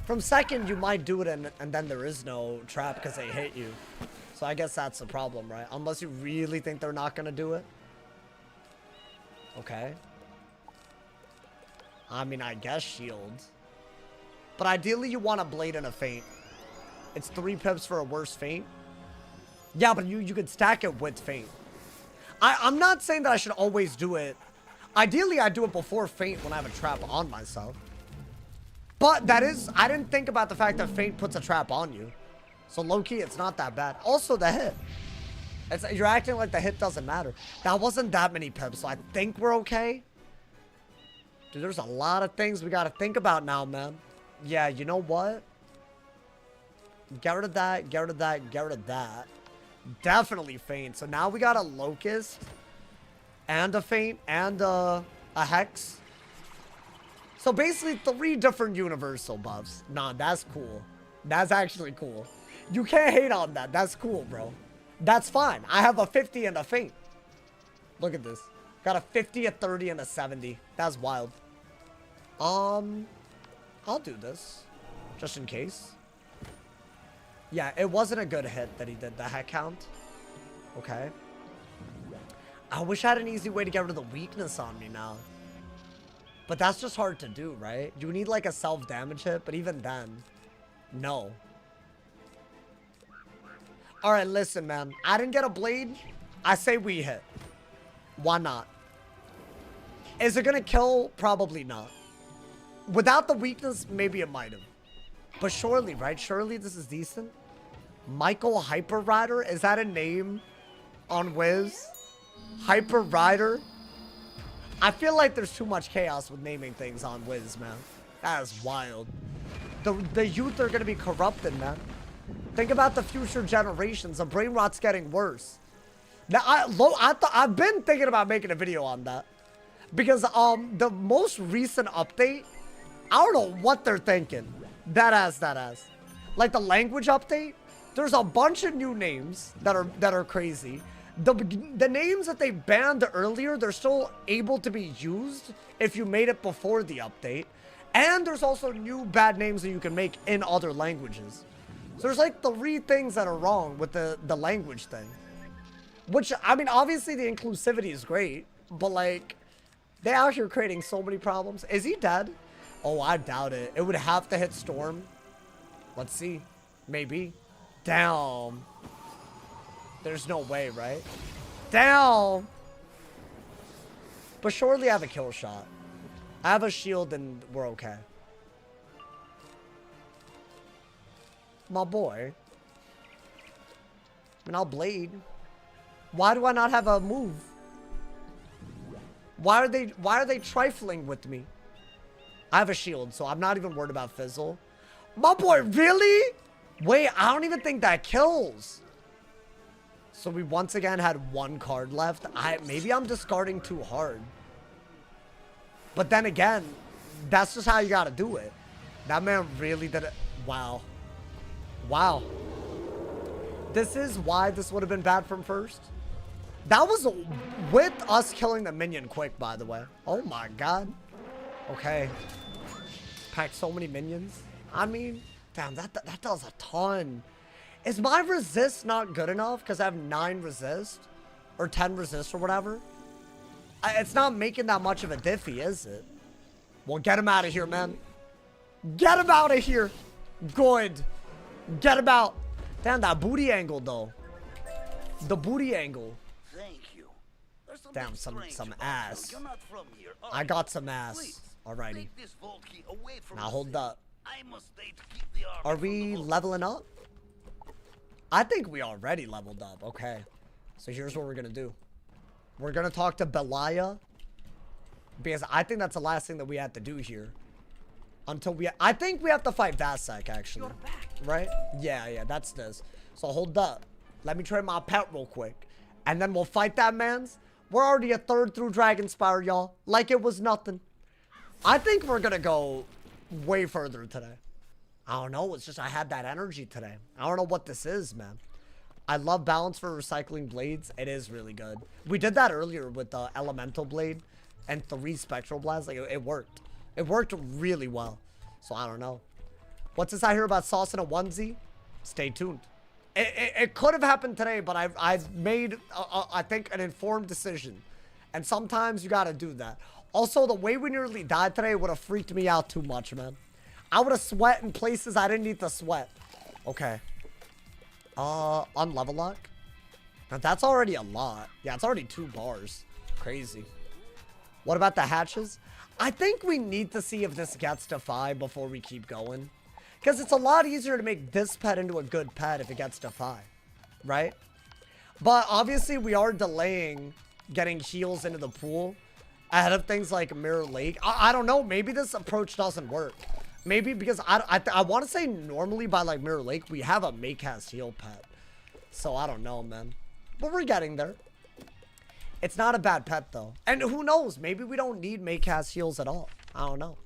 Speaker 1: From second, you might do it and then there is no trap because they hit you. So I guess that's the problem, right? Unless you really think they're not going to do it. Okay. I mean, I guess shield. But ideally, you want a blade and a feint. It's 3 pips for a worse feint. Yeah, but you could stack it with feint. I'm not saying that I should always do it. Ideally, I do it before feint when I have a trap on myself. But that is... I didn't think about the fact that feint puts a trap on you. So low-key, it's not that bad. Also, the hit. You're acting like the hit doesn't matter. That wasn't that many pips, so I think we're okay. Dude, there's a lot of things we gotta think about now, man. Yeah, you know what? Get rid of that, get rid of that, get rid of that. Definitely feint. So now we got a Locust. And a feint. And a Hex. So basically 3 different universal buffs. Nah, that's cool. That's actually cool. You can't hate on that. That's cool, bro. That's fine. I have a 50 and a feint. Look at this. Got a 50, a 30, and a 70. That's wild. I'll do this. Just in case. Yeah, it wasn't a good hit that he did the heck count. Okay. I wish I had an easy way to get rid of the weakness on me now. But that's just hard to do, right? You need like a self-damage hit, but even then, no. Alright, listen, man. I didn't get a blade. I say we hit. Why not? Is it gonna kill? Probably not. Without the weakness, maybe it might have. But surely, right? Surely this is decent. Michael Hyper Rider? Is that a name on Wiz? Hyper Rider? I feel like there's too much chaos with naming things on Wiz, man. That is wild. The youth are gonna be corrupted, man. Think about the future generations. The brain rot's getting worse. Now, I've been thinking about making a video on that. Because the most recent update, I don't know what they're thinking. That ass. Like the language update, there's a bunch of new names that are crazy. The names that they banned earlier, they're still able to be used if you made it before the update. And there's also new bad names that you can make in other languages. So there's like 3 things that are wrong with the language thing. Which, I mean, obviously the inclusivity is great, but like, they out here creating so many problems. Is he dead? Oh, I doubt it. It would have to hit Storm. Let's see. Maybe. Damn. There's no way, right? Damn. But surely I have a kill shot. I have a shield and we're okay. My boy. I mean, I'll blade. Why do I not have a move? Why are they trifling with me? I have a shield, so I'm not even worried about Fizzle. My boy, really? Wait, I don't even think that kills. So we once again had 1 card left. Maybe I'm discarding too hard. But then again, that's just how you gotta do it. That man really did it. Wow. Wow. This is why this would have been bad from first. That was with us killing the minion quick, by the way. Oh my god. Okay. Packed so many minions. I mean, damn, that does a ton. Is my resist not good enough? Because I have 9 resist. Or 10 resist or whatever. It's not making that much of a diffy, is it? Well, get him out of here, man. Get him out of here. Good. Get him out. Damn, that booty angle, though. The booty angle.
Speaker 7: Thank you.
Speaker 1: Damn, some ass. I got some ass. Alrighty. Now hold up. Are we leveling up? I think we already leveled up. Okay. So here's what we're gonna do. We're gonna talk to Belaya. Because I think that's the last thing that we have to do here. Until I think we have to fight Vasak, actually. Right? Yeah, that's this. So hold up. Let me try my pet real quick. And then we'll fight that man's. We're already a 3rd through Dragonspyre, y'all. Like it was nothing. I think we're gonna go way further today. I don't know. It's just I had that energy today. I don't know what this is, man. I love balance for recycling blades. It is really good. We did that earlier with the elemental blade and 3 spectral blasts. Like it worked. It worked really well. So I don't know. What's this I hear about sauce in a onesie? Stay tuned. It could have happened today, but I've made, I think, an informed decision. And sometimes you gotta do that. Also, the way we nearly died today would have freaked me out too much, man. I would have sweat in places I didn't need to sweat. Okay. Unlevel lock. Now, that's already a lot. Yeah, it's already 2 bars. Crazy. What about the hatches? I think we need to see if this gets to 5 before we keep going. Because it's a lot easier to make this pet into a good pet if it gets to 5. Right? But obviously, we are delaying getting heals into the pool ahead of things like Mirror Lake. I don't know. Maybe this approach doesn't work. Maybe because I want to say normally by like Mirror Lake, we have a Maycast heal pet. So I don't know, man. But we're getting there. It's not a bad pet, though. And who knows? Maybe we don't need Maycast heals at all. I don't know.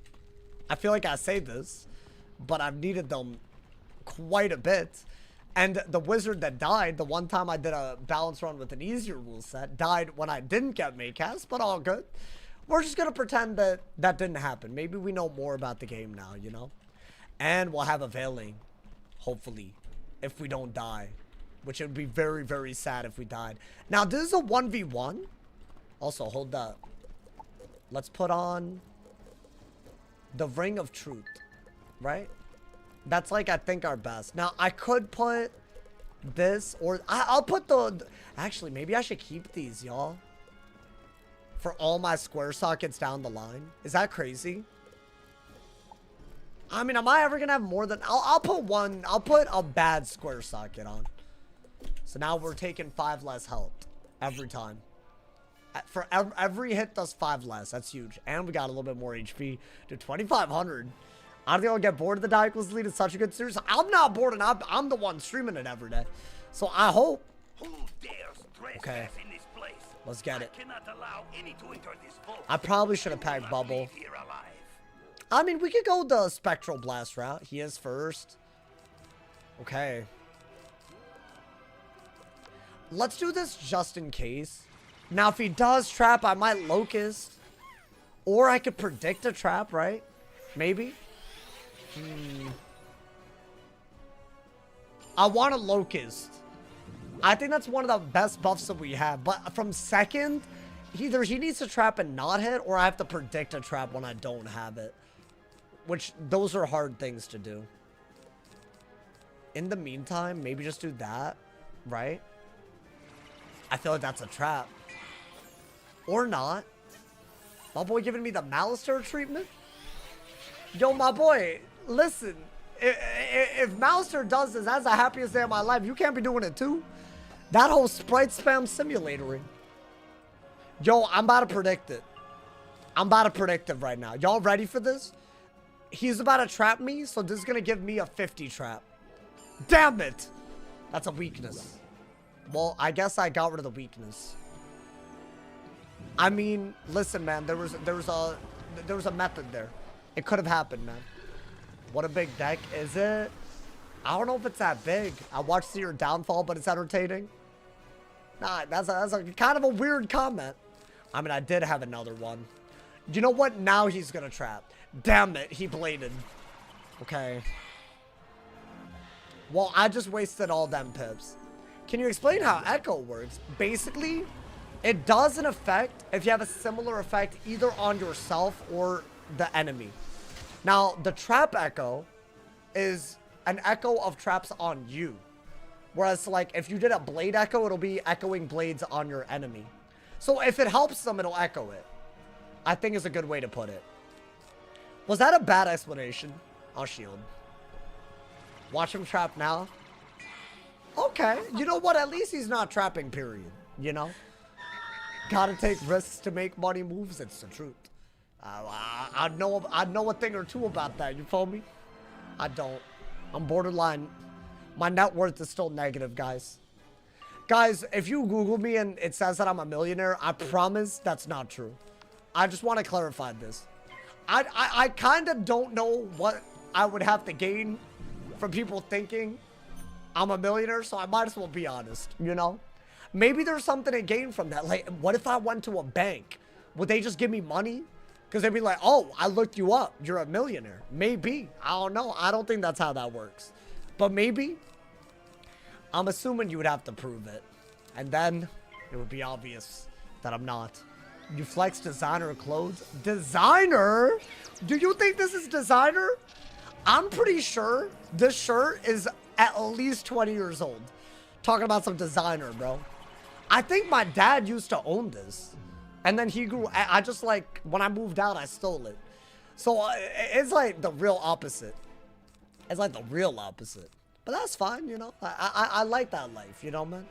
Speaker 1: I feel like I say this, but I've needed them quite a bit. And the wizard that died, the one time I did a balance run with an easier rule set, died when I didn't get Maycast, but all good. We're just going to pretend that that didn't happen. Maybe we know more about the game now, you know? And we'll have a veiling, hopefully, if we don't die. Which it would be very, very sad if we died. Now, this is a 1v1. Also, hold up. Let's put on the Ring of Truth, right? That's like, I think, our best. Now, I could put this, or I'll put the... Actually, maybe I should keep these, y'all. For all my square sockets down the line. Is that crazy? I mean, am I ever gonna have more than... I'll put one. I'll put a bad square socket on. So now we're taking 5 less health every time. For every hit does 5 less. That's huge. And we got a little bit more HP. Dude, 2,500. I don't think I'll get bored of the Diagonals Lead. It's such a good series. I'm not bored, and I'm the one streaming it every day. So I hope.
Speaker 7: Who dares
Speaker 1: Okay.
Speaker 7: trespass in this place?
Speaker 1: Let's get it.
Speaker 7: I cannot allow any to enter this vault.
Speaker 1: I probably should have
Speaker 7: You will
Speaker 1: packed
Speaker 7: not
Speaker 1: Bubble.
Speaker 7: leave here alive.
Speaker 1: I mean, we could go the Spectral Blast route. He is first. Okay. Let's do this just in case. Now, if he does trap, I might Locust. Or I could predict a trap, right? Maybe. I want a Locust. I think that's one of the best buffs that we have. But from second, either he needs to trap and not hit, or I have to predict a trap when I don't have it. Which, those are hard things to do. In the meantime, maybe just do that, right? I feel like that's a trap. Or not. My boy giving me the Malister treatment? Yo, my boy, listen. If Malister does this, that's the happiest day of my life. You can't be doing it too. That whole sprite spam simulator. Yo, I'm about to predict it. I'm about to predict it right now. Y'all ready for this? He's about to trap me, so this is going to give me a 50 trap. Damn it! That's a weakness. Well, I guess I got rid of the weakness. I mean, listen, man, there was a method there. It could have happened, man. What a big deck. Is it? I don't know if it's that big. I watched See Your Downfall, but it's entertaining. Nah, that's a kind of a weird comment. I mean, I did have another one. You know what? Now he's gonna trap. Damn it, he bladed. Okay. Well, I just wasted all them pips. Can you explain how Echo works? Basically, it does an effect if you have a similar effect either on yourself or the enemy. Now, the trap echo is an echo of traps on you. Whereas, like, if you did a blade echo, it'll be echoing blades on your enemy. So if it helps them, it'll echo it. I think is a good way to put it. Was that a bad explanation? I'll shield. Watch him trap now. Okay. You know what? At least he's not trapping, period. You know? Gotta take risks to make money moves. It's the truth. I know a thing or two about that. You feel me? I don't. I'm borderline. My net worth is still negative, guys. Guys, if you Google me and it says that I'm a millionaire, I promise that's not true. I just want to clarify this. I kind of don't know what I would have to gain from people thinking I'm a millionaire, so I might as well be honest, you know? Maybe there's something to gain from that. Like, what if I went to a bank? Would they just give me money? Because they'd be like, oh, I looked you up. You're a millionaire. Maybe. I don't know. I don't think that's how that works. But maybe. I'm assuming you would have to prove it. And then it would be obvious that I'm not. You flex designer clothes? Designer? Do you think this is designer? I'm pretty sure this shirt is at least 20 years old. Talking about some designer, bro. I think my dad used to own this. And then he grew, I just like, when I moved out, I stole it. So it's like the real opposite. It's like the real opposite. But that's fine, you know. I like that life, you know, man.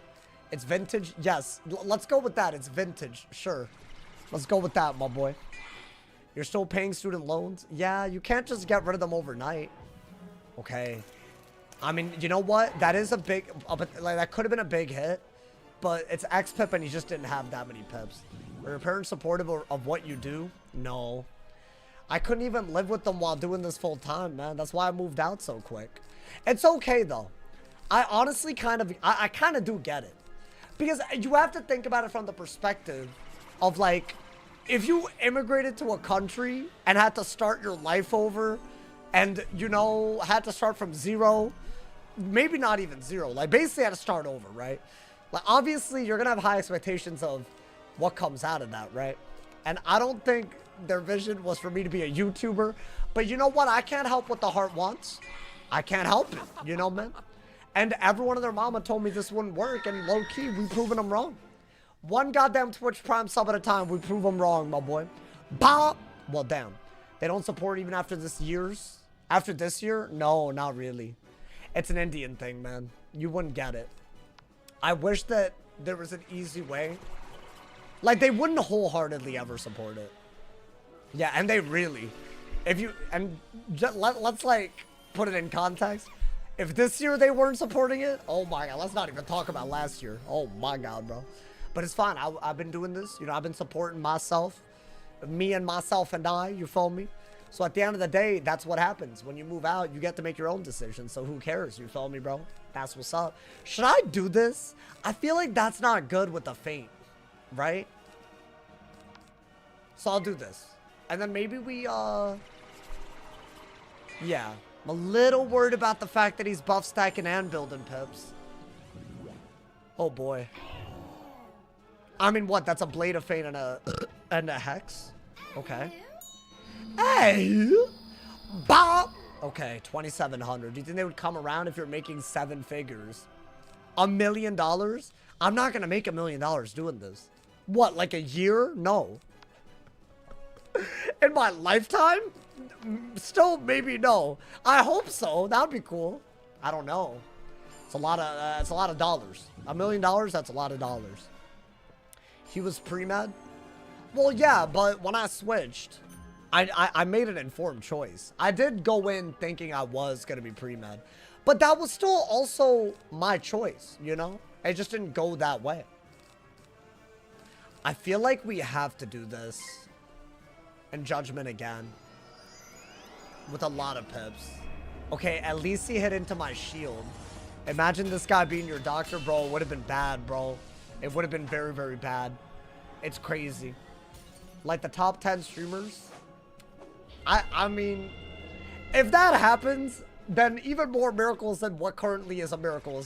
Speaker 1: It's vintage. Yes, let's go with that. It's vintage, sure. Let's go with that, my boy. You're still paying student loans? Yeah, you can't just get rid of them overnight. Okay. I mean, you know what? That is a big, like, that could have been a big hit. But it's X-Pip and he just didn't have that many pips. Are your parents supportive of what you do? No. I couldn't even live with them while doing this full time, man. That's why I moved out so quick. It's okay, though. I honestly kind of do get it. Because you have to think about it from the perspective of, like, if you immigrated to a country and had to start your life over and, you know, had to start from zero, maybe not even zero, like, basically had to start over, right? Like, obviously, you're going to have high expectations of what comes out of that, right? And I don't think their vision was for me to be a YouTuber. But you know what? I can't help what the heart wants. I can't help it, you know, man? And everyone and their mama told me this wouldn't work, and low-key, we've proven them wrong. One goddamn Twitch Prime sub at a time, we prove them wrong, my boy. Bah! Well, damn. They don't support even after this year's? After this year? No, not really. It's an Indian thing, man. You wouldn't get it. I wish that there was an easy way. Like, they wouldn't wholeheartedly ever support it. Yeah, and they really... If you... And let's, like, put it in context. If this year they weren't supporting it, oh my god, let's not even talk about last year. Oh my god, bro. But it's fine. I've been doing this. You know, I've been supporting myself. Me and myself and I, you feel me? So at the end of the day, that's what happens. When you move out, you get to make your own decisions. So who cares? You feel me, bro? That's what's up. Should I do this? I feel like that's not good with the faint, right? So I'll do this. And then maybe we, yeah. I'm a little worried about the fact that he's buff stacking and building pips. Oh boy. I mean, what? That's a Blade of Fate and a Hex? Okay. Hey! Bop! Okay, 2,700. Do you think they would come around if you're making 7 figures? $1 million? I'm not gonna make $1 million doing this. What, like a year? No. In my lifetime? Still, maybe no. I hope so. That would be cool. I don't know. It's a lot of dollars. $1 million, that's a lot of dollars. He was pre-med? Well, yeah, but when I switched, I made an informed choice. I did go in thinking I was going to be pre-med. But that was still also my choice, you know? It just didn't go that way. I feel like we have to do this in Judgment again. With a lot of pips. Okay, at least he hit into my shield. Imagine this guy being your doctor, bro. It would have been bad, bro. It would have been very, very bad. It's crazy. Like the top 10 streamers. I mean, if that happens, then even more miracles than what currently is a miracle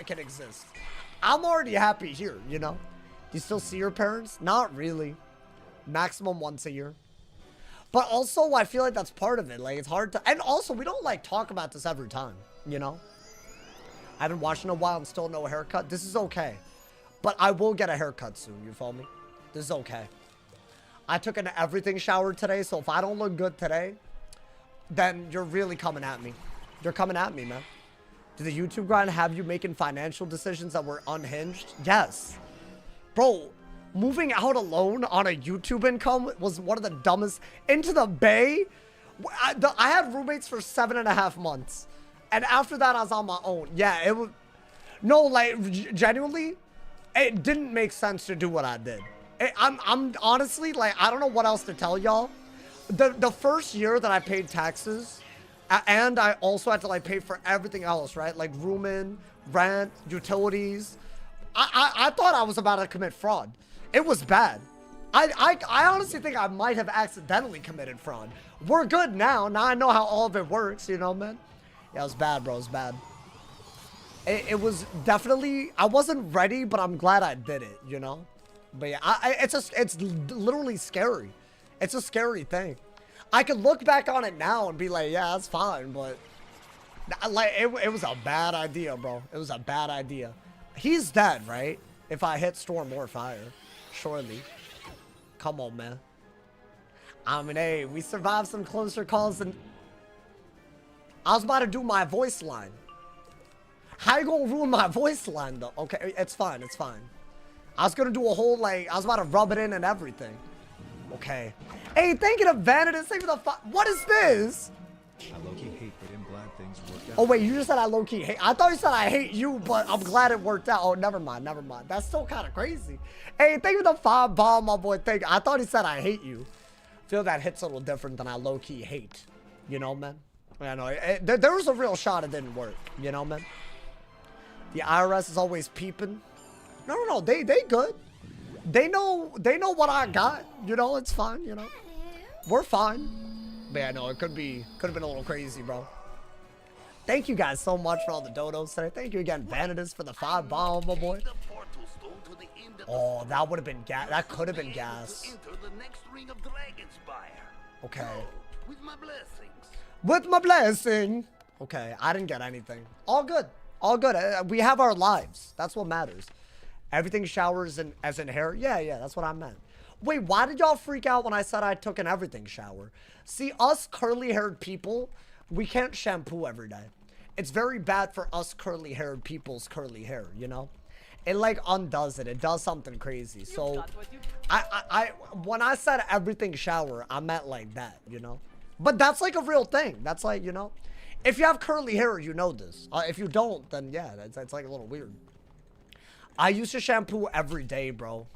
Speaker 1: can exist. I'm already happy here, you know? Do you still see your parents? Not really. Maximum once a year. But also, I feel like that's part of it. Like, it's hard to... And also, we don't, like, talk about this every time, you know? I haven't watched in a while and still no haircut. This is okay. But I will get a haircut soon, you feel me? This is okay. I took an everything shower today, so if I don't look good today, then you're really coming at me. You're coming at me, man. Did the YouTube grind have you making financial decisions that were unhinged? Yes. Bro, moving out alone on a YouTube income was one of the dumbest. Into the Bay? I had roommates for 7.5 months. And after that, I was on my own. Yeah, it was... No, like, genuinely, it didn't make sense to do what I did. I'm honestly, like, I don't know what else to tell y'all. The first year that I paid taxes, and I also had to, like, pay for everything else, right? Like, rooming, rent, utilities. I thought I was about to commit fraud. It was bad. I honestly think I might have accidentally committed fraud. We're good now. Now I know how all of it works, you know, man? Yeah, it was bad, bro. It was bad. It was definitely... I wasn't ready, but I'm glad I did it, you know? But yeah, it's literally scary. It's a scary thing. I could look back on it now and be like, yeah, that's fine, but... Like, it was a bad idea, bro. It was a bad idea. He's dead, right? If I hit Storm or Fire. Surely. Come on, man. I mean, hey, we survived some closer calls than... I was about to do my voice line. How you gonna ruin my voice line, though? Okay, it's fine, it's fine. I was gonna do a whole, like, I was about to rub it in and everything. Okay. Hey, thank you to Vanity. Thank you for the what is this?
Speaker 2: I low-key hate, but I'm glad things worked out.
Speaker 1: Oh, wait, you just said I low-key hate. I thought you said I hate you, but I'm glad it worked out. Oh, never mind, never mind. That's still kind of crazy. Hey, thank you for the 5 bomb, my boy. Thank you. I thought he said I hate you. I feel that hits a little different than I low-key hate. You know, man? I know. There was a real shot it didn't work. You know, man? The IRS is always peeping. No, they good. They know what I got. You know, it's fine, you know. We're fine. But yeah, no, it could have been a little crazy, bro. Thank you guys so much for all the dodos today. Thank you again, Vanitas, for the 5 bomb, my boy.
Speaker 7: go to the end of
Speaker 1: Oh,
Speaker 7: the
Speaker 1: that would have been gas. That
Speaker 7: story
Speaker 1: could have
Speaker 7: to
Speaker 1: been
Speaker 7: be able
Speaker 1: gas.
Speaker 7: to enter the next ring of DRAGONSPYRE.
Speaker 1: Okay.
Speaker 7: No, with my blessings.
Speaker 1: With my blessing. Okay, I didn't get anything. All good. All good. We have our lives. That's what matters. Everything showers in, as in hair. Yeah, that's what I meant. Wait, why did y'all freak out when I said I took an everything shower? See, us curly-haired people, we can't shampoo every day. It's very bad for us curly-haired people's curly hair, you know? It like undoes it. It does something crazy. So
Speaker 5: got what you-
Speaker 1: I when I said everything shower, I meant like that, you know? But that's like a real thing. That's like, you know, if you have curly hair, you know this. If you don't, then yeah, it's like a little weird. I used to shampoo every day, bro.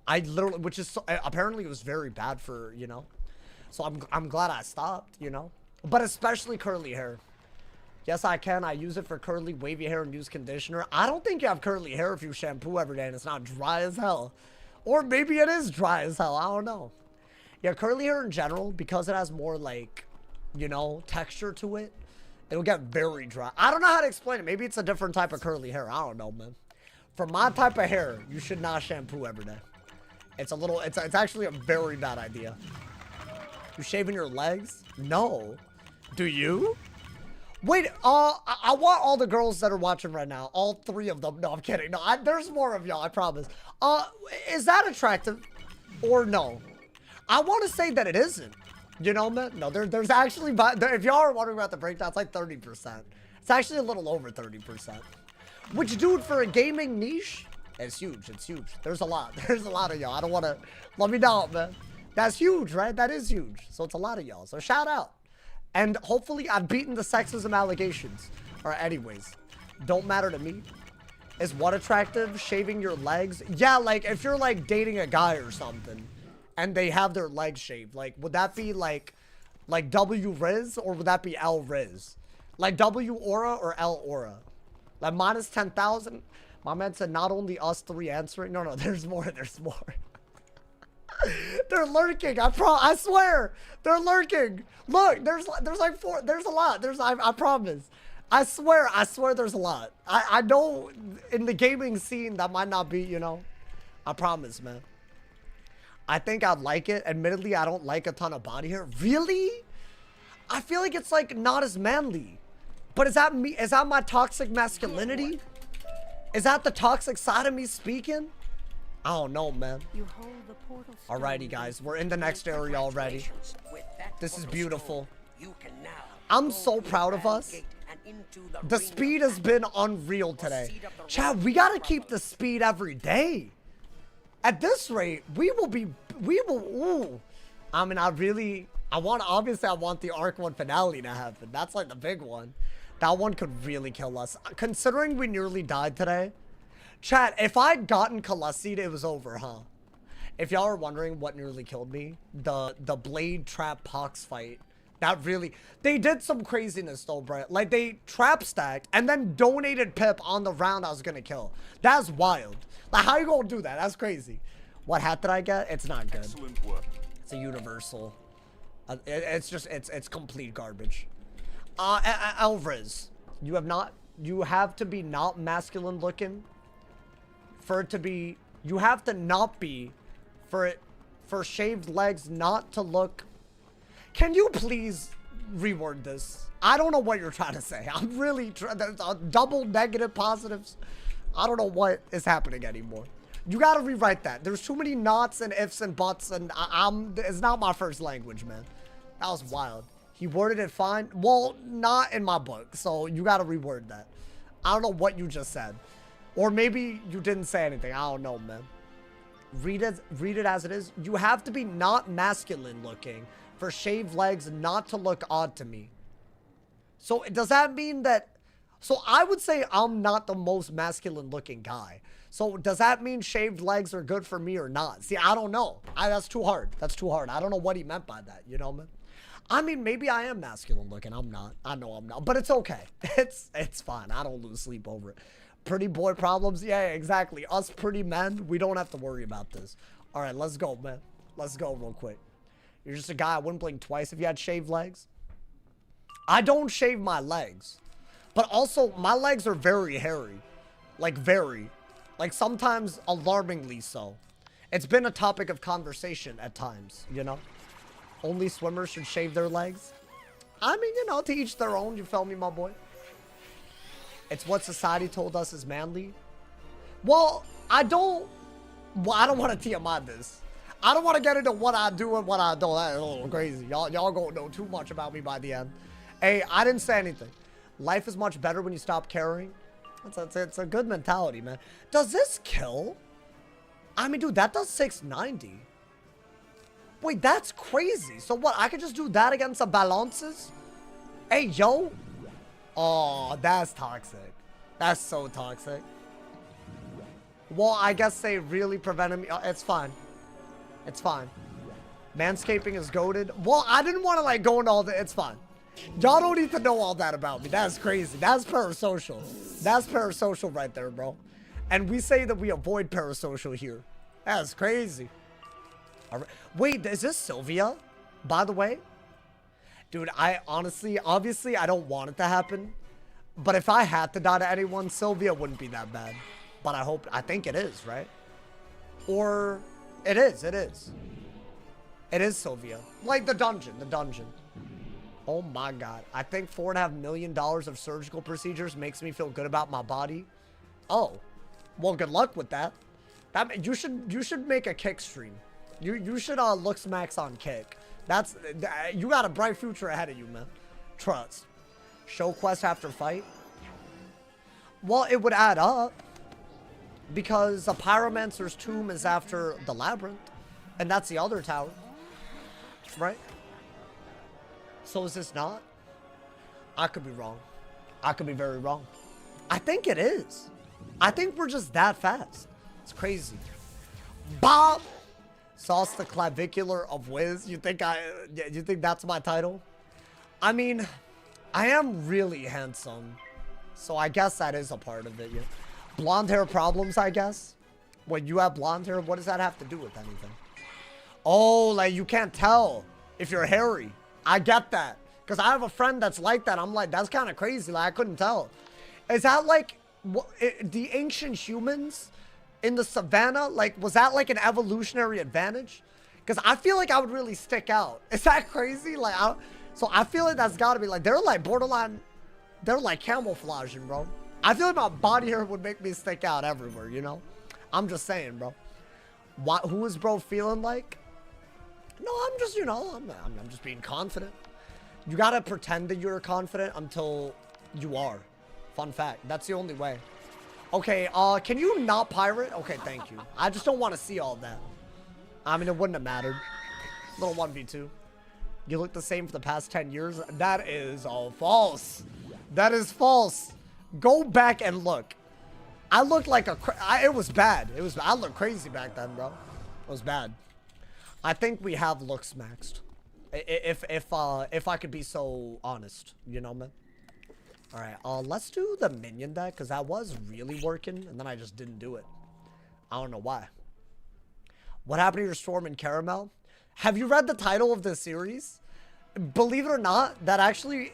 Speaker 1: I literally, which is, apparently it was very bad for, you know. So I'm glad I stopped, you know. But especially curly hair. Yes, I can. I use it for curly, wavy hair and use conditioner. I don't think you have curly hair if you shampoo every day and it's not dry as hell. Or maybe it is dry as hell. I don't know. Yeah, curly hair in general, because it has more, like, you know, texture to it, it'll get very dry. I don't know how to explain it. Maybe it's a different type of curly hair. I don't know, man. For my type of hair, you should not shampoo every day. It's a little, it's actually a very bad idea. You shaving your legs? No. Do you? Wait, I want all the girls that are watching right now, all 3 of them. No, I'm kidding. No, there's more of y'all, I promise. Is that attractive or no? I want to say that it isn't. You know, man? No, there's actually, if y'all are wondering about the breakdown, it's like 30%. It's actually a little over 30%. Which, dude, for a gaming niche, it's huge. It's huge. There's a lot. There's a lot of y'all. I don't want to, let me know, man. That's huge, right? That is huge. So it's a lot of y'all. So shout out. And hopefully I've beaten the sexism allegations. Or anyways, don't matter to me. Is what attractive? Shaving your legs? Yeah, like if you're like dating a guy or something and they have their legs shaved, like would that be like W Riz or would that be L Riz? Like W Aura or L Aura? Like minus 10,000? My man said not only us 3 answering. No, there's more. There's more. They're lurking. I swear. They're lurking. Look, there's like 4. There's a lot. I promise. I swear there's a lot. I know in the gaming scene that might not be, you know. I promise, man. I think I'd like it. Admittedly, I don't like a ton of body hair. Really? I feel like it's like not as manly. But is that me? Is that my toxic masculinity? Is that the toxic side of me speaking? I don't know, man.
Speaker 6: You hold the portal stone.
Speaker 1: Alrighty, guys. We're in the next area already.
Speaker 8: With that
Speaker 1: This is
Speaker 8: portal
Speaker 1: beautiful.
Speaker 8: stone, you can now
Speaker 1: I'm
Speaker 8: go
Speaker 1: so
Speaker 8: through
Speaker 1: proud
Speaker 8: the
Speaker 1: of
Speaker 8: grand
Speaker 1: us.
Speaker 8: gate and into the
Speaker 1: The
Speaker 8: ring
Speaker 1: speed
Speaker 8: of
Speaker 1: has been unreal today. Chad, we gotta keep the speed every day. At this rate, we will, ooh. I mean, obviously, I want the Arc 1 finale to happen. That's like the big one. That one could really kill us. Considering we nearly died today. Chat, if I'd gotten Khaleesi'd, it was over, huh? If y'all are wondering what nearly killed me, the Blade Trap Pox fight. That really, they did some craziness though, Brett. Like they trap stacked and then donated Pip on the round I was gonna kill. That's wild. Like how you gonna do that? That's crazy. What hat did I get? It's not good.
Speaker 7: Excellent work.
Speaker 1: It's a universal. It's just, it's complete garbage. Elvriz, you have to be not masculine looking for it to be, you have to not be for shaved legs not to look. Can you please reword this? I don't know what you're trying to say. I'm really trying, there's a double negative positives. I don't know what is happening anymore. You gotta rewrite that. There's too many nots and ifs and buts and it's not my first language, man. That was wild. He worded it fine. Well, not in my book, so you gotta reword that. I don't know what you just said. Or maybe you didn't say anything. I don't know, man. Read it as it is. You have to be not masculine looking for shaved legs not to look odd to me. So does that mean that... So I would say I'm not the most masculine looking guy. So does that mean shaved legs are good for me or not? See, I don't know. That's too hard. That's too hard. I don't know what he meant by that, you know, man? I mean, maybe I am masculine looking. I'm not. I know I'm not. But it's okay. It's fine. I don't lose sleep over it. Pretty boy problems? Yeah, exactly. Us pretty men, we don't have to worry about this. All right, let's go, man. Let's go real quick. You're just a guy. I wouldn't blink twice if you had shaved legs. I don't shave my legs. But also, my legs are very hairy. Like, very. Like, sometimes alarmingly so. It's been a topic of conversation at times, you know? Only swimmers should shave their legs. I mean, you know, to each their own, you feel me, my boy? It's what society told us is manly. Well, I don't want to TMI this. I don't want to get into what I do and what I don't. That's a little crazy. Y'all gonna know too much about me by the end. Hey, I didn't say anything. Life is much better when you stop caring. It's a good mentality, man. Does this kill? I mean, dude, that does 690. Wait, that's crazy. So what? I could just do that against the balances? Hey, yo. Oh, that's toxic. That's so toxic. Well, I guess they really prevented me. It's fine. It's fine. Manscaping is goated. Well, I didn't want to, like, go into all the... It's fine. Y'all don't need to know all that about me. That's crazy. That's parasocial. That's parasocial right there, bro. And we say that we avoid parasocial here. That's crazy. All right. Wait, is this Sylvia? By the way? Dude, I honestly, obviously, I don't want it to happen. But if I had to die to anyone, Sylvia wouldn't be that bad. But I think it is, right? Or, it is. It is Sylvia. Like the dungeon. Oh my God. I think $4.5 million of surgical procedures makes me feel good about my body. Oh. Well, good luck with that. You should make a kick stream. You should look smacks on kick. You got a bright future ahead of you, man. Trust. Show quest after fight. Well, it would add up. Because the Pyromancer's tomb is after the labyrinth. And that's the other tower. Right? So is this not? I could be wrong. I could be very wrong. I think it is. I think we're just that fast. It's crazy. Bob! Sauce the clavicular of Wiz. You think that's my title? I mean, I am really handsome. So I guess that is a part of it. Yeah. Blonde hair problems, I guess. When you have blonde hair, what does that have to do with anything? Oh, like you can't tell if you're hairy. I get that. Because I have a friend that's like that. I'm like, that's kind of crazy. Like, I couldn't tell. Is that like the ancient humans in the savannah? Like, was that like an evolutionary advantage? Because I feel like I would really stick out. Is that crazy? Like, so I feel like that's got to be like, they're like borderline, they're like camouflaging, bro. I feel like my body hair would make me stick out everywhere, you know? I'm just saying, bro. Who is bro feeling like? No, I'm just, you know, I'm just being confident. You gotta pretend that you're confident until you are. Fun fact. That's the only way. Okay, can you not pirate? Okay, thank you. I just don't want to see all that. I mean, it wouldn't have mattered. Little 1v2. You look the same for the past 10 years. That is all false. That is false. Go back and look. I looked like it was bad. I looked crazy back then, bro. It was bad. I think we have looks maxed. If I could be so honest, you know, man. All right, let's do the minion deck because that was really working, and then I just didn't do it. I don't know why. What happened to your Storm and Caramel? Have you read the title of this series? Believe it or not, that actually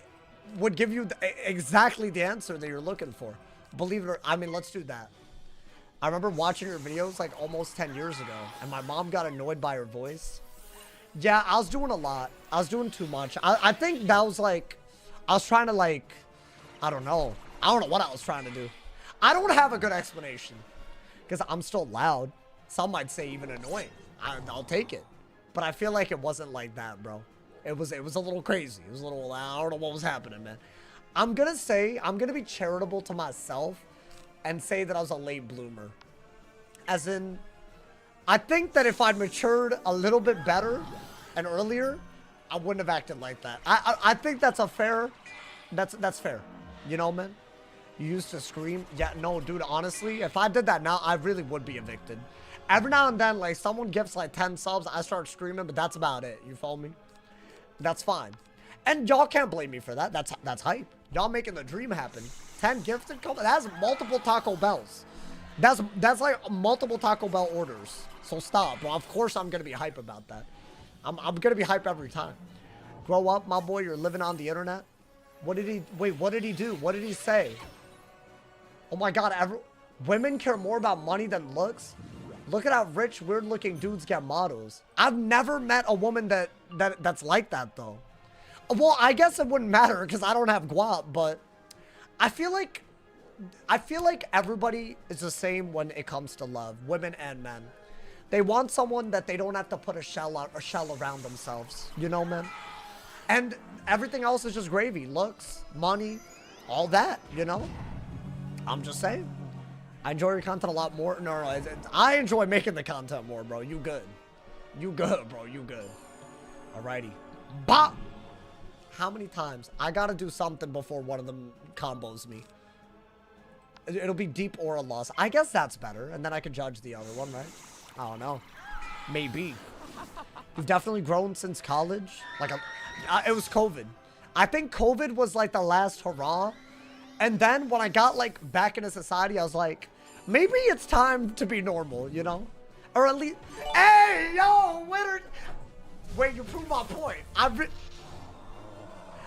Speaker 1: would give you exactly the answer that you're looking for. Believe it or I mean, let's do that. I remember watching your videos like almost 10 years ago, and my mom got annoyed by her voice. Yeah, I was doing a lot. I was doing too much. I think that was like, I was trying to like, I don't know what I was trying to do. I don't have a good explanation because I'm still loud. Some might say even annoying. I'll take it. But I feel like it wasn't like that, bro. It was a little crazy. It was a little, I don't know what was happening, man. I'm going to be charitable to myself and say that I was a late bloomer. As in, I think that if I'd matured a little bit better and earlier, I wouldn't have acted like that. I think that's a fair, that's fair. You know, man? You used to scream. Yeah, no, dude, honestly, if I did that now, I really would be evicted. Every now and then, like, someone gifts like 10 subs, I start screaming, but that's about it. You follow me? That's fine. And y'all can't blame me for that. That's hype. Y'all making the dream happen. 10 gifted, that's multiple Taco Bells. That's like multiple Taco Bell orders. So stop, bro. Of course I'm gonna be hype about that. I'm gonna be hype every time. Grow up, my boy. You're living on the internet. What did he do? What did he say? Oh my God, Women care more about money than looks. Look at how rich, weird-looking dudes get models. I've never met a woman that's like that, though. Well, I guess it wouldn't matter because I don't have guap, but I feel like everybody is the same when it comes to love, women and men. They want someone that they don't have to put a shell around themselves, you know, man? And everything else is just gravy, looks, money, all that, you know? I'm just saying. I enjoy your content a lot more. No, I enjoy making the content more, bro. You good. You good, bro. You good. Alrighty. Bop! How many times? I gotta do something before one of them combos me. It'll be deep or a loss. I guess that's better. And then I can judge the other one, right? I don't know. Maybe. You've definitely grown since college. Like, it was COVID. I think COVID was like the last hurrah. And then when I got like back into society, I was like, maybe it's time to be normal, you know? Or at least, hey, yo, winner. Wait, you proved my point.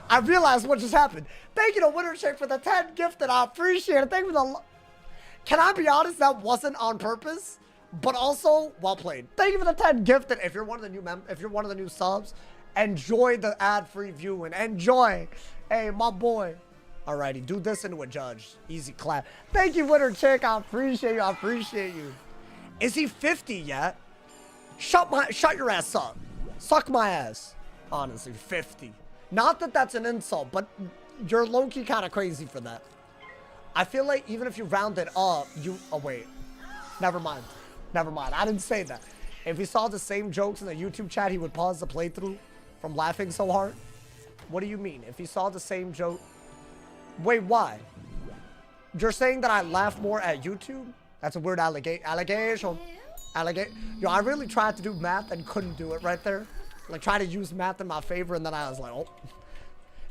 Speaker 1: I realized what just happened. Thank you to Winner Chick for the 10 gifted. I appreciate it. Thank you for the... Can I be honest? That wasn't on purpose, but also well played. Thank you for the 10 gifted. If you're one of the new subs, enjoy the ad-free viewing. Enjoy. Hey, my boy. Alrighty, do this into a judge. Easy clap. Thank you, Winner Chick. I appreciate you. I appreciate you. Is he 50 yet? Shut your ass up. Suck my ass. Honestly, 50. Not that that's an insult, but you're low-key kind of crazy for that. I feel like even if you round it up, oh, wait. Never mind. Never mind. I didn't say that. If he saw the same jokes in the YouTube chat, he would pause the playthrough from laughing so hard. What do you mean? If he saw the same joke... Wait, why? You're saying that I laugh more at YouTube? That's a weird allegation. Yo, I really tried to do math and couldn't do it right there. Like, try to use math in my favor, and then I was like, oh.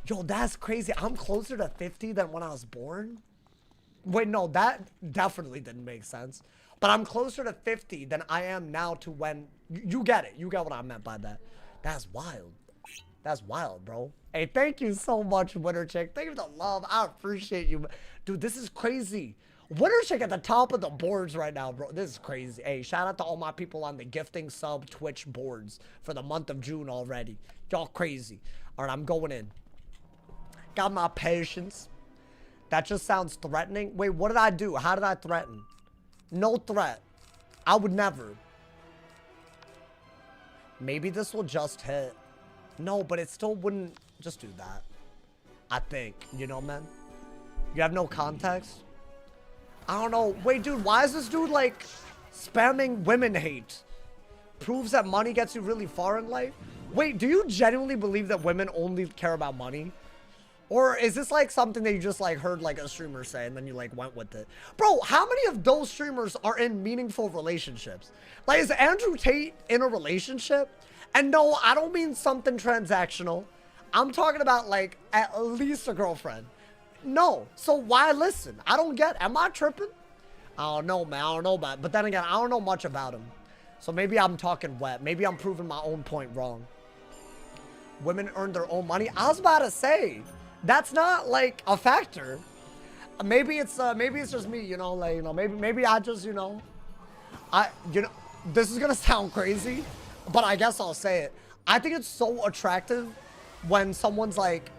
Speaker 1: Yo, that's crazy. I'm closer to 50 than when I was born? Wait, no, that definitely didn't make sense. But I'm closer to 50 than I am now to when... You get it. You get what I meant by that. That's wild. That's wild, bro. Hey, thank you so much, Winner Chick. Thank you for the love. I appreciate you. Dude, this is crazy. Winner Chick at the top of the boards right now, bro. This is crazy. Hey, shout out to all my people on the gifting sub Twitch boards for the month of June already. Y'all crazy. All right, I'm going in. Got my patience. That just sounds threatening. Wait, what did I do? How did I threaten? No threat. I would never. Maybe this will just hit. No, but it still wouldn't. Just do that. I think. You know, man? You have no context? I don't know. Wait, dude, why is this dude, like, spamming women hate? Proves that money gets you really far in life? Wait, do you genuinely believe that women only care about money? Or is this, like, something that you just, like, heard, like, a streamer say and then you, like, went with it? Bro, how many of those streamers are in meaningful relationships? Like, is Andrew Tate in a relationship? And no, I don't mean something transactional. I'm talking about, like, at least a girlfriend. No. So why listen? I don't get. Am I tripping? I don't know, man. I don't know about it. But then again, I don't know much about him. So maybe I'm talking wet. Maybe I'm proving my own point wrong. Women earn their own money. I was about to say, that's not like a factor. Maybe it's just me, you know, like, you know, maybe I just, you know, this is gonna sound crazy, but I guess I'll say it. I think it's so attractive when someone's like,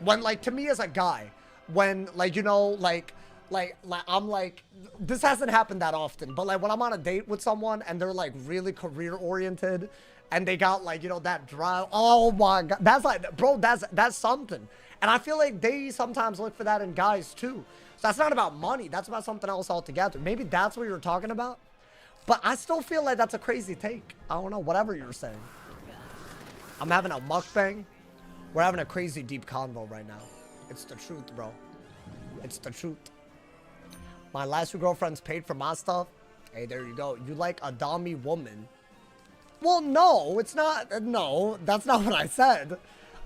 Speaker 1: to me as a guy, when, like, you know, like I'm like, this hasn't happened that often, but like when I'm on a date with someone and they're like really career oriented and they got like, you know, that drive. Oh my God. That's like, bro, that's something. And I feel like they sometimes look for that in guys too. So that's not about money. That's about something else altogether. Maybe that's what you're talking about. But I still feel like that's a crazy take. I don't know, whatever you're saying. I'm having a mukbang. We're having a crazy deep convo right now. It's the truth, bro. It's the truth. My last two girlfriends paid for my stuff. Hey, there you go. You like a dummy woman. Well, no, it's not. No, that's not what I said.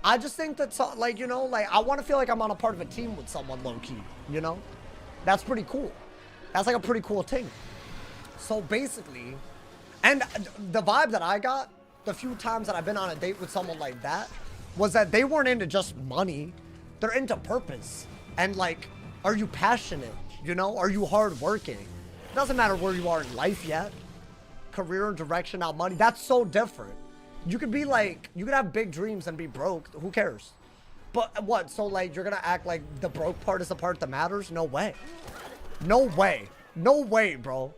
Speaker 1: I just think that, like, you know, like, I want to feel like I'm on a part of a team with someone low-key, you know? That's pretty cool. That's like a pretty cool thing. So basically, and the vibe that I got the few times that I've been on a date with someone like that was that they weren't into just money. They're into purpose. And like, are you passionate? You know, are you hardworking? Doesn't matter where you are in life yet. Career and direction, not money. That's so different. You could be like, you could have big dreams and be broke. Who cares? But what? So like, you're gonna act like the broke part is the part that matters? No way. No way. No way, bro.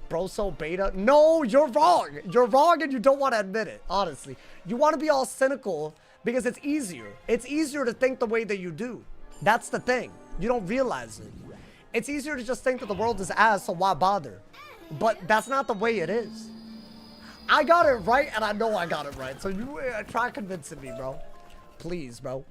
Speaker 1: Bro, so beta. No, you're wrong. You're wrong and you don't want to admit it, honestly. You want to be all cynical because it's easier. It's easier to think the way that you do. That's the thing. You don't realize it. It's easier to just think that the world is ass, so why bother? But that's not the way it is. I got it right, and I know I got it right. So you try convincing me, bro. Please, bro.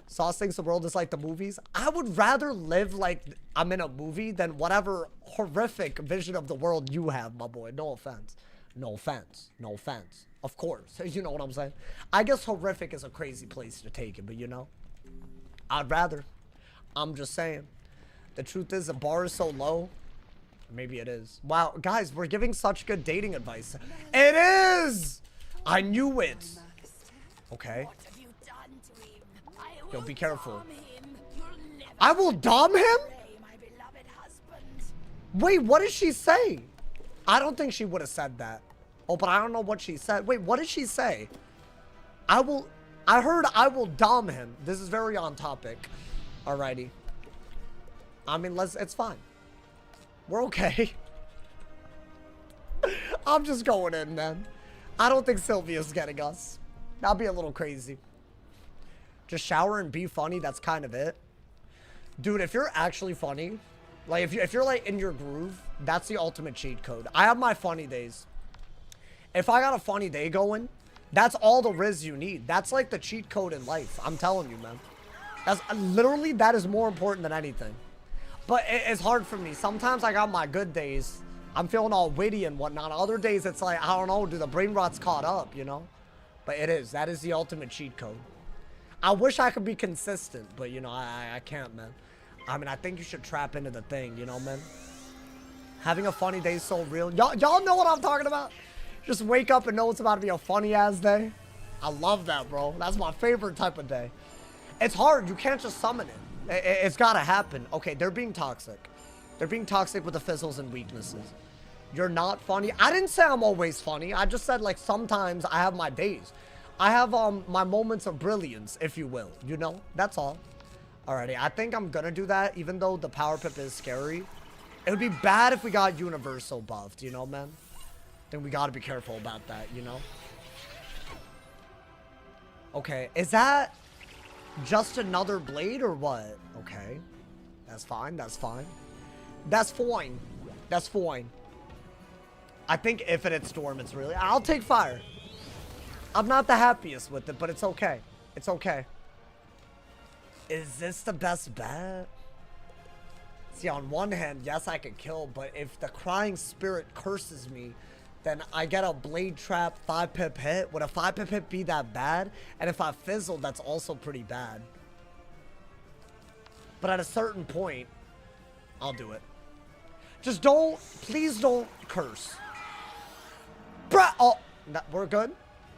Speaker 1: Sauce thinks the world is like the movies. I would rather live like I'm in a movie than whatever horrific vision of the world you have, my boy. No offense. No offense. No offense. Of course. You know what I'm saying? I guess horrific is a crazy place to take it, but you know, I'd rather. I'm just saying. The truth is the bar is so low. Maybe it is. Wow, guys, we're giving such good dating advice. It is! I knew it. Okay. Yo, be careful. I will dom him? Wait, what did she say? I don't think she would have said that. Oh, but I don't know what she said. Wait, what did she say? I heard I will dom him. This is very on topic. Alrighty. I mean, it's fine. We're okay. I'm just going in, man. I don't think Sylvia's getting us. That'd be a little crazy. Just shower and be funny, that's kind of it. Dude, if you're actually funny, like if you're like in your groove, that's the ultimate cheat code. I have my funny days. If I got a funny day going, that's all the riz you need. That's like the cheat code in life. I'm telling you, man. That's literally, that is more important than anything. But it's hard for me. Sometimes I got my good days. I'm feeling all witty and whatnot. Other days, it's like, I don't know, do the brain rot's caught up, you know? But it is. That is the ultimate cheat code. I wish I could be consistent, but, you know, I can't, man. I mean, I think you should trap into the thing, you know, man? Having a funny day is so real. Y'all know what I'm talking about? Just wake up and know it's about to be a funny-ass day. I love that, bro. That's my favorite type of day. It's hard. You can't just summon it. It's gotta happen. Okay, they're being toxic. They're being toxic with the fizzles and weaknesses. You're not funny. I didn't say I'm always funny. I just said, like, sometimes I have my days. I have my moments of brilliance, if you will. You know? That's all. Alrighty, I think I'm gonna do that, even though the power pip is scary. It would be bad if we got universal buffed, you know, man? Then we gotta be careful about that, you know? Okay, is that just another blade or what? Okay. That's fine, that's fine. That's fine. That's fine. I think Infinite Storm, it's really... I'll take fire. I'm not the happiest with it, but it's okay. It's okay. Is this the best bet? See, on one hand, yes, I could kill, but if the Crying Spirit curses me, then I get a Blade Trap 5-pip hit. Would a 5-pip hit be that bad? And if I fizzle, that's also pretty bad. But at a certain point, I'll do it. Just don't, please don't curse. Bruh, oh, no, we're good.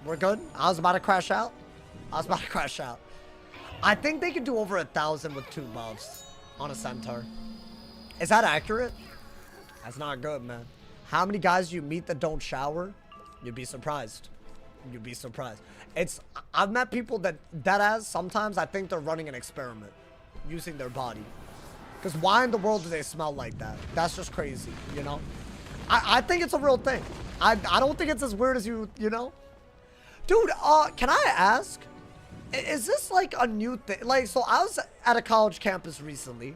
Speaker 1: We're good. I was about to crash out. I think they can do over 1,000 with 2 buffs on a centaur. Is that accurate? That's not good, man. How many guys you meet that don't shower? You'd be surprised. You'd be surprised. I've met people that sometimes I think they're running an experiment using their body. Because why in the world do they smell like that? That's just crazy, you know? I think it's a real thing. I don't think it's as weird as you know? Dude, can I ask? Is this like a new thing? Like, so I was at a college campus recently.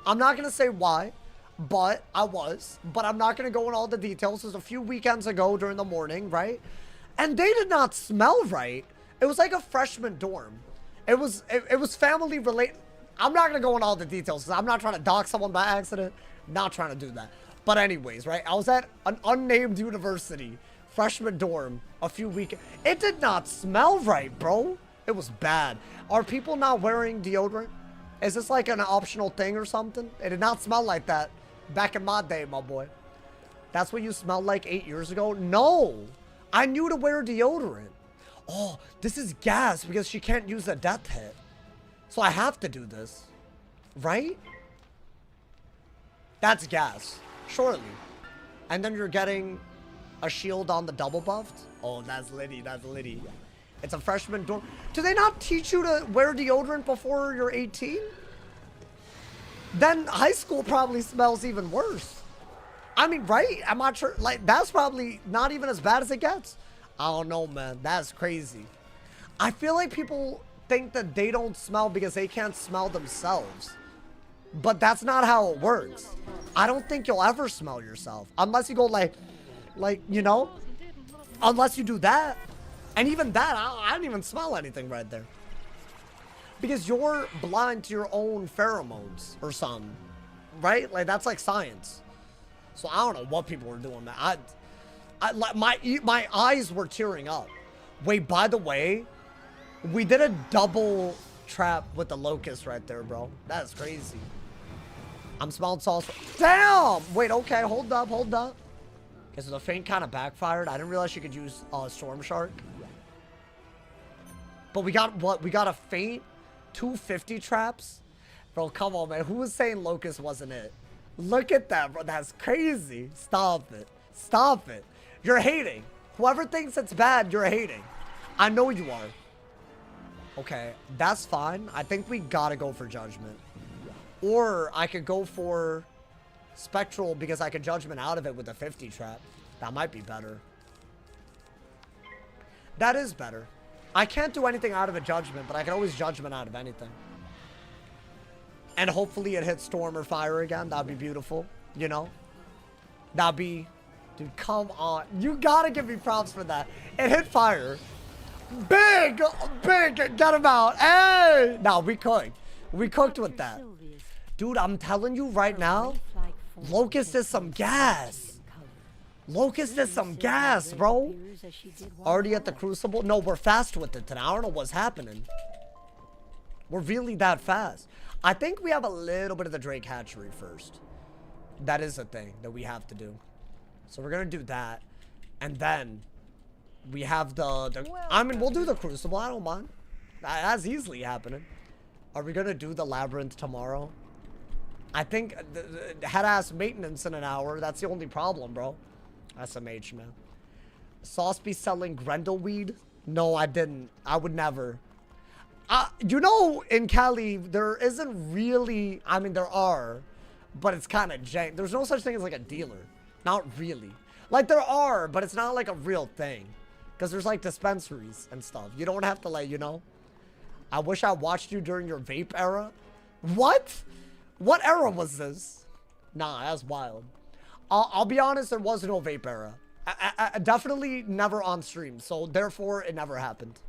Speaker 1: I'm not going to say why, but I was. But I'm not going to go in all the details. It was a few weekends ago during the morning, right? And they did not smell right. It was like a freshman dorm. It was family related. I'm not going to go in all the details because I'm not trying to dox someone by accident. Not trying to do that. But anyways, right? I was at an unnamed university, freshman dorm, a few weekends. It did not smell right, bro. It was bad. Are people not wearing deodorant? Is this like an optional thing or something? It did not smell like that back in my day, my boy. That's what you smelled like 8 years ago? No. I knew to wear deodorant. Oh, this is gas because she can't use a death hit. So I have to do this. Right? That's gas. Shortly. And then you're getting a shield on the double buffed. Oh, that's litty. That's litty. It's a freshman dorm. Do they not teach you to wear deodorant before you're 18? Then high school probably smells even worse. I mean, right? I'm not sure. Like, that's probably not even as bad as it gets. I don't know, man. That's crazy. I feel like people think that they don't smell because they can't smell themselves. But that's not how it works. I don't think you'll ever smell yourself. Unless you go like, you know? Unless you do that. And even that, I didn't even smell anything right there. Because you're blind to your own pheromones or something. Right? Like, that's like science. So I don't know what people were doing, man. My eyes were tearing up. Wait, by the way, we did a double trap with the locust right there, bro. That is crazy. I'm smelling sauce. Damn! Wait, okay, hold up. Okay, so the feint kind of backfired. I didn't realize you could use Storm Shark. But we got what? We got a feint, 250 traps. Bro, come on, man. Who was saying locust wasn't it? Look at that, bro. That's crazy. Stop it. Stop it. You're hating. Whoever thinks it's bad, you're hating. I know you are. Okay, that's fine. I think we gotta go for Judgment. Or I could go for Spectral because I could Judgment out of it with a 50 trap. That might be better. That is better. I can't do anything out of a Judgment, but I can always Judgment out of anything. And hopefully it hits Storm or Fire again. That'd be beautiful, you know? That'd be... Dude, come on. You gotta give me props for that. It hit Fire. Big! Get him out. Hey! No, we cooked. We cooked with that. Dude, I'm telling you right now, Locust is some gas. Locust is some gas, bro. Already at the Crucible? No, we're fast with it today. I don't know what's happening. We're really that fast. I think we have a little bit of the Drake Hatchery first. That is a thing that we have to do. So we're going to do that. And then we have I mean, we'll do the Crucible. I don't mind. That's easily happening. Are we going to do the Labyrinth tomorrow? I think the head-ass maintenance in an hour. That's the only problem, bro. SMH, man. Sauce be selling Grendelweed? No, I didn't. I would never. You know, in Cali, there isn't really... I mean, there are. But it's kind of jank. There's no such thing as, like, a dealer. Not really. Like, there are, but it's not, like, a real thing. Because there's, like, dispensaries and stuff. You don't have to, like, you know... I wish I watched you during your vape era. What? What era was this? Nah, that's wild. I'll be honest, there was no vape era. I definitely never on stream, so therefore it never happened.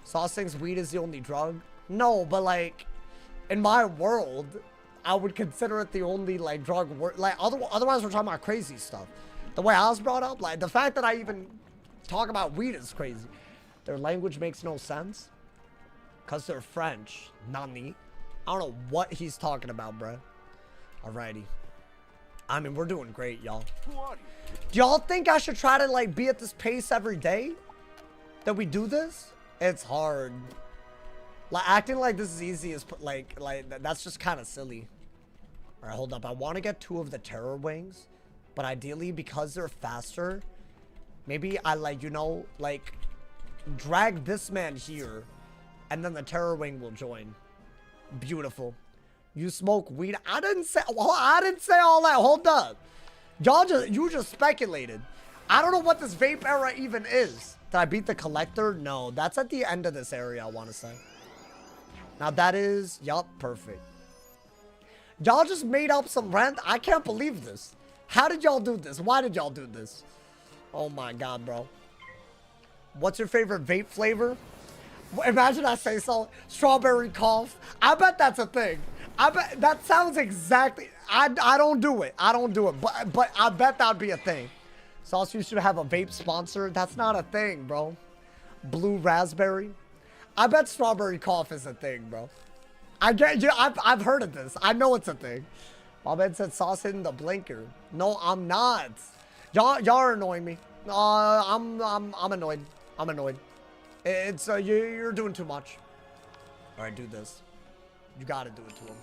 Speaker 1: Sauce thinks weed is the only drug. No, but like, in my world, I would consider it the only like drug. Like otherwise, we're talking about crazy stuff. The way I was brought up, like the fact that I even talk about weed is crazy. Their language makes no sense. Cause they're French, nani. I don't know what he's talking about, bro. Alrighty. I mean, we're doing great, y'all. Do y'all think I should try to, like, be at this pace every day? That we do this? It's hard. Like, acting like this is easy is, like that's just kind of silly. Alright, hold up. I want to get 2 of the Terror Wings. But ideally, because they're faster, maybe I, like, you know, like, drag this man here. And then the Terror Wing will join. Beautiful. You smoke weed? I didn't say all that. Hold up. You just speculated. I don't know what this vape era even is. Did I beat the collector? No, that's at the end of this area, I want to say. Now that is, yup, perfect. Y'all just made up some rent? I can't believe this. How did y'all do this? Why did y'all do this? Oh my god, bro. What's your favorite vape flavor? Imagine I say so. Strawberry cough. I bet that's a thing. I bet that sounds exactly. I don't do it. I don't do it. But I bet that'd be a thing. Sauce, you should have a vape sponsor. That's not a thing, bro. Blue raspberry. I bet strawberry cough is a thing, bro. I get you. I've heard of this. I know it's a thing. My man said sauce hitting the blinker. No, I'm not. Y'all are annoying me. I'm annoyed. I'm annoyed. It's you're doing too much. All right, do this. You gotta do it to him.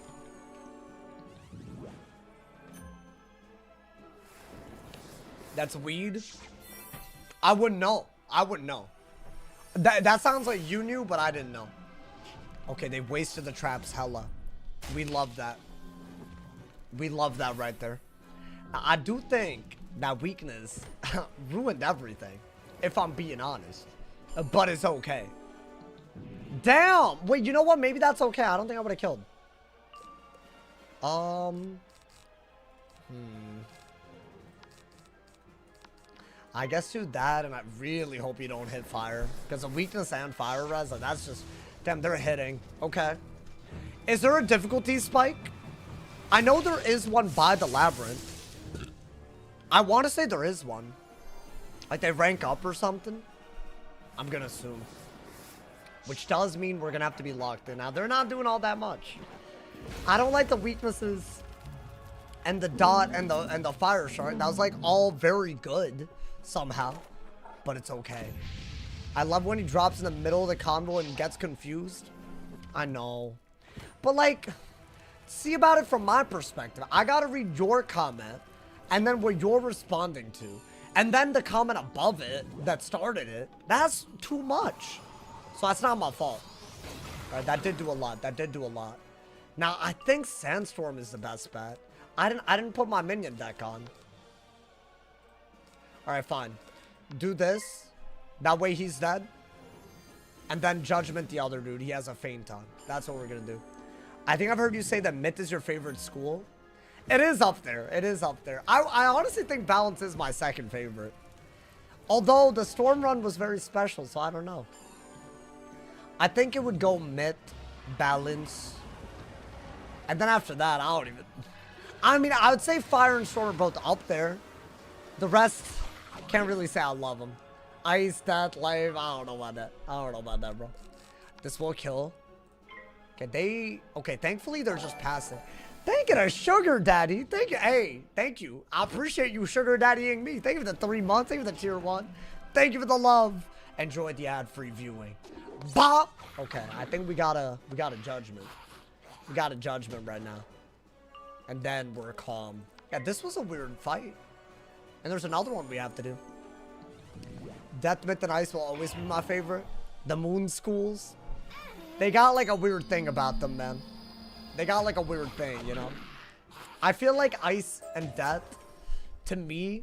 Speaker 1: That's weed? I wouldn't know. I wouldn't know. That sounds like you knew, but I didn't know. Okay, they wasted the traps hella. We love that. We love that right there. Now, I do think that weakness ruined everything, if I'm being honest. But it's okay. Damn! Wait, you know what? Maybe that's okay. I don't think I would have killed. I guess do that, and I really hope you don't hit fire. Because the weakness and fire res, like, that's just... Damn, they're hitting. Okay. Is there a difficulty spike? I know there is one by the labyrinth. I want to say there is one. Like they rank up or something. I'm going to assume. Which does mean we're going to have to be locked in. Now, they're not doing all that much. I don't like the weaknesses and the dot and the fire shard. That was like all very good somehow. But it's okay. I love when he drops in the middle of the combo and gets confused. I know. But like, see about it from my perspective. I gotta read your comment, and then what you're responding to, and then the comment above it that started it. That's too much. So that's not my fault. All right, that did do a lot. That did do a lot. Now, I think Sandstorm is the best bet. I didn't put my minion deck on. All right, fine. Do this. That way he's dead. And then Judgment the other dude. He has a feint on. That's what we're going to do. I think I've heard you say that Myth is your favorite school. It is up there. It is up there. I honestly think Balance is my second favorite. Although the Storm Run was very special, so I don't know. I think it would go Myth, Balance. And then after that, I don't even... I mean, I would say Fire and Storm are both up there. The rest, can't really say I love them. Ice, Death, Life, I don't know about that. I don't know about that, bro. This will kill. Okay, okay, thankfully they're just passing. Thank you to Sugar Daddy. Thank you. Hey, thank you. I appreciate you Sugar Daddying me. Thank you for the 3 months. Thank you for the tier 1. Thank you for the love. Enjoy the ad-free viewing. Bop. Okay, I think we got a judgment. We got a judgment right now. And then we're calm. Yeah, this was a weird fight. And there's another one we have to do. Death, Myth, and Ice will always be my favorite. The Moon Schools. They got like a weird thing about them, man. They got like a weird thing, you know? I feel like Ice and Death, to me,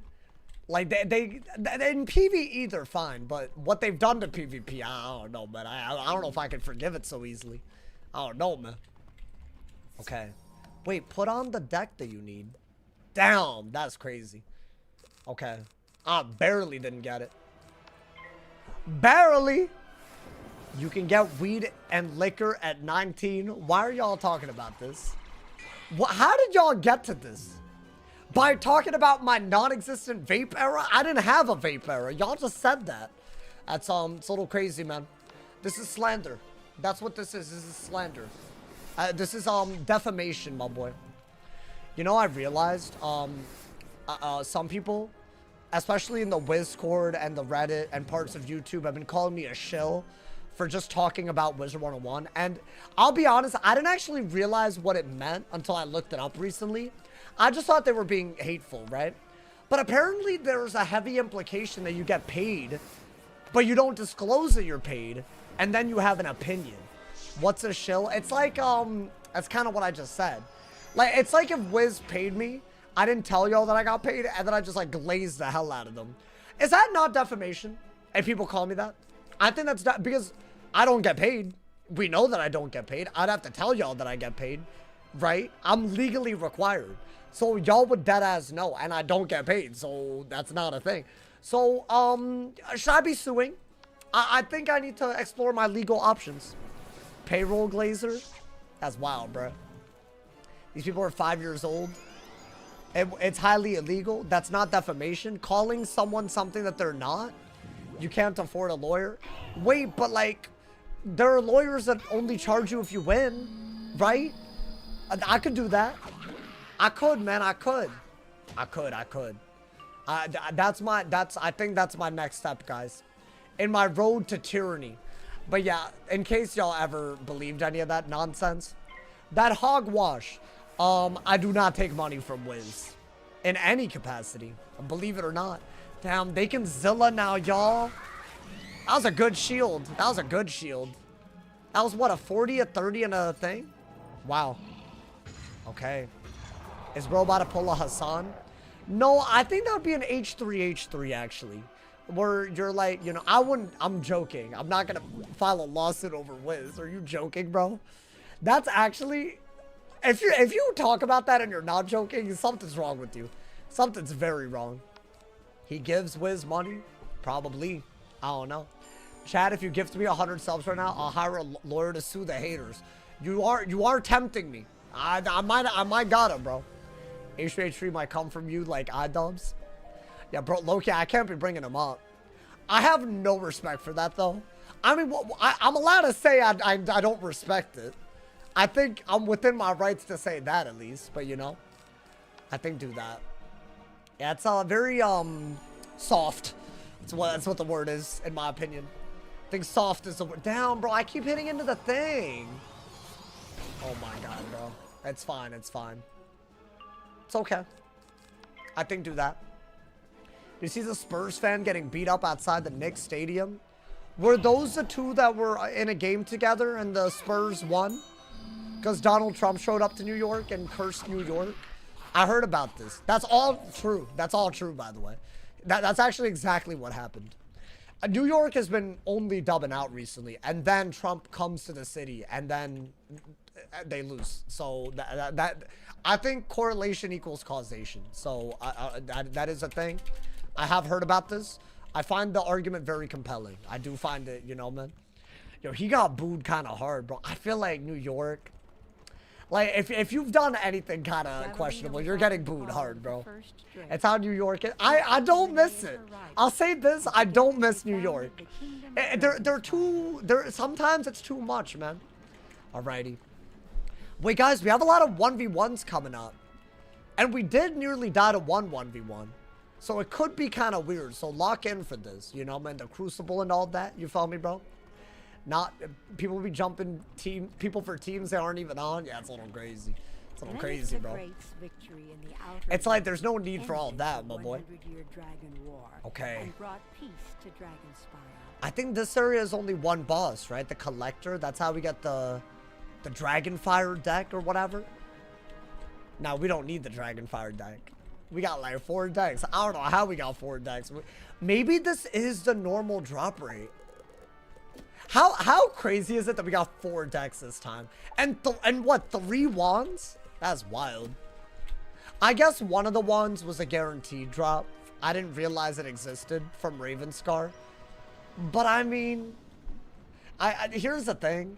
Speaker 1: like they in PvE they're fine, but what they've done to PvP, I don't know, man. I don't know if I can forgive it so easily. I don't know, man. Okay. Wait, put on the deck that you need. Damn, that's crazy. Okay. I barely didn't get it. Barely. You can get weed and liquor at 19. Why are y'all talking about this? How did y'all get to this? By talking about my non-existent vape era? I didn't have a vape era. Y'all just said that. That's it's a little crazy, man. This is slander. That's what this is. This is slander. This is defamation, my boy. You know, I realized some people, especially in the Discord and the Reddit and parts of YouTube, have been calling me a shill for just talking about Wizard101. And I'll be honest, I didn't actually realize what it meant until I looked it up recently. I just thought they were being hateful, right? But apparently there's a heavy implication that you get paid, but you don't disclose that you're paid, and then you have an opinion. What's a shill? It's like, that's kind of what I just said. Like, it's like if Wiz paid me, I didn't tell y'all that I got paid, and then I just, like, glazed the hell out of them. Is that not defamation? If people call me that? I think that's because I don't get paid. We know that I don't get paid. I'd have to tell y'all that I get paid, right? I'm legally required. So y'all would deadass know, and I don't get paid, so that's not a thing. So, should I be suing? I think I need to explore my legal options. Payroll glazer? That's wild, bro. These people are 5 years old. It's highly illegal. That's not defamation. Calling someone something that they're not. You can't afford a lawyer. Wait, but like, there are lawyers that only charge you if you win, right? I could do that. I could, man. I could. I could. I think that's my next step, guys. In my road to tyranny. But yeah, in case y'all ever believed any of that nonsense, that hogwash, I do not take money from Wiz. in any capacity, believe it or not. Damn, they can Zilla now, y'all. That was a good shield. That was a good shield. That was what, a 40, a 30, and a thing? Wow. Okay. Is bro about to pull a Hassan? No, I think that would be an H3 actually. Where you're like, you know, I'm joking. I'm not gonna file a lawsuit over Wiz. Are you joking, bro? That's actually, if you talk about that and you're not joking, something's wrong with you. Something's very wrong. He gives Wiz money? Probably. I don't know. Chad, if you gift me 100 subs right now, I'll hire a lawyer to sue the haters. You are tempting me. I might got him, bro. H3 might come from you like iDubbbz. Yeah, bro, Loki, I can't be bringing him up. I have no respect for that, though. I mean, I'm allowed to say I don't respect it. I think I'm within my rights to say that, at least. But, you know, I think do that. Yeah, it's very, soft. That's what the word is, in my opinion. I think soft is the word. Down, bro. I keep hitting into the thing. Oh, my God, bro. It's fine. It's fine. It's okay. I think do that. You see the Spurs fan getting beat up outside the Knicks stadium? Were those the two that were in a game together and the Spurs won? Because Donald Trump showed up to New York and cursed New York? I heard about this. That's all true. That's all true, by the way. That's actually exactly what happened. New York has been only dubbing out recently, and then Trump comes to the city, and then they lose. So that I think correlation equals causation. So that is a thing. I have heard about this. I find the argument very compelling. I do find it, you know, man. Yo, he got booed kind of hard, bro. I feel like New York, like if you've done anything kind of questionable, you're getting booed hard, bro. It's how New York is. I don't miss it. I'll say this, I don't miss New York. Sometimes it's too much, man. Alrighty. Wait, guys, we have a lot of 1v1s coming up. And we did nearly die to 1v1. So it could be kind of weird. So lock in for this, you know, man. The Crucible and all that. You feel me, bro? Not, people be jumping people for teams they aren't even on. Yeah, it's a little crazy. It's a little crazy, bro. It's like there's no need for all that, my boy. Okay. I think this area is only one boss, right? The Collector. That's how we get the Dragonfire deck or whatever. Now, we don't need the Dragonfire deck. We got like 4 decks. I don't know how we got 4 decks. Maybe this is the normal drop rate. How crazy is it that we got 4 decks this time? And what, 3 wands? That's wild. I guess one of the wands was a guaranteed drop. I didn't realize it existed from Ravenscar. But I mean, here's the thing.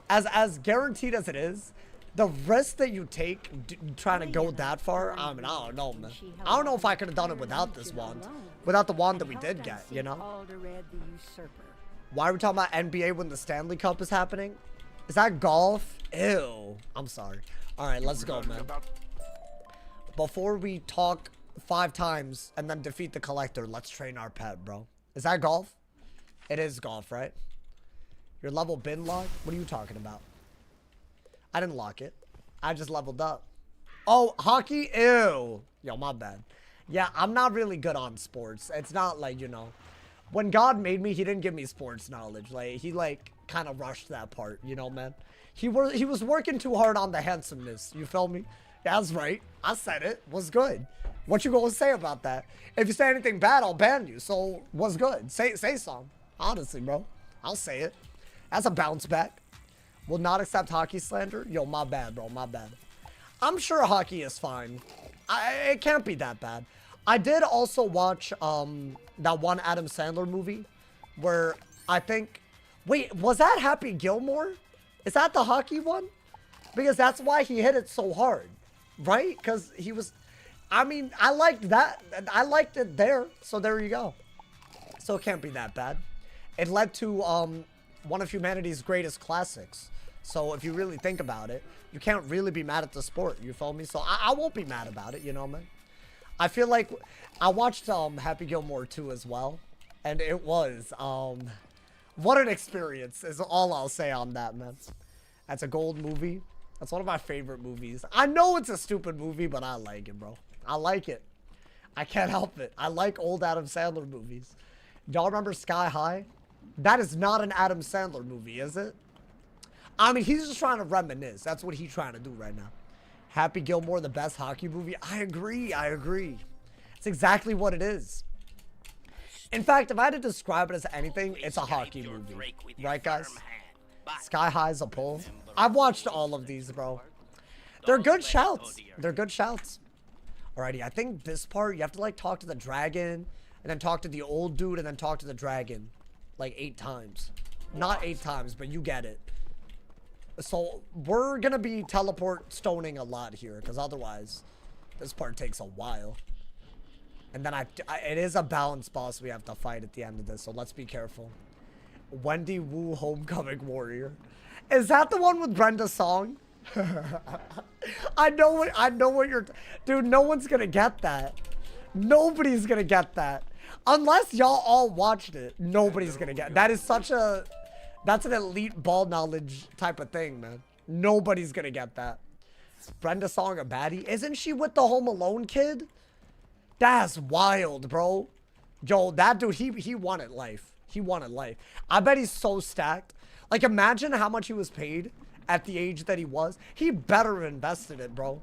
Speaker 1: As guaranteed as it is, the risk that you take trying to go that far, I mean, I don't know, man. I don't know if I could have done it without this wand. Without the wand that we did get, you know? Why are we talking about NBA when the Stanley Cup is happening? Is that golf? Ew. I'm sorry. All right, let's go, man. Before we talk 5 times and then defeat the Collector, let's train our pet, bro. Is that golf? It is golf, right? Your level bin lock? What are you talking about? I didn't lock it. I just leveled up. Oh, hockey? Ew. Yo, my bad. Yeah, I'm not really good on sports. It's not like, you know, when God made me, he didn't give me sports knowledge. Like, he, like, kind of rushed that part, you know, man? He was working too hard on the handsomeness. You feel me? Yeah, that's right. I said it. What's good? What you gonna say about that? If you say anything bad, I'll ban you. So, what's good? Say something. Honestly, bro. I'll say it. That's a bounce back. Will not accept hockey slander. Yo, my bad, bro. My bad. I'm sure hockey is fine. It can't be that bad. I did also watch that one Adam Sandler movie where I think... Wait, was that Happy Gilmore? Is that the hockey one? Because that's why he hit it so hard. Right? Because he was... I mean, I liked that. I liked it there. So there you go. So it can't be that bad. It led to one of humanity's greatest classics. So if you really think about it, you can't really be mad at the sport. You feel me? So I won't be mad about it, you know, man. I feel like I watched Happy Gilmore 2 as well. And it was, what an experience is all I'll say on that, man. That's a gold movie. That's one of my favorite movies. I know it's a stupid movie, but I like it, bro. I like it. I can't help it. I like old Adam Sandler movies. Y'all remember Sky High? That is not an Adam Sandler movie, is it? I mean, he's just trying to reminisce. That's what he's trying to do right now. Happy Gilmore, the best hockey movie? I agree. I agree. It's exactly what it is. In fact, if I had to describe it as anything, it's a hockey movie. Right, guys? Sky High's a pull. I've watched all of these, bro. They're good shouts. They're good shouts. Alrighty, I think this part, you have to, like, talk to the dragon, and then talk to the old dude, and then talk to the dragon. Like, 8 times. Not 8 times, but you get it. So, we're gonna be teleport stoning a lot here, because otherwise, this part takes a while. And then it is a balanced boss we have to fight at the end of this, so let's be careful. Wendy Wu Homecoming Warrior. Is that the one with Brenda Song? I know what you're... Dude, no one's gonna get that. Nobody's gonna get that. Unless y'all all watched it, nobody's gonna get it. That is such a... That's an elite ball knowledge type of thing, man. Nobody's gonna get that. Brenda Song a baddie? Isn't she with the Home Alone kid? That's wild, bro. Yo, that dude, he wanted life. He wanted life. I bet he's so stacked. Like, imagine how much he was paid at the age that he was. He better have invested it, bro.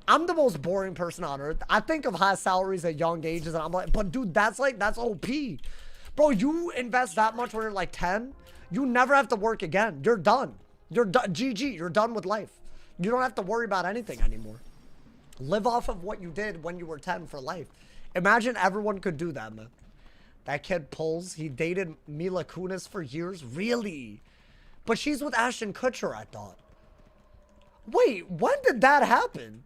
Speaker 1: I'm the most boring person on earth. I think of high salaries at young ages, and I'm like, but dude, that's OP. Bro, you invest that much when you're like 10, you never have to work again. You're done. You're done. GG. You're done with life. You don't have to worry about anything anymore. Live off of what you did when you were 10 for life. Imagine everyone could do that, man. That kid pulls. He dated Mila Kunis for years. Really? But she's with Ashton Kutcher, I thought. Wait, when did that happen?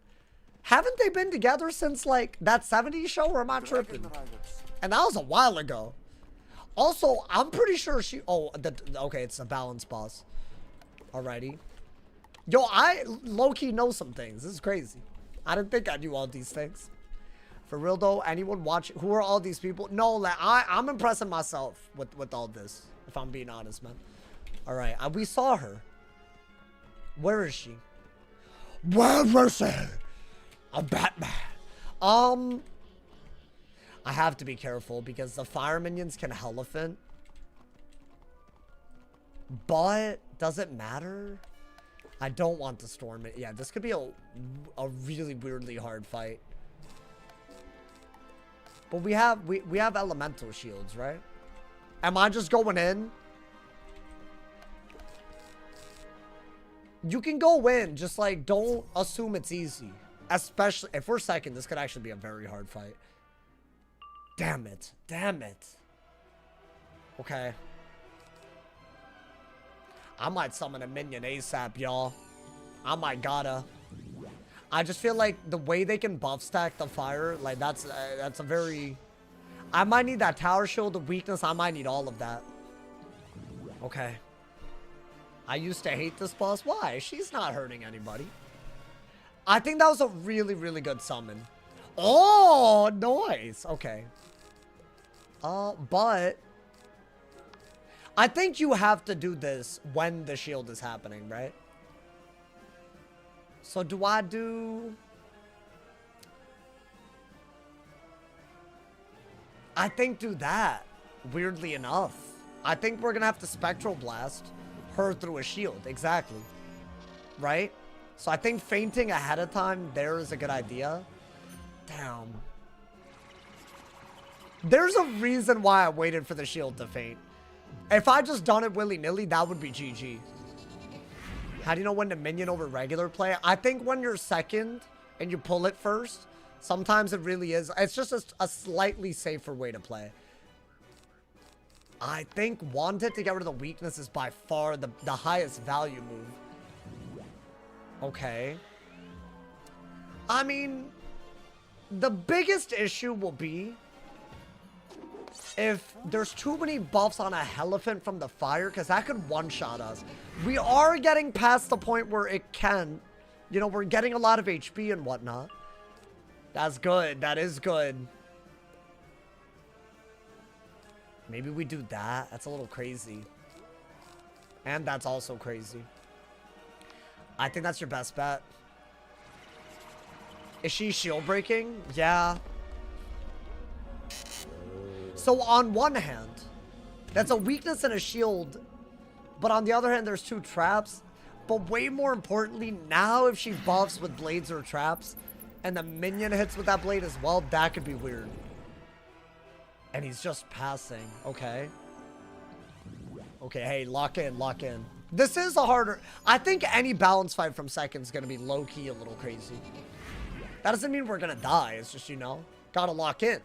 Speaker 1: Haven't they been together since, like, that 70s show, or am I tripping? And that was a while ago. Also, I'm pretty sure she... Oh, okay, it's a balance boss. Alrighty. Yo, I low-key know some things. This is crazy. I didn't think I knew all these things. For real, though, anyone watching... Who are all these people? No, like, I'm impressing myself with all this, if I'm being honest, man. Alright, we saw her. Where is she? Where is she? A Batman. I have to be careful because the fire minions can elephant. But does it matter? I don't want to storm it. Yeah, this could be a really weirdly hard fight. But we have elemental shields, right? Am I just going in? You can go in, just like don't assume it's easy. Especially if we're second, this could actually be a very hard fight. Damn it. Damn it. Okay. I might summon a minion ASAP, y'all. I might gotta. I just feel like the way they can buff stack the fire, like that's a very... I might need that tower shield, the weakness. I might need all of that. Okay. I used to hate this boss. Why? She's not hurting anybody. I think that was a really, really good summon. Oh, nice. Okay. But I think you have to do this when the shield is happening, right? So do I do... I think do that, weirdly enough. I think we're gonna have to Spectral Blast her through a shield, exactly. Right? So I think fainting ahead of time there is a good idea. Damn. There's a reason why I waited for the shield to faint. If I just done it willy-nilly, that would be GG. How do you know when to minion over regular play? I think when you're second and you pull it first, sometimes it really is. It's just a slightly safer way to play. I think Wanted to get rid of the weakness is by far the highest value move. Okay. I mean, the biggest issue will be if there's too many buffs on a Elephant from the fire, because that could one-shot us. We are getting past the point where it can. You know, we're getting a lot of HP and whatnot. That's good. That is good. Maybe we do that. That's a little crazy. And that's also crazy. I think that's your best bet. Is she shield breaking? Yeah. So on one hand, that's a weakness and a shield. But on the other hand, there's 2 traps. But way more importantly, now if she buffs with blades or traps, and the minion hits with that blade as well, that could be weird. And he's just passing. Okay. Okay, hey, lock in, lock in. This is a harder... I think any balance fight from second is going to be low-key a little crazy. That doesn't mean we're going to die. It's just, you know, gotta lock in.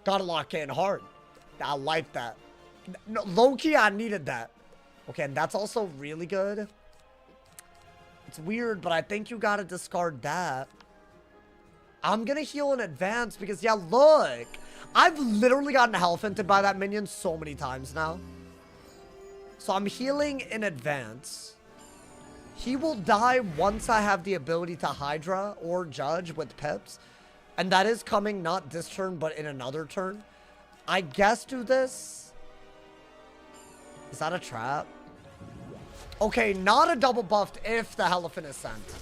Speaker 1: Gotta lock in hard. I like that. No, low-key, I needed that. Okay, and that's also really good. It's weird, but I think you gotta discard that. I'm gonna heal in advance because, yeah, look. I've literally gotten health hinted by that minion so many times now. So I'm healing in advance. He will die once I have the ability to Hydra or Judge with pips. And that is coming not this turn, but in another turn. I guess do this. Is that a trap? Okay, not a double buffed if the elephant is sent.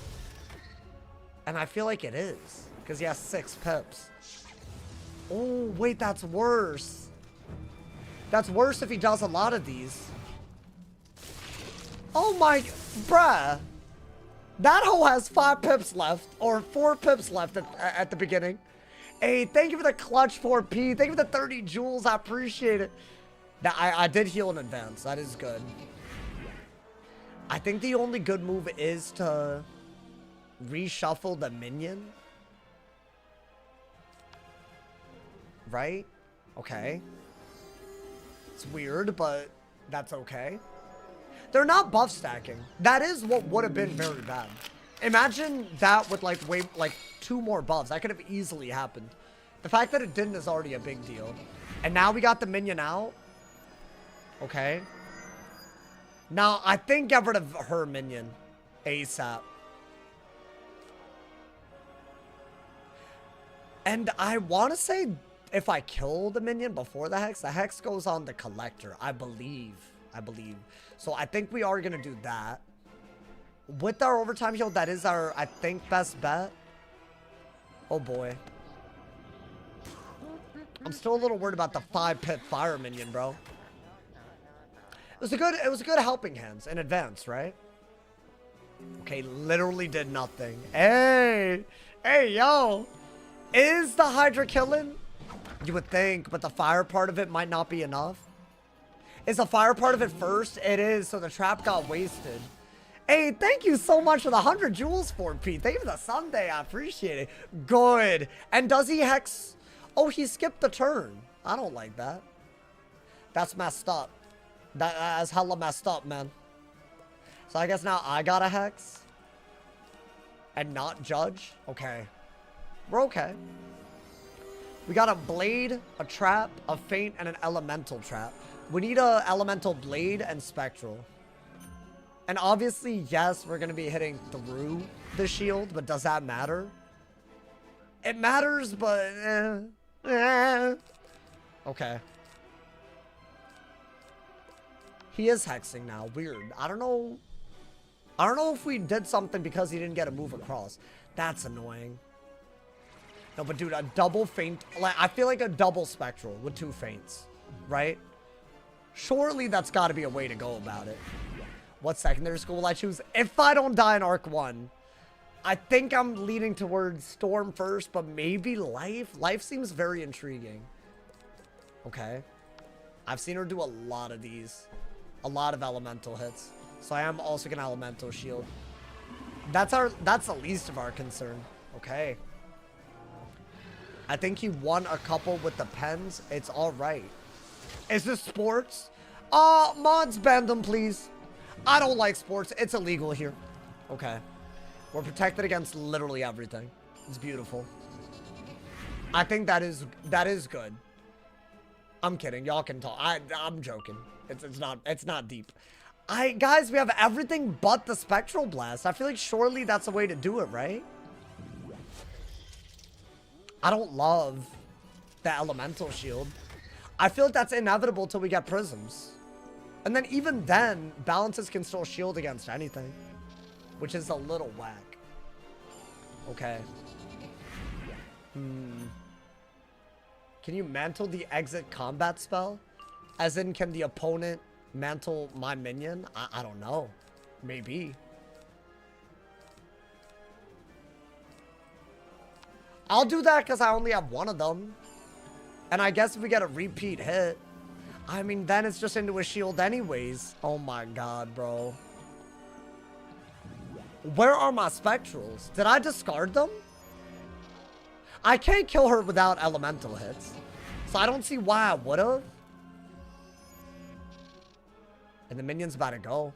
Speaker 1: And I feel like it is. Because he has 6 pips. Oh, wait, that's worse. That's worse if he does a lot of these. Oh my, bruh. That hoe has 5 pips left, or 4 pips left at the beginning. Hey, thank you for the clutch 4P. Thank you for the 30 jewels. I appreciate it. Now, I did heal in advance. That is good. I think the only good move is to reshuffle the minion. Right? Okay. It's weird, but that's okay. They're not buff stacking. That is what would have been very bad. Imagine that with like 2 more buffs. That could have easily happened. The fact that it didn't is already a big deal. And now we got the minion out. Okay. Now, I think get rid of her minion ASAP. And I want to say if I kill the minion before the hex goes on the collector. I believe. So I think we are going to do that. With our overtime heal, that is our, I think, best bet. Oh boy. I'm still a little worried about the 5-pip fire minion, bro. It was a good helping hands in advance, right? Okay, literally did nothing. Hey, yo. Is the Hydra killing? You would think, but the fire part of it might not be enough. Is the fire part of it first? It is, so the trap got wasted. Hey, thank you so much for the 100 jewels for Pete. Thank you for the Sunday. I appreciate it. Good. And does he hex? Oh, he skipped the turn. I don't like that. That's messed up. That's hella messed up, man. So I guess now I got a hex. And not judge. Okay. We're okay. We got a blade, a trap, a feint, and an elemental trap. We need a elemental blade and spectral. And obviously, yes, we're going to be hitting through the shield, but does that matter? It matters, but okay. He is hexing now. Weird. I don't know if we did something because he didn't get a move across. That's annoying. No, but dude, a double feint. Like, I feel like a double spectral with 2 feints, right? Surely that's got to be a way to go about it. What secondary school will I choose? If I don't die in Arc 1, I think I'm leaning towards Storm first, but maybe Life. Life seems very intriguing. Okay. I've seen her do a lot of these. A lot of elemental hits. So I am also going to elemental shield. That's the least of our concern. Okay. I think he won a couple with the pens. It's all right. Is this sports? Mods, ban them, please. I don't like sports. It's illegal here. Okay. We're protected against literally everything. It's beautiful. I think that is good. I'm kidding. Y'all can talk. I'm joking. It's not deep. Guys, we have everything but the spectral blast. I feel like surely that's a way to do it, right? I don't love the elemental shield. I feel like that's inevitable till we get prisms. And then even then, balances can still shield against anything. Which is a little whack. Okay. Can you mantle the exit combat spell? As in, can the opponent mantle my minion? I don't know. Maybe. I'll do that because I only have one of them. And I guess if we get a repeat hit, I mean, then it's just into a shield anyways. Oh my god, bro. Where are my spectrals? Did I discard them? I can't kill her without elemental hits. So I don't see why I would've. And the minion's about to go.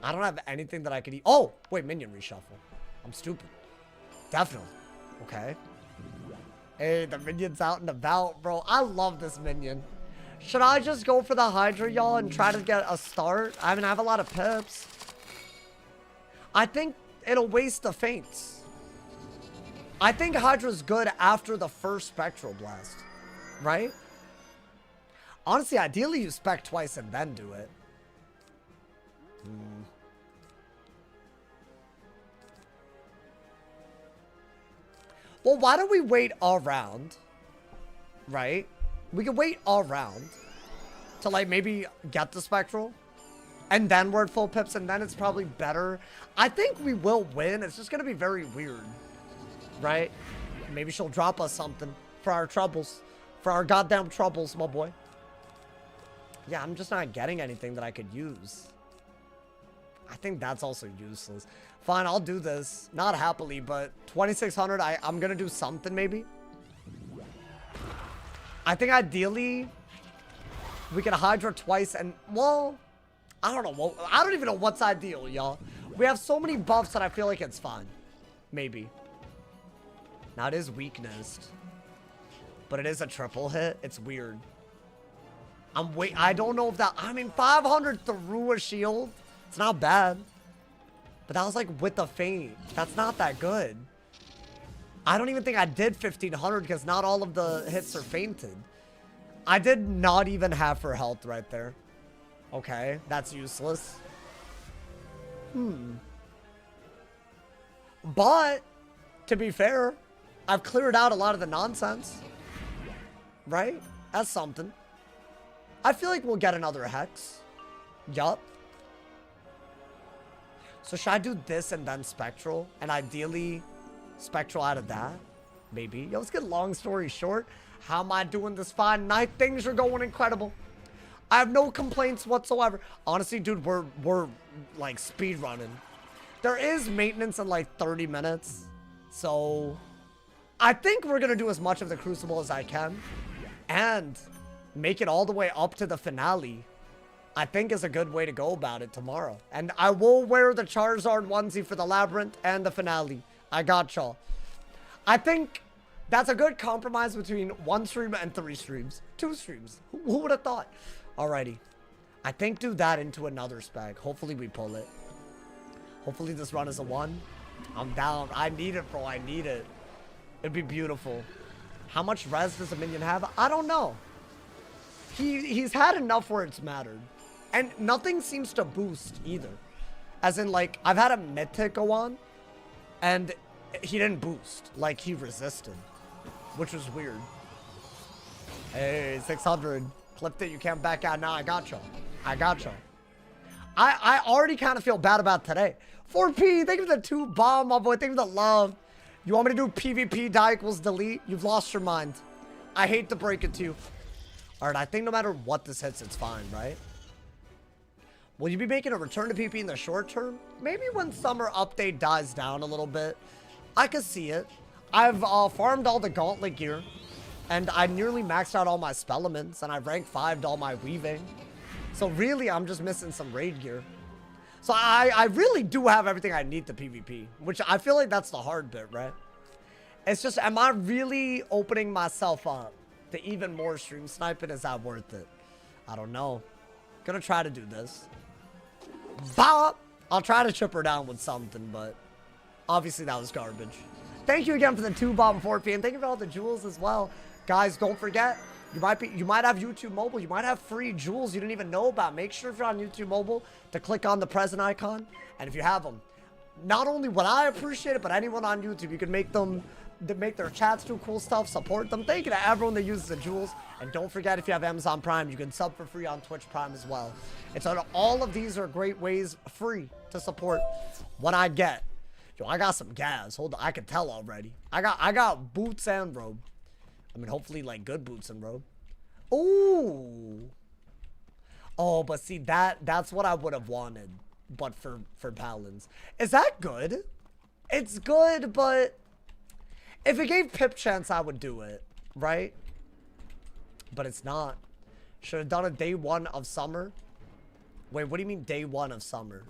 Speaker 1: I don't have anything that I could eat. Oh, wait, minion reshuffle. I'm stupid. Definitely. Okay. Hey, the minion's out and about, bro. I love this minion. Should I just go for the Hydra, y'all, and try to get a start? I mean, I have a lot of pips. I think it'll waste the feints. I think Hydra's good after the first Spectral Blast. Right? Honestly, ideally you spec twice and then do it. Well, why don't we wait all round? Right? We can wait all round to, like, maybe get the Spectral. And then we're at full pips, and then it's probably better. I think we will win. It's just going to be very weird. Right? Maybe she'll drop us something for our troubles. For our goddamn troubles, my boy. Yeah, I'm just not getting anything that I could use. I think that's also useless. Fine, I'll do this. Not happily, but 2,600, I'm going to do something maybe. I think ideally, we can Hydra twice and, well, I don't know. Well, I don't even know what's ideal, y'all. We have so many buffs that I feel like it's fine. Maybe. Now, it is weakness. But it is a triple hit. It's weird. I don't know if that, I mean, 500 through a shield. It's not bad. But that was like with the feint. That's not that good. I don't even think I did 1,500 because not all of the hits are feinted. I did not even half her health right there. Okay, that's useless. But, to be fair, I've cleared out a lot of the nonsense. Right? That's something. I feel like we'll get another Hex. Yup. So should I do this and then Spectral? And ideally, Spectral out of that? Maybe. Yo, let's get long story short. How am I doing this fine night? Things are going incredible. I have no complaints whatsoever. Honestly, dude, we're like speed running. There is maintenance in like 30 minutes. So I think we're going to do as much of the Crucible as I can. And make it all the way up to the finale. I think is a good way to go about it tomorrow. And I will wear the Charizard onesie for the Labyrinth and the finale. I got y'all. I think that's a good compromise between 1 stream and 3 streams. 2 streams. Who would have thought? Alrighty. I think do that into another spec. Hopefully we pull it. Hopefully this run is a 1. I'm down. I need it, bro. I need it. It'd be beautiful. How much res does a minion have? I don't know. He's had enough where it's mattered. And nothing seems to boost either. As in, like, I've had a Mythic go on, and he didn't boost. Like, he resisted. Which was weird. Hey, 600. Clipped it, you can't back out. Now I got y'all. I got y'all. I already kind of feel bad about today. 4P, thank you for the 2 bomb, my boy. Thank you for the love. You want me to do PvP die equals delete? You've lost your mind. I hate to break it to you. Alright, I think no matter what this hits, it's fine, right? Will you be making a return to PP in the short term? Maybe when summer update dies down a little bit. I could see it. I've farmed all the gauntlet gear. And I nearly maxed out all my spellements. And I ranked 5'd all my weaving. So really, I'm just missing some raid gear. So I really do have everything I need to PvP. Which I feel like that's the hard bit, right? It's just, am I really opening myself up to even more stream sniping? Is that worth it? I don't know. Gonna try to do this. Bop! I'll try to chip her down with something, but obviously that was garbage. Thank you again for the 2 bomb 4P, and thank you for all the jewels as well. Guys, don't forget, you might have YouTube mobile, you might have free jewels you didn't even know about. Make sure if you're on YouTube mobile to click on the present icon, and if you have them, not only would I appreciate it, but anyone on YouTube, you can make them, make their chats do cool stuff, support them. Thank you to everyone that uses the jewels. And don't forget, if you have Amazon Prime, you can sub for free on Twitch Prime as well. And so all of these are great ways free to support what I get. Yo, I got some gas. Hold on, I can tell already. I got boots and robe. I mean, hopefully like good boots and robe. Ooh. Oh, but see, that's what I would have wanted, but for Paladins. Is that good? It's good, but if it gave Pip chance, I would do it, right? But it's not. Should have done a day 1 of summer. Wait, what do you mean day 1 of summer?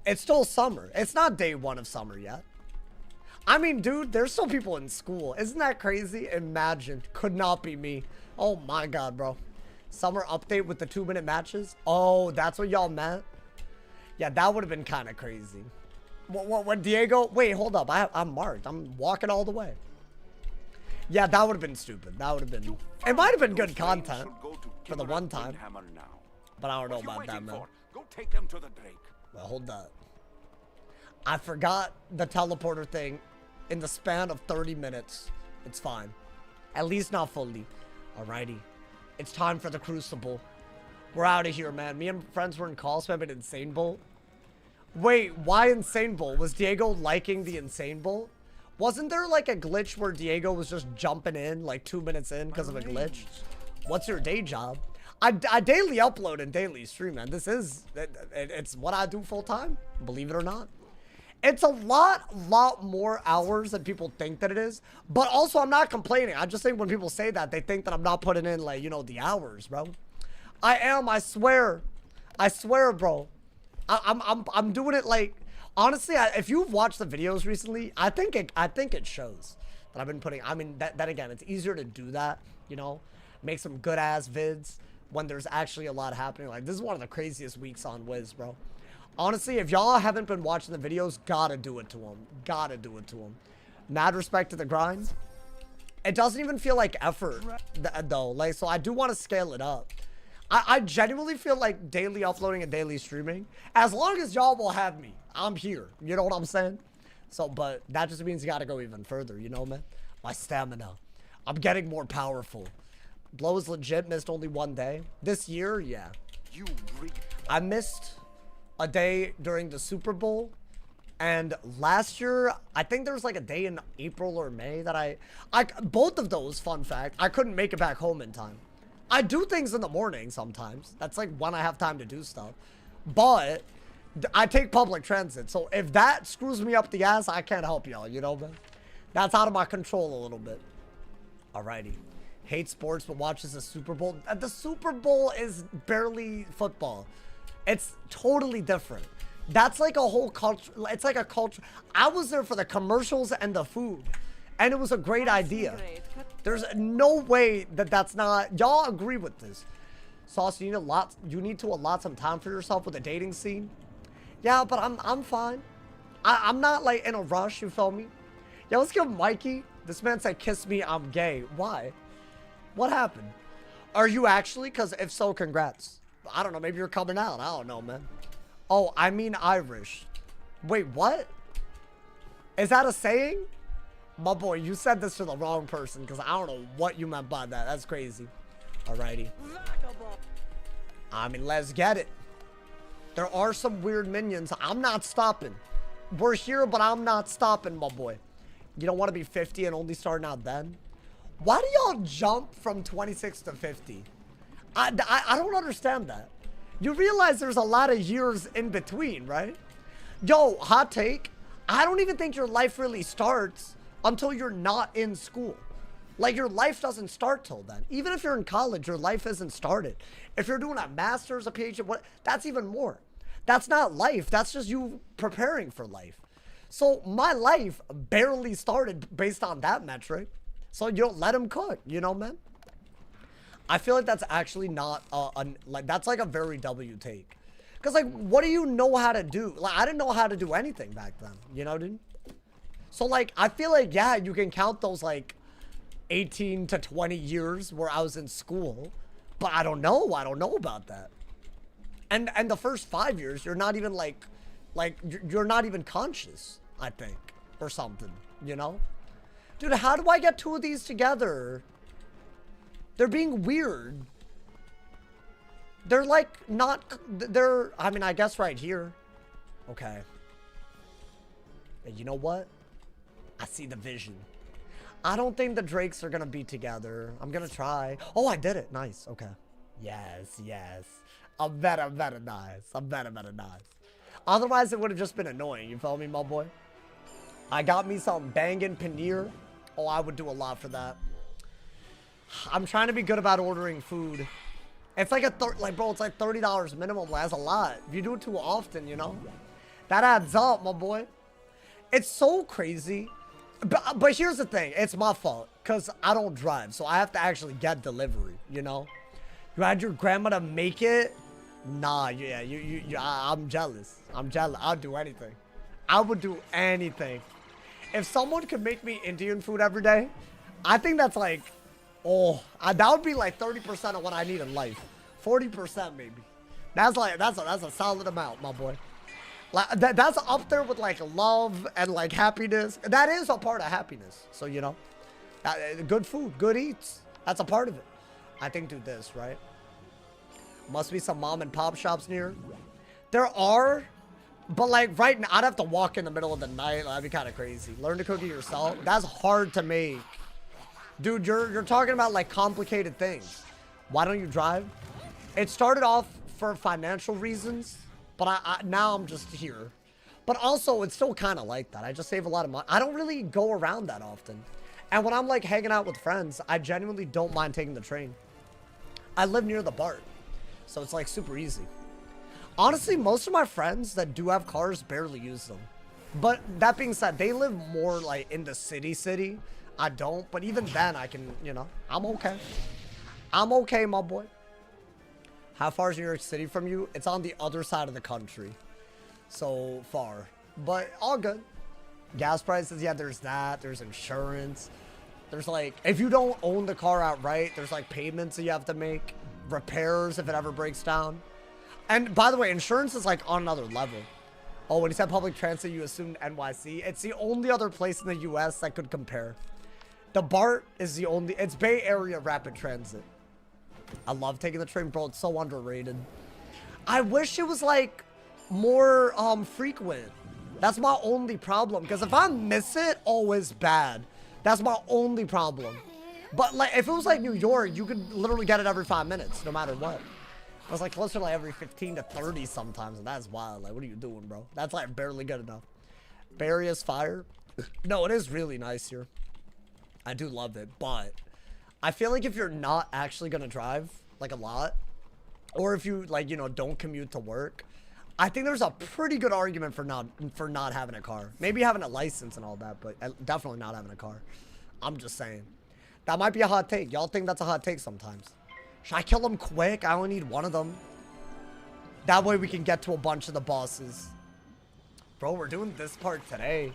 Speaker 1: It's still summer. It's not day 1 of summer yet. I mean, dude, there's still people in school. Isn't that crazy? Imagine. Could not be me. Oh my God, bro. Summer update with the 2-minute matches. Oh, that's what y'all meant? Yeah, that would have been kind of crazy. What Diego? Wait, hold up. I'm marked. I'm walking all the way. Yeah, that would have been stupid. That would have been... It might have been good content for the one time. But I don't know about that, man.
Speaker 7: Go take them to the Drake.
Speaker 1: Well, hold up. I forgot the teleporter thing in the span of 30 minutes. It's fine. At least not fully. Alrighty. It's time for the Crucible. We're out of here, man. Me and friends were in call spam at Insane Bolt. Wait, why Insane Bolt? Was Diego liking the Insane Bolt? Wasn't there like a glitch where Diego was just jumping in like 2 minutes in because of a glitch? What's your day job? I daily upload and daily stream, man. This is, it's what I do full time, believe it or not. It's a lot more hours than people think that it is. But also, I'm not complaining. I just think when people say that, they think that I'm not putting in, like, you know, the hours, bro. I am, I swear. I swear, bro. I'm doing it, like, honestly, if you've watched the videos recently, I think it shows that I've been putting, I mean, that again, it's easier to do that, you know, make some good-ass vids when there's actually a lot happening. Like, this is one of the craziest weeks on Wiz, bro. Honestly, if y'all haven't been watching the videos, gotta do it to them. Gotta do it to them. Mad respect to the grind. It doesn't even feel like effort, though. Like, so I do want to scale it up. I genuinely feel like daily uploading and daily streaming, as long as y'all will have me, I'm here. You know what I'm saying? So, but that just means you gotta go even further, you know, man? My stamina. I'm getting more powerful. Blow is legit, missed only 1 day. This year, yeah. I missed a day during the Super Bowl, and last year I think there was like a day in April or May that I both of those, fun fact, I couldn't make it back home in time. I do things in the morning sometimes. That's like when I have time to do stuff, but I take public transit, so if that screws me up the ass, I can't help y'all, you know, man. That's out of my control a little bit. Alrighty. Hate sports but watches the Super Bowl. The Super Bowl is barely football. It's totally different. That's like a whole culture. It's like a culture. I was there for the commercials and the food, and it was a great idea. There's no way that that's not. Y'all agree with this? Sauce, you need to allot some time for yourself with the dating scene. Yeah, but I'm fine. I'm not like in a rush. You feel me? Yeah, let's give Mikey. This man said, "Kiss me, I'm gay." Why? What happened? Are you actually? Because if so, congrats. I don't know. Maybe you're coming out. I don't know, man. Oh, I mean Irish. Wait, what? Is that a saying? My boy, you said this to the wrong person because I don't know what you meant by that. That's crazy. Alrighty. I mean, let's get it. There are some weird minions. I'm not stopping. We're here, but I'm not stopping, my boy. You don't want to be 50 and only starting out then? Why do y'all jump from 26 to 50? I don't understand that. You realize there's a lot of years in between, right? Yo, hot take. I don't even think your life really starts until you're not in school. Like, your life doesn't start till then. Even if you're in college, your life isn't started. If you're doing a master's, a PhD, that's even more. That's not life. That's just you preparing for life. So my life barely started based on that metric. So you don't let him cook, you know, man? I feel like that's actually not, like, that's like a very W take. Because, like, what do you know how to do? Like, I didn't know how to do anything back then, you know, dude? So, like, I feel like, yeah, you can count those, like, 18 to 20 years where I was in school. But I don't know about that. And the first 5 years, you're not even, like Like, you're not even conscious, I think, or something, you know? Dude, how do I get 2 of these together? They're being weird. They're like not, they're, I mean, I guess right here. Okay. And you know what? I see the vision. I don't think the drakes are gonna be together. I'm gonna try. Oh, I did it. Nice. Okay. Yes, yes. I'm better nice. I'm better nice. Otherwise, it would have just been annoying. You feel me, my boy? I got me some banging paneer. Oh, I would do a lot for that. I'm trying to be good about ordering food. It's like bro, it's like $30 minimum. That's a lot. If you do it too often, you know, that adds up, my boy. It's so crazy. But here's the thing. It's my fault because I don't drive, so I have to actually get delivery. You know, you had your grandma to make it. Nah, yeah, I'm jealous. I'm jealous. I'll do anything. I would do anything. If someone could make me Indian food every day, I think that's like, oh, that would be like 30% of what I need in life. 40% maybe. That's a solid amount, my boy. Like that's up there with like love and like happiness. That is a part of happiness. So, you know, good food, good eats. That's a part of it. I think do this, right? Must be some mom and pop shops near. There are, but like right now, I'd have to walk in the middle of the night. That'd be kind of crazy. Learn to cook it yourself. That's hard to make. Dude, you're talking about like complicated things. Why don't you drive? It started off for financial reasons, but now I'm just here. But also, it's still kind of like that. I just save a lot of money. I don't really go around that often. And when I'm like hanging out with friends, I genuinely don't mind taking the train. I live near the BART, so it's like super easy. Honestly, most of my friends that do have cars barely use them. But that being said, they live more like in the city. I don't, but even then I can, you know, I'm okay. I'm okay, my boy. How far is New York City from you? It's on the other side of the country. So far, but all good. Gas prices, yeah, there's that. There's insurance. There's like, if you don't own the car outright, there's like payments that you have to make. Repairs if it ever breaks down. And by the way, insurance is like on another level. Oh, when you said public transit, you assumed NYC. It's the only other place in the US that could compare. The BART is the only, it's Bay Area rapid transit. I love taking the train, bro. It's so underrated. I wish it was like more frequent. That's my only problem. Because if I miss it, oh, it's bad. That's my only problem. But like, if it was like New York, you could literally get it every 5 minutes, no matter what. It was like closer to like every 15 to 30 sometimes, and that's wild. Like, what are you doing, bro? That's like barely good enough. Bay Area's fire. No, it is really nice here. I do love it, but I feel like if you're not actually gonna drive like a lot, or if you like, you know, don't commute to work, I think there's a pretty good argument for not having a car. Maybe having a license and all that, but definitely not having a car. I'm just saying. That might be a hot take. Y'all think that's a hot take sometimes. Should I kill them quick? I only need one of them. That way we can get to a bunch of the bosses. Bro, we're doing this part today.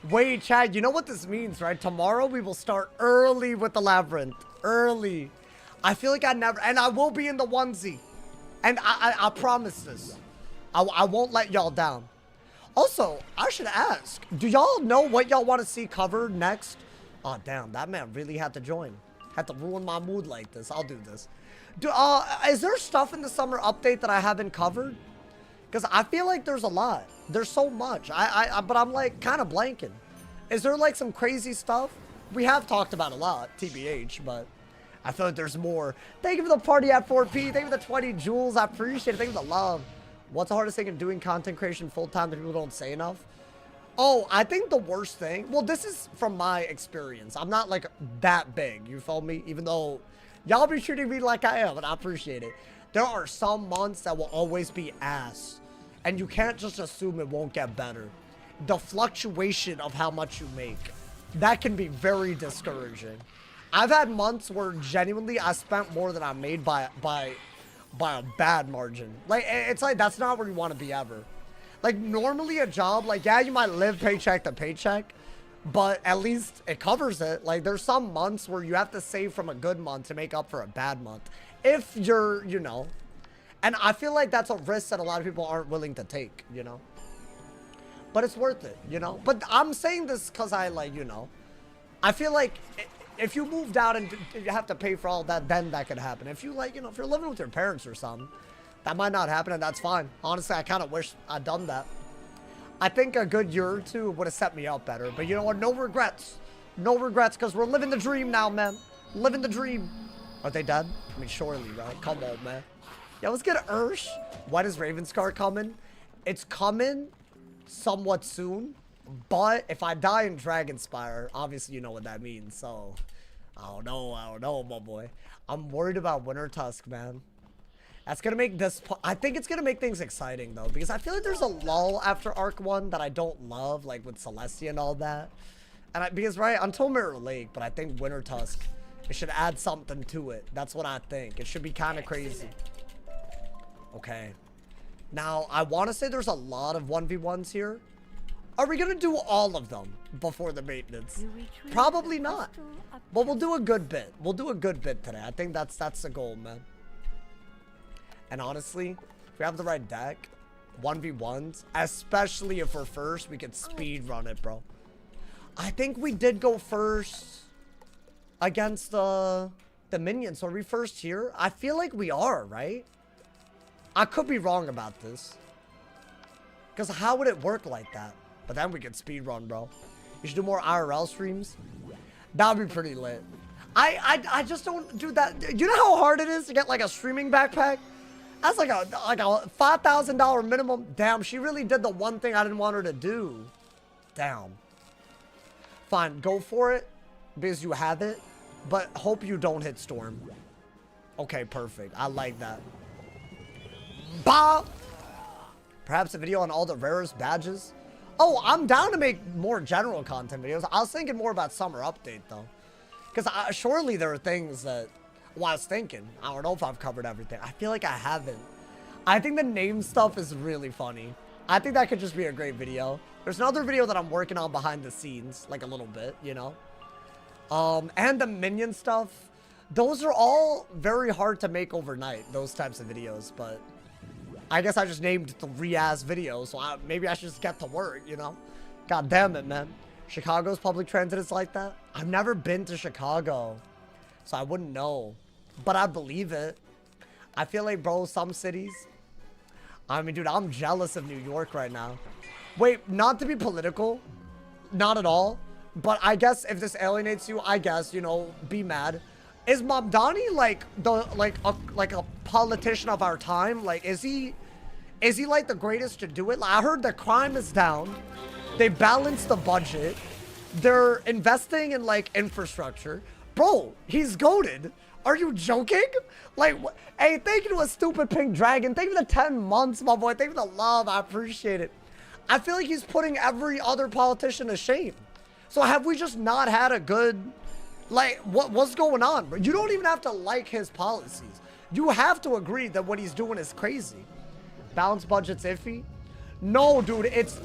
Speaker 1: Wait, Chad, you know what this means, right? Tomorrow we will start early with the labyrinth. Early. I feel like and I will be in the onesie. And I promise this. I won't let y'all down. Also, I should ask, do y'all know what y'all want to see covered next? Oh, damn, that man really had to join. Had to ruin my mood like this. I'll do this. Is there stuff in the summer update that I haven't covered? Because I feel like there's a lot. There's so much. But I'm like kind of blanking. Is there like some crazy stuff? We have talked about a lot, TBH, but I feel like there's more. Thank you for the party at 4P. Thank you for the 20 jewels. I appreciate it. Thank you for the love. What's the hardest thing in doing content creation full time that people don't say enough? Oh, I think the worst thing, well, this is from my experience. I'm not like that big, you feel me? Even though y'all be treating me like I am, and I appreciate it. There are some months that will always be ass, and you can't just assume it won't get better. The fluctuation of how much you make, that can be very discouraging. I've had months where genuinely I spent more than I made by a bad margin. Like, it's like, that's not where you want to be ever. Like, normally a job, like, yeah, you might live paycheck to paycheck, but at least it covers it. Like, there's some months where you have to save from a good month to make up for a bad month. If you're, you know, and I feel like that's a risk that a lot of people aren't willing to take, you know? but it's worth it, you know? But I'm saying this because I, like, you know, I feel like if you moved out and you have to pay for all that, then that could happen. If you, like, you know, if you're living with your parents or something, that might not happen, and that's fine. Honestly, I kind of wish I'd done that. I think a good year or two would have set me up better. But you know what? No regrets. No regrets, because we're living the dream now, man. Living the dream. Are they dead? I mean, surely, right? Come on, man. Yeah, let's get Ursh. When is Ravenscar coming? It's coming somewhat soon. But if I die in Dragonspyre, obviously you know what that means. So, I don't know, my boy. I'm worried about Winter Tusk, man. That's going to make this... I think it's going to make things exciting, though. Because I feel like there's a lull after Arc 1 that I don't love. Like, with Celestia and all that. And because, right, until Mirror Lake. But I think Winter Tusk, it should add something to it. That's what I think. It should be kind of crazy. Okay. Now, I want to say there's a lot of 1v1s here. Are we going to do all of them before the maintenance? Probably not. But we'll do a good bit. We'll do a good bit today. I think that's the goal, man. And honestly, if we have the right deck, 1v1s, especially if we're first, we can speed run it, bro. I think we did go first against the minions. So are we first here? I feel like we are, right? I could be wrong about this. Because how would it work like that? But then we could speed run, bro. You should do more IRL streams. That would be pretty lit. I just don't do that. You know how hard it is to get like a streaming backpack? That's like a $5,000 minimum. Damn, she really did the one thing I didn't want her to do. Damn. Fine, go for it. Because you have it. But hope you don't hit Storm. Okay, perfect. I like that. Bah! Perhaps a video on all the rarest badges. Oh, I'm down to make more general content videos. I was thinking more about Summer Update, though. Because surely there are things that... Well, I was thinking. I don't know if I've covered everything. I feel like I haven't. I think the name stuff is really funny. I think that could just be a great video. There's another video that I'm working on behind the scenes. Like a little bit, you know. And the minion stuff. Those are all very hard to make overnight. Those types of videos. But I guess I just named 3-ass videos. So maybe I should just get to work, you know. God damn it, man. Chicago's public transit is like that. I've never been to Chicago. So I wouldn't know. But I believe it. I feel like, bro, some cities. I mean, dude, I'm jealous of New York right now. Wait, not to be political. Not at all. But I guess if this alienates you, I guess, you know, be mad. Is Mamdani like a politician of our time? Like, is he like the greatest to do it? Like, I heard the crime is down. They balanced the budget. They're investing in like infrastructure. Bro, he's goated. Are you joking? Like, hey, thank you to a stupid pink dragon. Thank you for the 10 months, my boy. Thank you for the love. I appreciate it. I feel like he's putting every other politician to shame. So have we just not had a good, like, what's going on? Bro? You don't even have to like his policies. You have to agree that what he's doing is crazy. Balance budget's iffy. No, dude, it's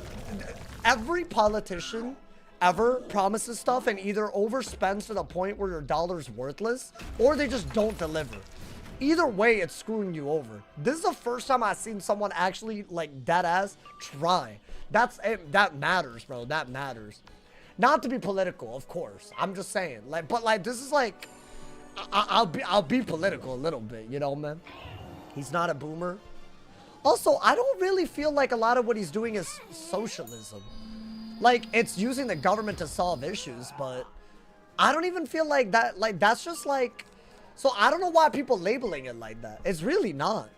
Speaker 1: every politician ever promises stuff and either overspends to the point where your dollar's worthless or they just don't deliver. Either way, it's screwing you over. This is the first time I've seen someone actually like dead ass try. That's it. That matters, bro. That matters. Not to be political, of course. I'm just saying, like, but like this is like, I'll be political a little bit, you know, man. He's not a boomer. Also, I don't really feel like a lot of what he's doing is socialism. Like, it's using the government to solve issues, but I don't even feel like that, like, that's just like, so I don't know why people labeling it like that. It's really not.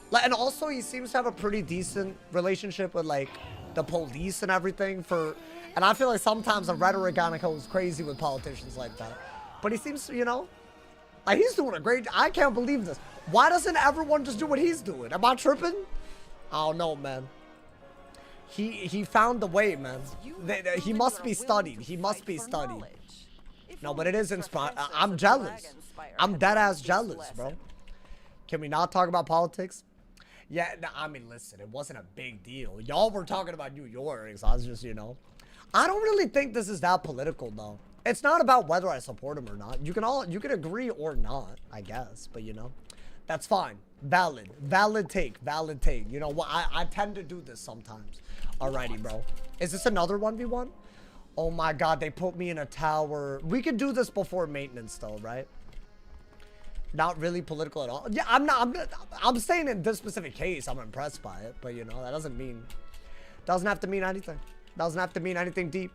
Speaker 1: Like, and also he seems to have a pretty decent relationship with, like, the police and everything and I feel like sometimes the rhetoric on it goes crazy with politicians like that. But he seems to, you know, like, he's doing a great, I can't believe this. Why doesn't everyone just do what he's doing? Am I tripping? I don't know, man. He found the way, man. He must be studied. He must be studied. No, but it is inspiring. I'm jealous. I'm dead ass jealous, bro. Can we not talk about politics? Yeah, no, I mean, listen, it wasn't a big deal. Y'all were talking about New York, so I was just, you know. I don't really think this is that political, though. It's not about whether I support him or not. You can agree or not, I guess, but you know, that's fine. Valid take. You know what? I tend to do this sometimes. Alrighty, bro. Is this another 1v1? Oh my god, they put me in a tower. We could do this before maintenance though, right? Not really political at all. Yeah, I'm saying in this specific case, I'm impressed by it. But you know, that doesn't have to mean anything. Doesn't have to mean anything deep.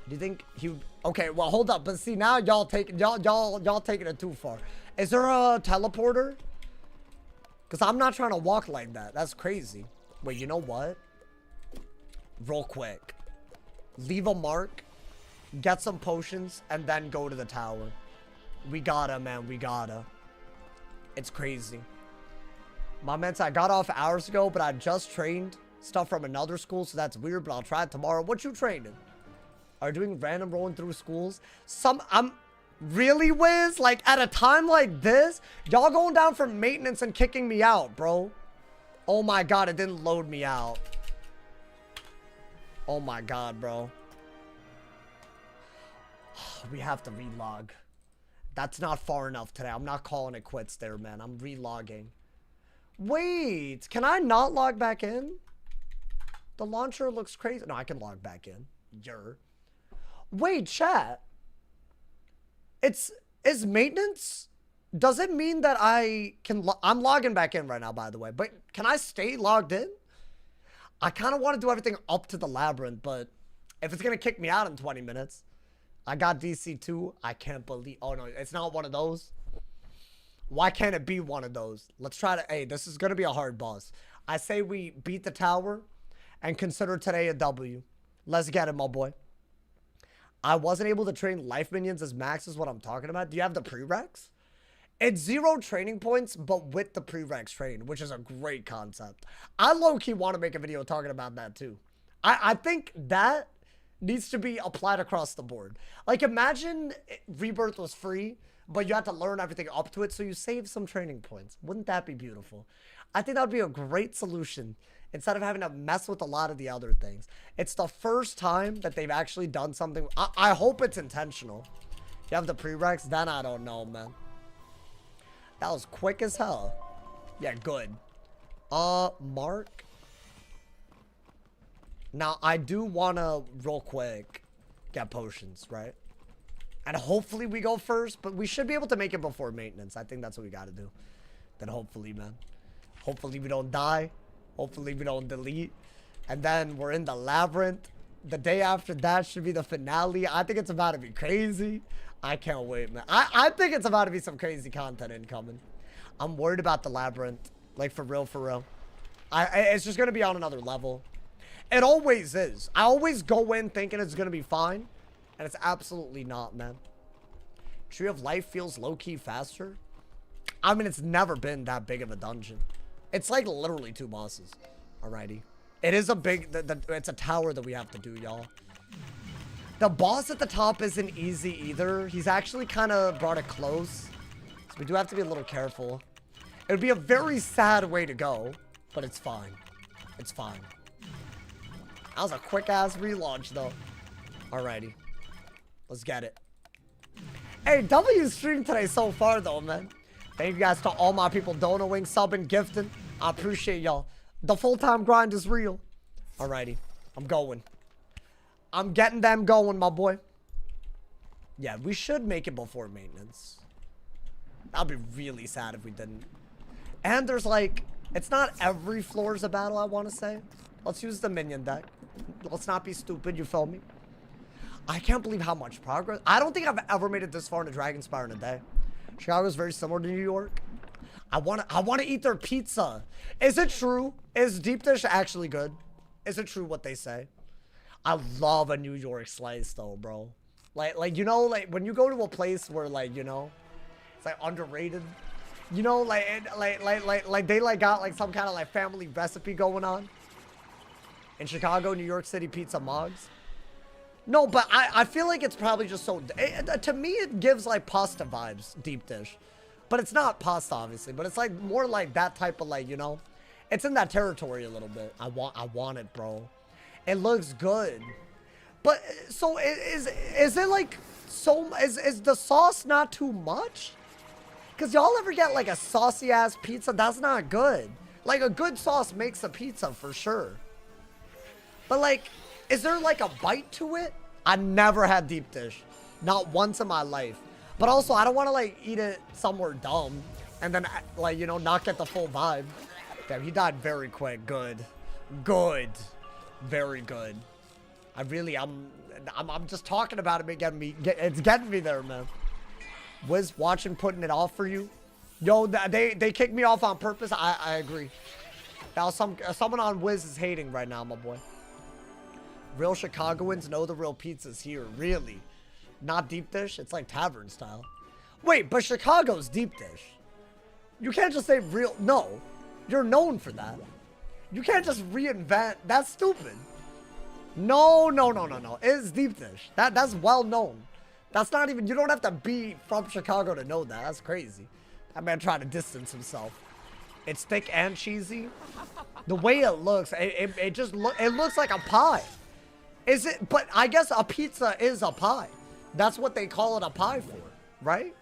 Speaker 1: Do you think he would, okay, well, hold up. But see, now y'all taking it too far. Is there a teleporter? Because I'm not trying to walk like that. That's crazy. Wait, you know what? Real quick. Leave a mark. Get some potions. And then go to the tower. We gotta, man. We gotta. It's crazy. My man said I got off hours ago, but I just trained stuff from another school. So that's weird, but I'll try it tomorrow. What you training? Are doing random rolling through schools? I'm really, Wiz? Like, at a time like this? Y'all going down for maintenance and kicking me out, bro. Oh my god, it didn't load me out. Oh my god, bro. We have to relog. That's not far enough today. I'm not calling it quits there, man. I'm relogging. Wait, can I not log back in? The launcher looks crazy. No, I can log back in. Wait, chat. Is maintenance? Does it mean that I can, I'm logging back in right now, by the way, but can I stay logged in? I kind of want to do everything up to the labyrinth, but if it's going to kick me out in 20 minutes, I got DC2. I can't believe, oh no, it's not one of those. Why can't it be one of those? Let's try to, hey, this is going to be a hard boss. I say we beat the tower and consider today a W. Let's get it, my boy. I wasn't able to train life minions as max is what I'm talking about. Do you have the prereqs? It's 0 training points, but with the prereqs trained, which is a great concept. I low-key want to make a video talking about that too. I think that needs to be applied across the board. Like, imagine Rebirth was free, but you had to learn everything up to it, so you save some training points. Wouldn't that be beautiful? I think that would be a great solution instead of having to mess with a lot of the other things. It's the first time that they've actually done something. I hope it's intentional. If you have the prereqs, then I don't know, man. That was quick as hell. Yeah, good. Mark. Now, I do want to, real quick, get potions, right? And hopefully we go first, but we should be able to make it before maintenance. I think that's what we got to do. Then hopefully, man. Hopefully we don't die. Hopefully we don't delete. And then we're in the labyrinth. The day after that should be the finale. I think it's about to be crazy. I can't wait, man. I think it's about to be some crazy content incoming. I'm worried about the labyrinth. Like, for real, for real. It's just going to be on another level. It always is. I always go in thinking it's going to be fine. And it's absolutely not, man. Tree of Life feels low-key faster. I mean, it's never been that big of a dungeon. It's like literally 2 bosses. Alrighty. It is a big, it's a tower that we have to do, y'all. The boss at the top isn't easy either. He's actually kind of brought it close. So we do have to be a little careful. It would be a very sad way to go, but it's fine. It's fine. That was a quick-ass relaunch, though. Alrighty. Let's get it. Hey, W stream today so far, though, man. Thank you guys to all my people donating, subbing, gifting. I appreciate y'all. The full-time grind is real. Alrighty. I'm going. I'm getting them going, my boy. Yeah, we should make it before maintenance. That'd be really sad if we didn't. And there's like, it's not every floor is a battle, I want to say. Let's use the minion deck. Let's not be stupid, you feel me? I can't believe how much progress. I don't think I've ever made it this far in a DRAGONSPYRE in a day. Chicago is very similar to New York. I want to eat their pizza. Is it true? Is deep dish actually good? Is it true what they say? I love a New York slice though, bro. Like you know, like when you go to a place where like, you know, it's like underrated. You know, like they like got like some kind of like family recipe going on. In Chicago, New York City pizza mugs. No, but I feel like it's probably just so, to me it gives like pasta vibes, deep dish. But it's not pasta obviously, but it's like more like that type of like, you know, it's in that territory a little bit. I want it, bro. It looks good. But so is it like, so is the sauce not too much? Cause y'all ever get like a saucy ass pizza? That's not good. Like a good sauce makes a pizza for sure. But like, Is there like a bite to it? I never had deep dish. Not once in my life. But also, I don't want to like eat it somewhere dumb. And then like, you know, not get the full vibe. Damn, he died very quick. Good. Good. Very good. I'm just talking about it. It's getting me there, man. Wiz watching, putting it off for you. Yo, they kicked me off on purpose. I agree. Now someone on Wiz is hating right now, my boy. Real Chicagoans know the real pizza's here. Really? Not deep dish? It's like tavern style. Wait, but Chicago's deep dish. You can't just say real. No. You're known for that. You can't just reinvent. That's stupid. No. It's deep dish. That's well known. That's not even, you don't have to be from Chicago to know that. That's crazy. That man trying to distance himself. It's thick and cheesy. The way it looks, it looks like a pie. Is it? But I guess a pizza is a pie. That's what they call it a pie for, right?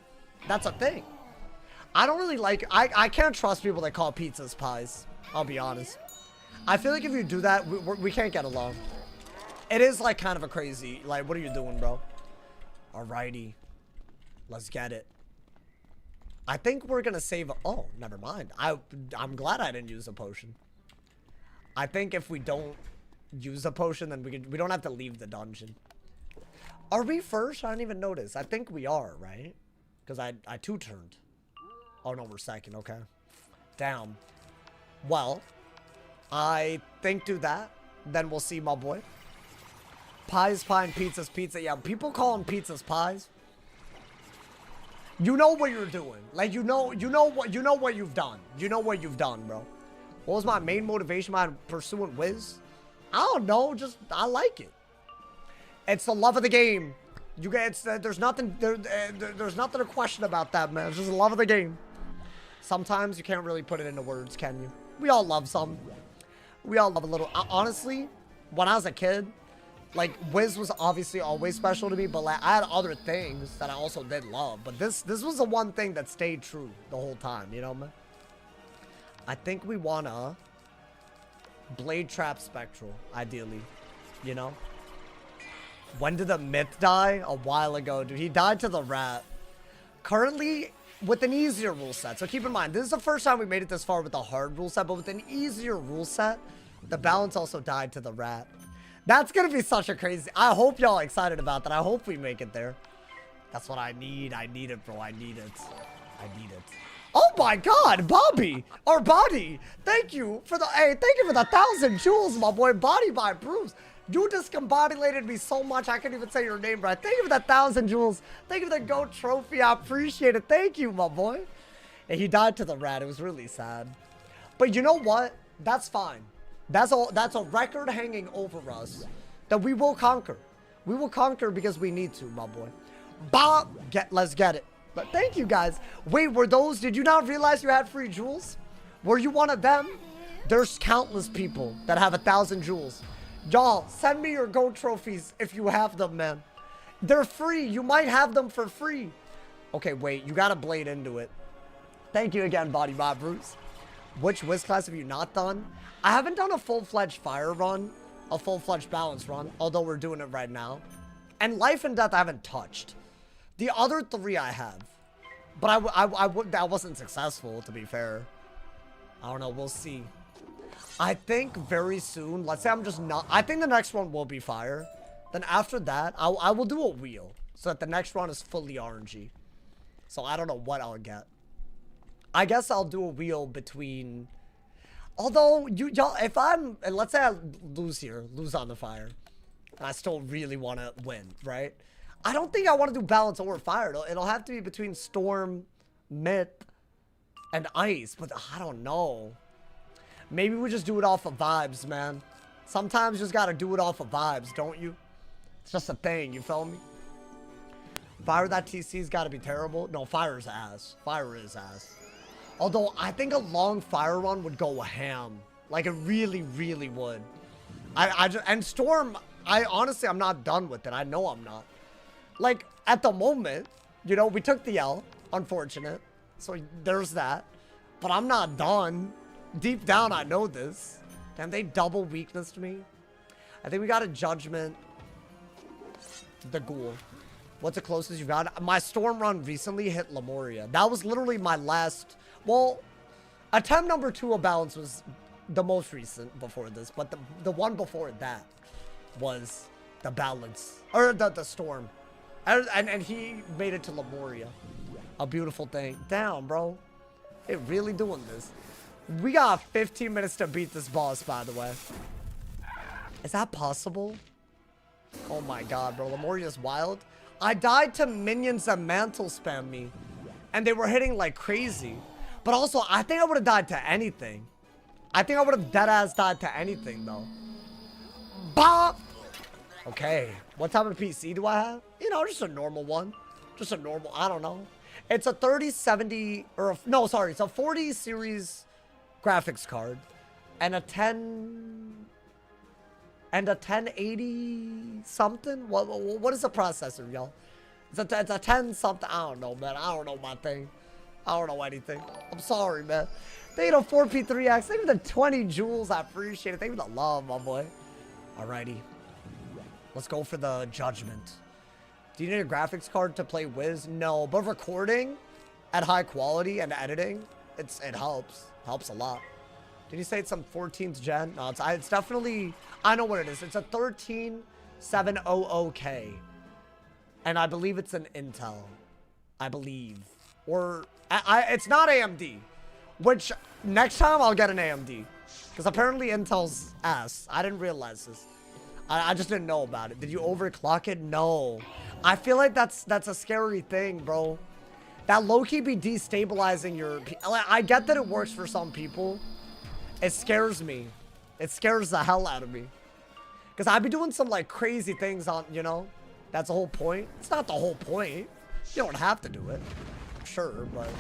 Speaker 1: That's a thing. I don't really like, I can't trust people that call pizzas pies. I'll be honest. I feel like if you do that, we can't get along. It is like kind of a crazy, like, what are you doing, bro? Alrighty. Let's get it. I think we're gonna save, oh, never mind. I'm glad I didn't use a potion. I think if we don't use a potion, then we don't have to leave the dungeon. Are we first? I didn't even notice. I think we are, right? Because I two-turned. Oh, no, we're second. Okay. Damn. Well, I think do that. Then we'll see, my boy. Pies, pie, and pizza's pizza. Yeah, people calling pizzas pies. You know what you're doing. Like, you know what you've done. You know what you've done, bro. What was my main motivation behind pursuing Wiz? I don't know. Just, I like it. It's the love of the game. You guys, there's nothing to question about that, man. It's just the love of the game. Sometimes you can't really put it into words, can you? We all love some. We all love a little. Honestly, when I was a kid, like, Wiz was obviously always special to me, but like, I had other things that I also did love. But this was the one thing that stayed true the whole time, you know, man? I think we wanna Blade Trap Spectral, ideally, you know? When did the myth die? A while ago, dude. He died to the rat. Currently, with an easier rule set. So keep in mind, this is the first time we made it this far with a hard rule set, but with an easier rule set, the balance also died to the rat. That's gonna be such a crazy... I hope y'all excited about that. I hope we make it there. That's what I need. I need it, bro. I need it. I need it. Oh my god, Bobby! Or Body! Thank you for the... Hey, thank you for the 1,000 jewels, my boy. Body by Bruce. You discombobulated me so much, I couldn't even say your name right. Thank you for that 1,000 jewels. Thank you for the GOAT trophy. I appreciate it. Thank you, my boy. And he died to the rat. It was really sad. But you know what? That's fine. That's a record hanging over us that we will conquer. We will conquer because we need to, my boy. Bob, let's get it. But thank you, guys. Wait, were those... Did you not realize you had free jewels? Were you one of them? There's countless people that have 1,000 jewels. Y'all, send me your GOAT trophies if you have them, man. They're free. You might have them for free. Okay, wait. You got to blade into it. Thank you again, Body Bob Bruce. Which Wiz class have you not done? I haven't done a full-fledged fire run. A full-fledged balance run. Although we're doing it right now. And life and death I haven't touched. The other 3 I have. But I wasn't successful, to be fair. I don't know. We'll see. I think very soon, let's say I'm just not, I think the next one will be fire. Then after that, I will do a wheel. So that the next one is fully RNG. So I don't know what I'll get. I guess I'll do a wheel between, although, y'all, if I'm, and let's say I lose on the fire. And I still really want to win, right? I don't think I want to do balance or fire. It'll have to be between storm, myth, and ice. But I don't know. Maybe we just do it off of vibes, man. Sometimes you just gotta do it off of vibes, don't you? It's just a thing, you feel me? Fire that TC's gotta be terrible. No, fire's ass. Fire is ass. Although, I think a long fire run would go ham. Like, it really, really would. And Storm, honestly, I'm not done with it. I know I'm not. Like, at the moment, you know, we took the L. Unfortunate. So, there's that. But I'm not done. Deep down, I know this. Damn, they double weakness to me. I think we got a Judgment. The Ghoul. What's the closest you got? My storm run recently hit Lemuria. That was literally my last... Well, attempt number 2 of balance was the most recent before this. But the one before that was the balance. Or the storm. And he made it to Lemuria. A beautiful thing. Damn, bro. They really doing this. We got 15 minutes to beat this boss, by the way. Is that possible? Oh my god, bro. Lemuria's wild. I died to minions that mantle spam me. And they were hitting like crazy. But also, I think I would have died to anything. I think I would have deadass died to anything, though. Bop! Okay. What type of PC do I have? You know, just a normal one. Just a normal, I don't know. It's a 3070, or no, sorry. It's a 40 series graphics card. And a 1080 something? What is the processor, y'all? It's a 10 something. I don't know, man. I don't know my thing. I don't know anything. I'm sorry, man. Thank you to 4P3X. Thank you for the 20 jewels. I appreciate it. Thank you for the love, my boy. Alrighty. Let's go for the Judgment. Do you need a graphics card to play Wiz? No, but recording at high quality and editing, it helps. Helps a lot. Did you say it's some 14th gen? No, it's definitely, I know what it is. It's a 13700K. And I believe it's an Intel. I believe. Or, it's not AMD. Which, next time I'll get an AMD. Because apparently Intel's ass. I didn't realize this. I just didn't know about it. Did you overclock it? No. I feel like that's a scary thing, bro. That low-key be destabilizing your... I get that it works for some people. It scares me. It scares the hell out of me. Because I'd be doing some, like, crazy things on, you know? That's the whole point. It's not the whole point. You don't have to do it. Sure, but...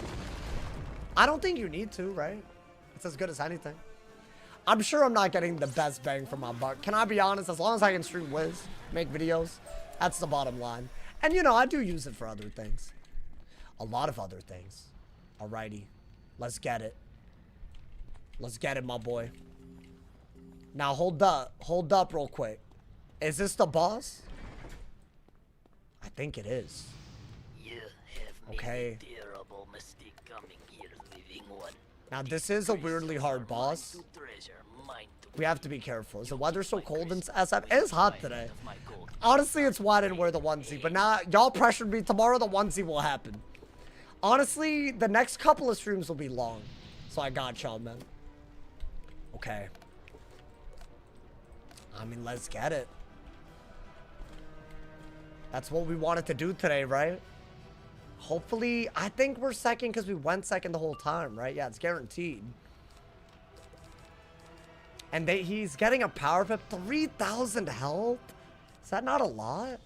Speaker 1: I don't think you need to, right? It's as good as anything. I'm sure I'm not getting the best bang for my buck. Can I be honest? As long as I can stream Wiz, make videos, that's the bottom line. And, you know, I do use it for other things. A lot of other things. Alrighty. Let's get it. Let's get it, my boy. Now, hold up. Hold up real quick. Is this the boss? I think it is.
Speaker 8: You have
Speaker 1: Okay.
Speaker 8: made a terrible mistake coming here, living one.
Speaker 1: Now, this is a weirdly hard boss. We have to be careful. Is the weather so cold in SF? It is hot today. Honestly, it's why I didn't wear the onesie. But now, y'all pressured me. Tomorrow, the onesie will happen. Honestly, the next couple of streams will be long. So I got y'all, man. Okay. I mean, let's get it. That's what we wanted to do today, right? Hopefully, I think we're second because we went second the whole time, right? Yeah, it's guaranteed. And he's getting a power pip. 3,000 health? Is that not a lot?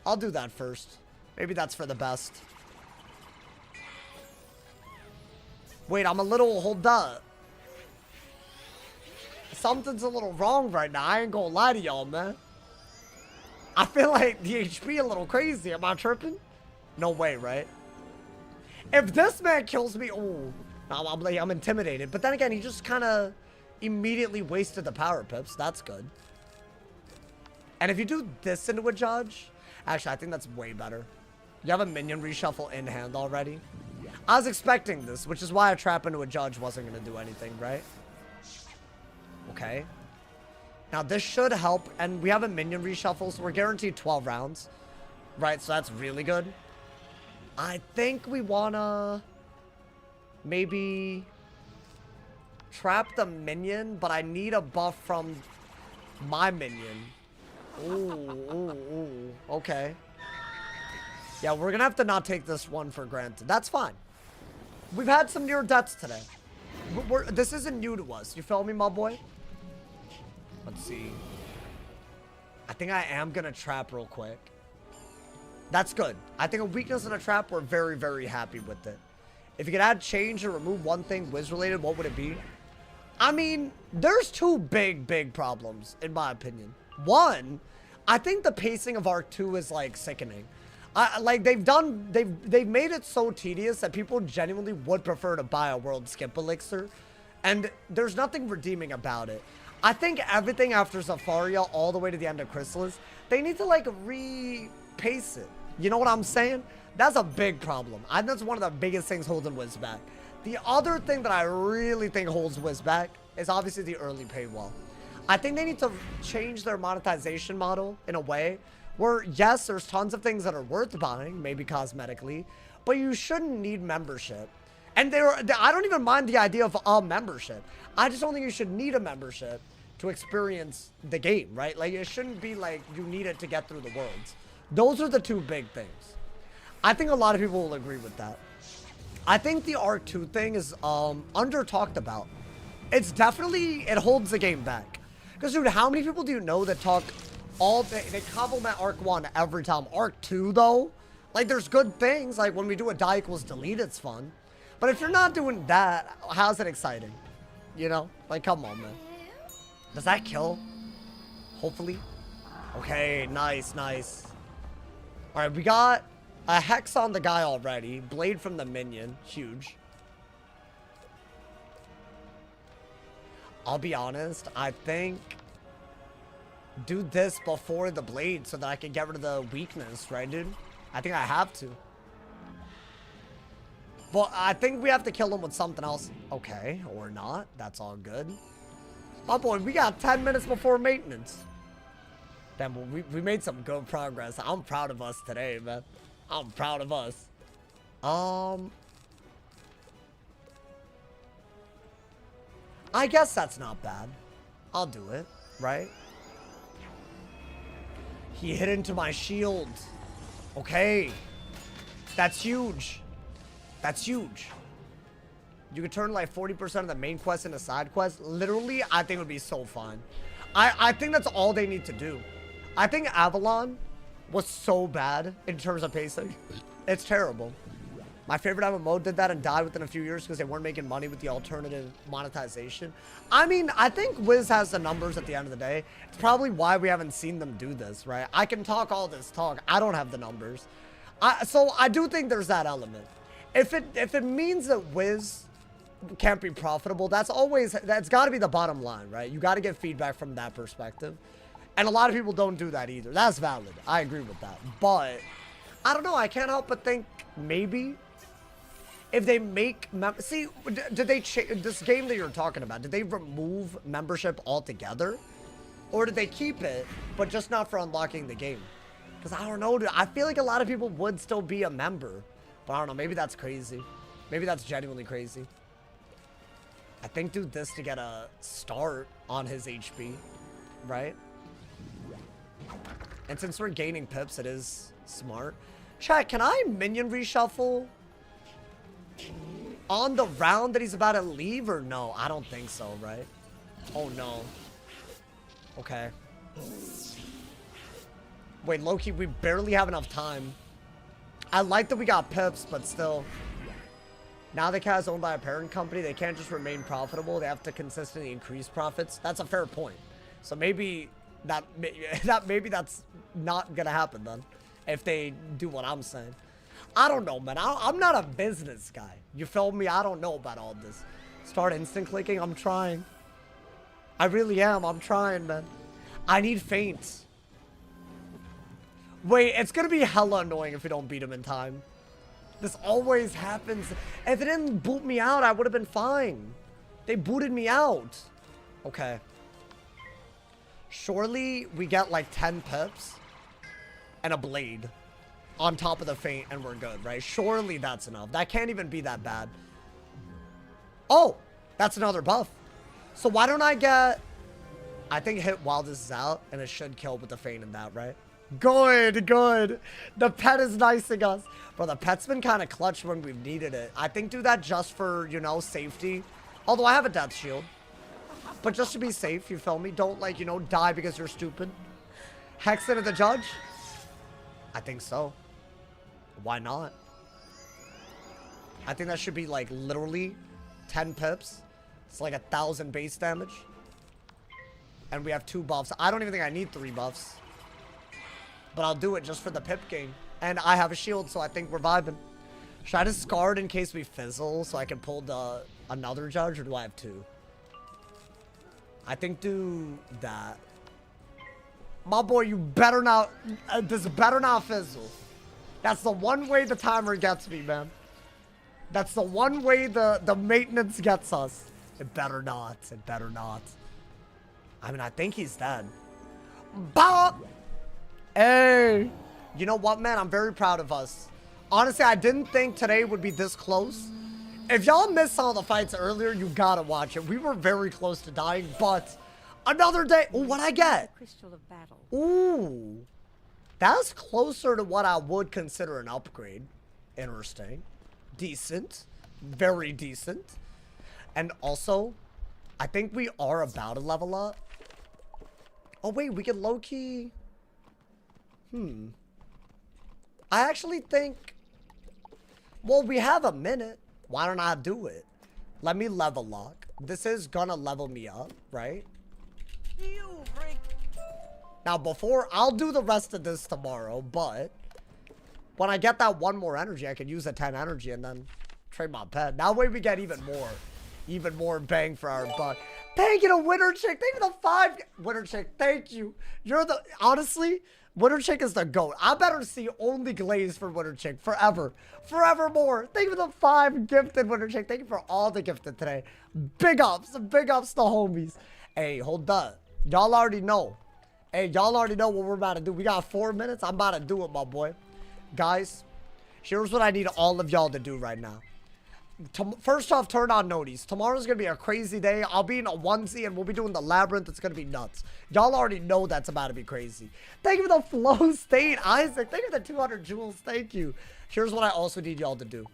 Speaker 1: I'll do that first. Maybe that's for the best. Wait, I'm a little... Hold up. Something's a little wrong right now. I ain't gonna lie to y'all, man. I feel like the HP a little crazy. Am I tripping? No way, right? If this man kills me... Oh, I'm intimidated. But then again, he just kind of immediately wasted the power pips. That's good. And if you do this into a judge... Actually, I think that's way better. You have a minion reshuffle in hand already. I was expecting this, which is why a trap into a judge wasn't going to do anything, right? Okay. Now, this should help. And we have a minion reshuffle, so we're guaranteed 12 rounds. Right, so that's really good. I think we want to maybe trap the minion, but I need a buff from my minion. Ooh. Okay. Yeah, we're going to have to not take this one for granted. That's fine. We've had some near deaths today. This isn't new to us. You feel me, my boy? Let's see. I think I am going to trap real quick. That's good. I think a weakness and a trap, we're very, very happy with it. If you could add change or remove one thing Wiz-related, what would it be? I mean, there's two big problems, in my opinion. One, I think the pacing of Arc 2 is, like, sickening. Like, they've made it so tedious that people genuinely would prefer to buy a world skip elixir. And there's nothing redeeming about it. I think everything after Zafaria all the way to the end of Chrysalis, they need to like repace it. You know what I'm saying? That's a big problem. I think that's one of the biggest things holding Wiz back. The other thing that I really think holds Wiz back is obviously the early paywall. I think they need to change their monetization model in a way where, yes, there's tons of things that are worth buying, maybe cosmetically, but you shouldn't need membership. And I don't even mind the idea of a membership. I just don't think you should need a membership to experience the game, right? Like, it shouldn't be like you need it to get through the worlds. Those are the two big things. I think a lot of people will agree with that. I think the Arc 2 thing is under talked about. It's definitely, it holds the game back. Because, dude, how many people do you know that talk all day? They compliment Arc 1 every time. Arc 2, though, like, there's good things. Like, when we do a die equals delete, it's fun. But if you're not doing that, how's it exciting? You know? Like, come on, man. Does that kill? Hopefully. Okay, nice, nice. Alright, we got a Hex on the guy already. Blade from the minion. Huge. I'll be honest. I think do this before the blade so that I can get rid of the weakness, right, dude? I think I have to. But I think we have to kill him with something else. Okay, or not. That's all good. Oh boy, we got 10 minutes before maintenance. Damn, we made some good progress. I'm proud of us today, man. I'm proud of us. I guess that's not bad. I'll do it, right? He hit into my shield. Okay. That's huge. That's huge. You could turn like 40% of the main quest into side quests. Literally, I think it would be so fun. I think that's all they need to do. I think Avalon was so bad in terms of pacing. It's terrible. My favorite MMO did that and died within a few years because they weren't making money with the alternative monetization. I mean, I think Wiz has the numbers at the end of the day. It's probably why we haven't seen them do this, right? I can talk all this talk. I don't have the numbers. So I do think there's that element. If it means that Wiz can't be profitable, that's got to be the bottom line, right? You got to get feedback from that perspective. And a lot of people don't do that either. That's valid. I agree with that. But I don't know. I can't help but think maybe if they make see, did they this game that you're talking about? Did they remove membership altogether, or did they keep it but just not for unlocking the game? Because I don't know. I feel like a lot of people would still be a member, but I don't know. Maybe that's crazy. Maybe that's genuinely crazy. I think do this to get a start on his HP, right? And since we're gaining pips, it is smart. Chat, can I minion reshuffle on the round that he's about to leave or no? I don't think so, right? Oh, no. Okay. Wait, Loki, we barely have enough time. I like that we got pips, but still. Now the cat is owned by a parent company. They can't just remain profitable. They have to consistently increase profits. That's a fair point. So maybe maybe that's not gonna happen then, if they do what I'm saying. I don't know, man. I'm not a business guy. You feel me? I don't know about all this. Start instant clicking. I'm trying. I really am. I'm trying, man. I need feints. Wait, it's gonna be hella annoying if we don't beat him in time. This always happens. If they didn't boot me out, I would have been fine. They booted me out. Okay. Surely we get like 10 pips and a blade on top of the feint and we're good, right? Surely that's enough. That can't even be that bad. Oh, that's another buff. So why don't I get... I think hit while this is out and it should kill with the feint and that, right? Good, good. The pet is nicing us. Bro, the pet's been kind of clutch when we've needed it. I think do that just for, you know, safety. Although I have a death shield. But just to be safe, you feel me? Don't, like, you know, die because you're stupid. Hex into the judge? I think so. Why not? I think that should be, like, literally 10 pips. It's like 1,000 base damage. And we have 2 buffs. I don't even think I need 3 buffs. But I'll do it just for the pip gain. And I have a shield, so I think we're vibing. Should I discard in case we fizzle so I can pull the another judge, or do I have 2? I think do that. My boy, you better not, this better not fizzle. That's the one way the timer gets me, man. That's the one way the maintenance gets us. It better not. It better not. I mean, I think he's dead. Bop! Hey! You know what, man? I'm very proud of us. Honestly, I didn't think today would be this close. If y'all missed some of the fights earlier, you gotta watch it. We were very close to dying, but another day. Ooh, what'd I get?
Speaker 6: Crystal of battle.
Speaker 1: Ooh. That's closer to what I would consider an upgrade. Interesting. Decent. Very decent. And also, I think we are about to level up. Oh, wait, we can low-key... I actually think... Well, we have a minute. Why don't I do it? Let me level lock. This is gonna level me up, right?
Speaker 5: You freak.
Speaker 1: Now, before... I'll do the rest of this tomorrow, but... When I get that one more energy, I can use the 10 energy and then trade my pet. That way we get even more bang for our buck. Thank you to Winter Chick. Thank you to 5. Winter Chick, thank you. You're the... Honestly, Winter Chick is the GOAT. I better see only glaze for Winter Chick forever. Forevermore. Thank you for the 5 gifted, Winter Chick. Thank you for all the gifted today. Big ups. Big ups to homies. Hey, hold up. Y'all already know. Hey, y'all already know what we're about to do. We got 4 minutes. I'm about to do it, my boy. Guys, here's what I need all of y'all to do right now. First off, turn on noties. Tomorrow's gonna be a crazy day. I'll be in a onesie and we'll be doing the labyrinth. It's gonna be nuts. Y'all already know that's about to be crazy. Thank you for the flow state, Isaac. Thank you for the 200 jewels. Thank you. Here's what I also need y'all to do.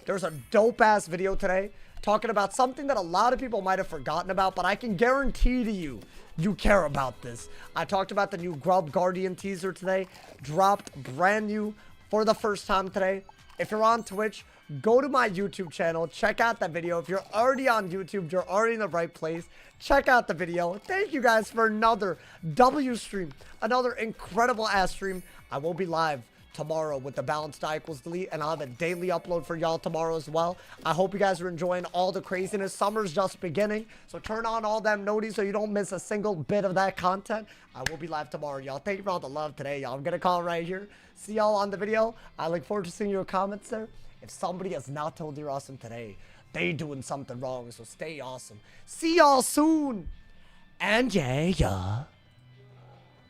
Speaker 1: There's a dope ass video today talking about something that a lot of people might have forgotten about, but I can guarantee to you, you care about this. I talked about the new Grub Guardian teaser today. Dropped brand new for the first time today. If you're on Twitch, go to my YouTube channel, check out that video. If you're already on YouTube, you're already in the right place. Check out the video. Thank you guys for another W stream, another incredible ass stream. I will be live tomorrow with the Balanced Die Equals Delete, and I'll have a daily upload for y'all tomorrow as well. I hope you guys are enjoying all the craziness. Summer's just beginning, so turn on all them noties so you don't miss a single bit of that content. I will be live tomorrow, y'all. Thank you for all the love today, y'all. I'm gonna call it right here. See y'all on the video. I look forward to seeing your comments there. If somebody has not told you're awesome today, they doing something wrong, so stay awesome. See y'all soon. And yeah.